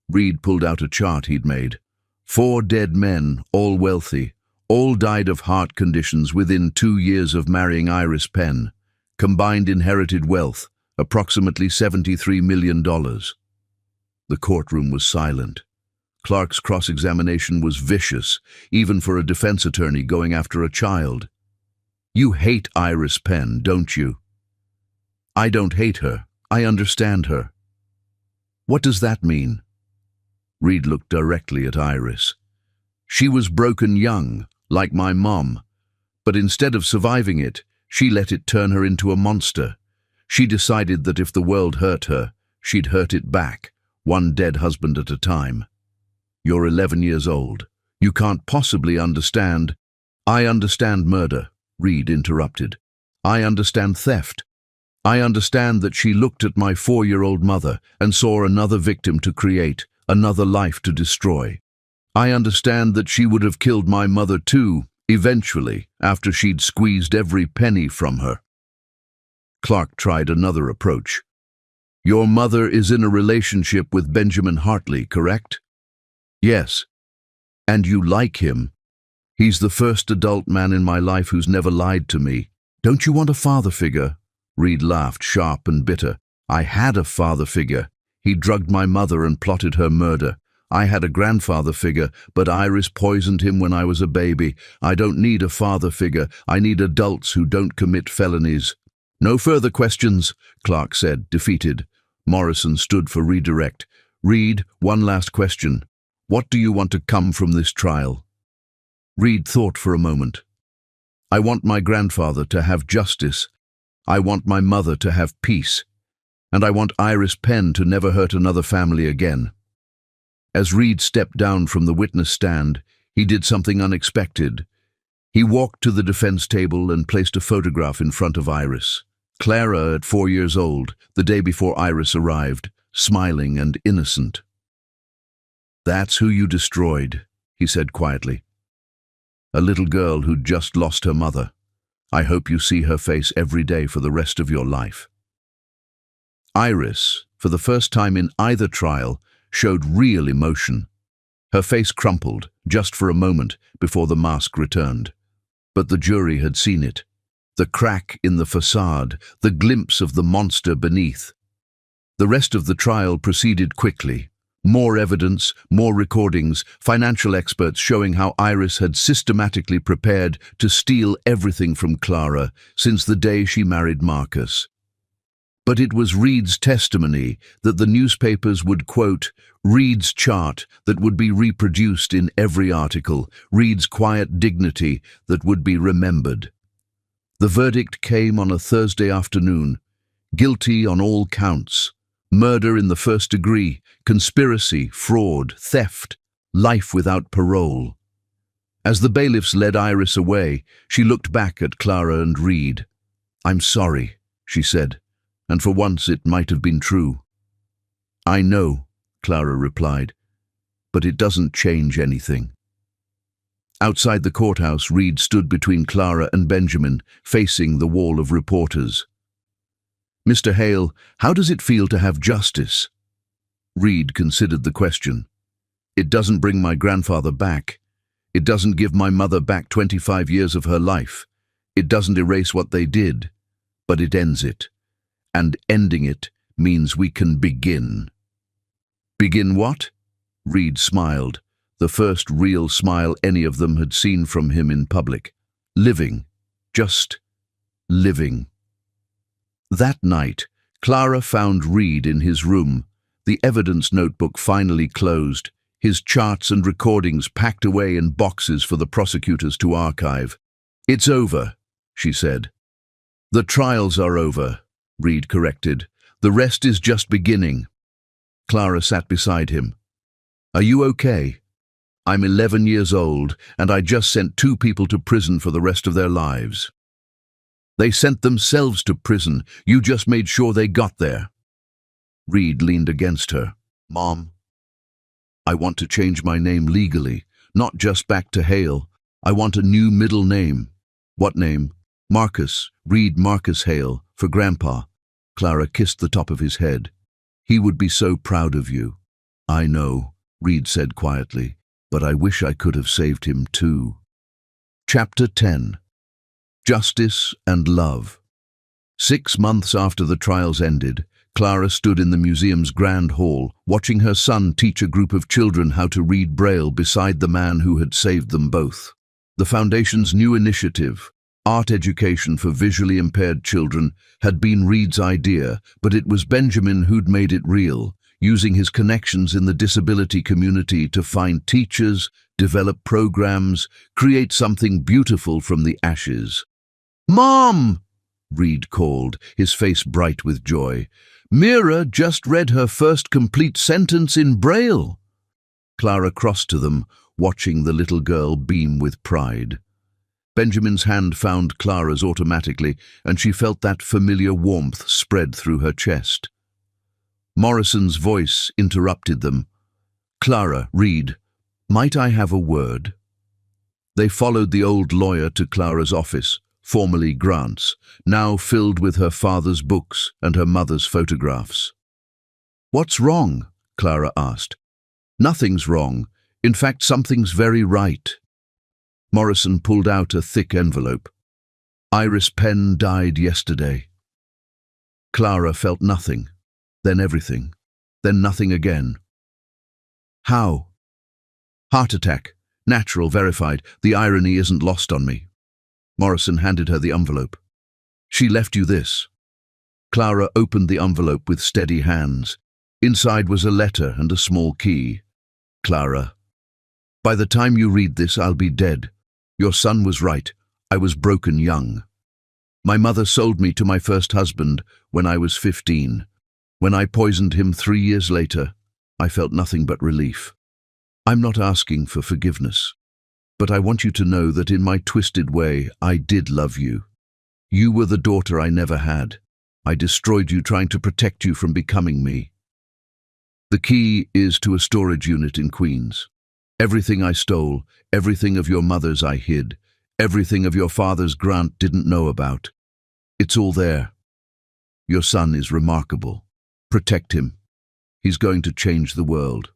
Reed pulled out a chart he'd made. 4 dead men, all wealthy. All died of heart conditions within 2 years of marrying Iris Penn. Combined inherited wealth, approximately $73 million. The courtroom was silent. Clark's cross-examination was vicious, even for a defense attorney going after a child. You hate Iris Penn, don't you? I don't hate her. I understand her. What does that mean? Reed looked directly at Iris. She was broken young, like my mom, but instead of surviving it, she let it turn her into a monster. She decided that if the world hurt her, she'd hurt it back, one dead husband at a time. You're 11 years old. You can't possibly understand. I understand murder, Reed interrupted. I understand theft. I understand that she looked at my 4-year-old mother and saw another victim to create, another life to destroy. I understand that she would have killed my mother too, eventually, after she'd squeezed every penny from her. Clark tried another approach. Your mother is in a relationship with Benjamin Hartley, correct? Yes. And you like him. He's the first adult man in my life who's never lied to me. Don't you want a father figure? Reed laughed, sharp and bitter. I had a father figure. He drugged my mother and plotted her murder. I had a grandfather figure, but Iris poisoned him when I was a baby. I don't need a father figure. I need adults who don't commit felonies. No further questions, Clark said, defeated. Morrison stood for redirect. Reed, one last question. What do you want to come from this trial? Reed thought for a moment. I want my grandfather to have justice. I want my mother to have peace. And I want Iris Penn to never hurt another family again. As Reed stepped down from the witness stand, he did something unexpected. He walked to the defense table and placed a photograph in front of Iris. Clara, at 4 years old, the day before Iris arrived, smiling and innocent. That's who you destroyed, he said quietly. A little girl who'd just lost her mother. I hope you see her face every day for the rest of your life. Iris, for the first time in either trial, showed real emotion. Her face crumpled, just for a moment, before the mask returned. But the jury had seen it. The crack in the facade, the glimpse of the monster beneath. The rest of the trial proceeded quickly. More evidence, more recordings, financial experts showing how Iris had systematically prepared to steal everything from Clara since the day she married Marcus. But it was Reed's testimony that the newspapers would quote, Reed's chart that would be reproduced in every article, Reed's quiet dignity that would be remembered. The verdict came on a Thursday afternoon, guilty on all counts. Murder in the first degree, conspiracy, fraud, theft, life without parole. As the bailiffs led Iris away, she looked back at Clara and Reed. I'm sorry, she said, and for once it might have been true. I know, Clara replied, but it doesn't change anything. Outside the courthouse, Reed stood between Clara and Benjamin, facing the wall of reporters. Mr. Hale, how does it feel to have justice? Reed considered the question. It doesn't bring my grandfather back. It doesn't give my mother back 25 years of her life. It doesn't erase what they did, but it ends it. And ending it means we can begin. Begin what? Reed smiled, the first real smile any of them had seen from him in public. Living. Just living. That night, Clara found Reed in his room, the evidence notebook finally closed, his charts and recordings packed away in boxes for the prosecutors to archive. It's over, she said. The trials are over, Reed corrected. The rest is just beginning. Clara sat beside him. Are you okay? I'm 11 years old, and I just sent 2 people to prison for the rest of their lives. They sent themselves to prison. You just made sure they got there. Reed leaned against her. Mom, I want to change my name legally, not just back to Hale. I want a new middle name. What name? Marcus, Reed Marcus Hale, for Grandpa. Clara kissed the top of his head. He would be so proud of you. I know, Reed said quietly, but I wish I could have saved him too. Chapter 10. Justice and Love. 6 months after the trials ended, Clara stood in the museum's grand hall, watching her son teach a group of children how to read Braille beside the man who had saved them both. The Foundation's new initiative, Art Education for Visually Impaired Children, had been Reed's idea, but it was Benjamin who'd made it real, using his connections in the disability community to find teachers, develop programs, create something beautiful from the ashes. Mom! Reed called, his face bright with joy. "Mira just read her first complete sentence in Braille." Clara crossed to them, watching the little girl beam with pride. Benjamin's hand found Clara's automatically, and she felt that familiar warmth spread through her chest. Morrison's voice interrupted them. "Clara, Reed, might I have a word?" They followed the old lawyer to Clara's office, formerly Grant's, now filled with her father's books and her mother's photographs. "What's wrong?" Clara asked. "Nothing's wrong. In fact, something's very right." Morrison pulled out a thick envelope. "Iris Penn died yesterday." Clara felt nothing, then everything, then nothing again. "How?" "Heart attack. Natural, verified. The irony isn't lost on me." Morrison handed her the envelope. "She left you this." Clara opened the envelope with steady hands. Inside was a letter and a small key. "Clara, by the time you read this, I'll be dead. Your son was right. I was broken young. My mother sold me to my first husband when I was 15. When I poisoned him 3 years later, I felt nothing but relief. I'm not asking for forgiveness, but I want you to know that in my twisted way, I did love you. You were the daughter I never had. I destroyed you trying to protect you from becoming me. The key is to a storage unit in Queens. Everything I stole, everything of your mother's I hid, everything of your father's Grant didn't know about. It's all there. Your son is remarkable. Protect him. He's going to change the world.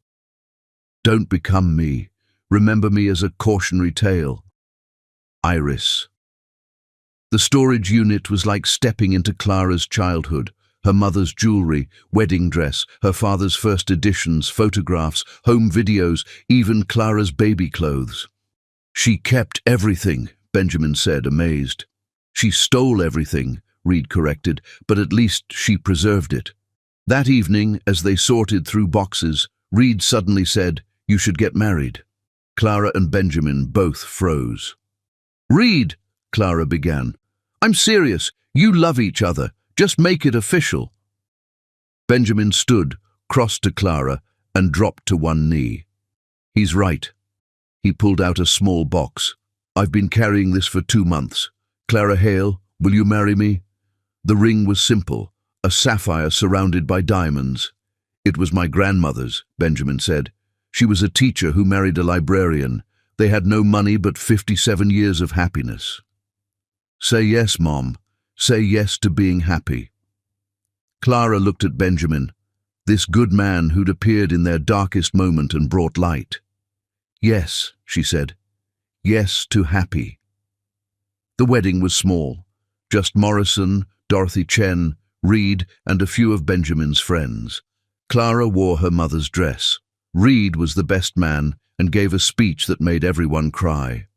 Don't become me. Remember me as a cautionary tale. Iris." The storage unit was like stepping into Clara's childhood. Her mother's jewelry, wedding dress, her father's first editions, photographs, home videos, even Clara's baby clothes. "She kept everything," Benjamin said, amazed. "She stole everything," Reed corrected, "but at least she preserved it." That evening, as they sorted through boxes, Reed suddenly said, "You should get married." Clara and Benjamin both froze. "Reed," Clara began, "I'm serious. You love each other. Just make it official." Benjamin stood, crossed to Clara, and dropped to one knee. "He's right." He pulled out a small box. "I've been carrying this for 2 months. Clara Hale, will you marry me?" The ring was simple, a sapphire surrounded by diamonds. "It was my grandmother's," Benjamin said. "She was a teacher who married a librarian. They had no money but 57 years of happiness." "Say yes, Mom. Say yes to being happy." Clara looked at Benjamin, this good man who'd appeared in their darkest moment and brought light. "Yes," she said. "Yes to happy." The wedding was small. Just Morrison, Dorothy Chen, Reed, and a few of Benjamin's friends. Clara wore her mother's dress. Reed was the best man and gave a speech that made everyone cry.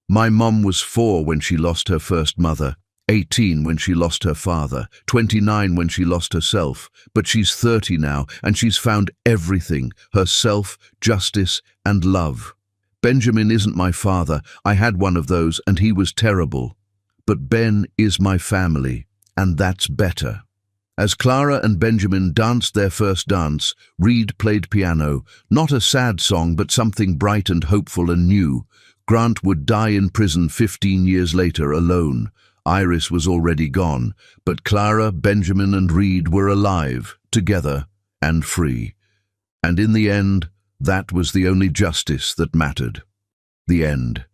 "My mom was 4 when she lost her first mother, 18 when she lost her father, 29 when she lost herself, but she's 30 now and she's found everything, herself, justice, and love. Benjamin isn't my father. I had one of those and he was terrible. But Ben is my family, and that's better." As Clara and Benjamin danced their first dance, Reed played piano, not a sad song but something bright and hopeful and new. Grant would die in prison 15 years later alone. Iris was already gone, but Clara, Benjamin, and Reed were alive, together, and free. And in the end, that was the only justice that mattered. The end.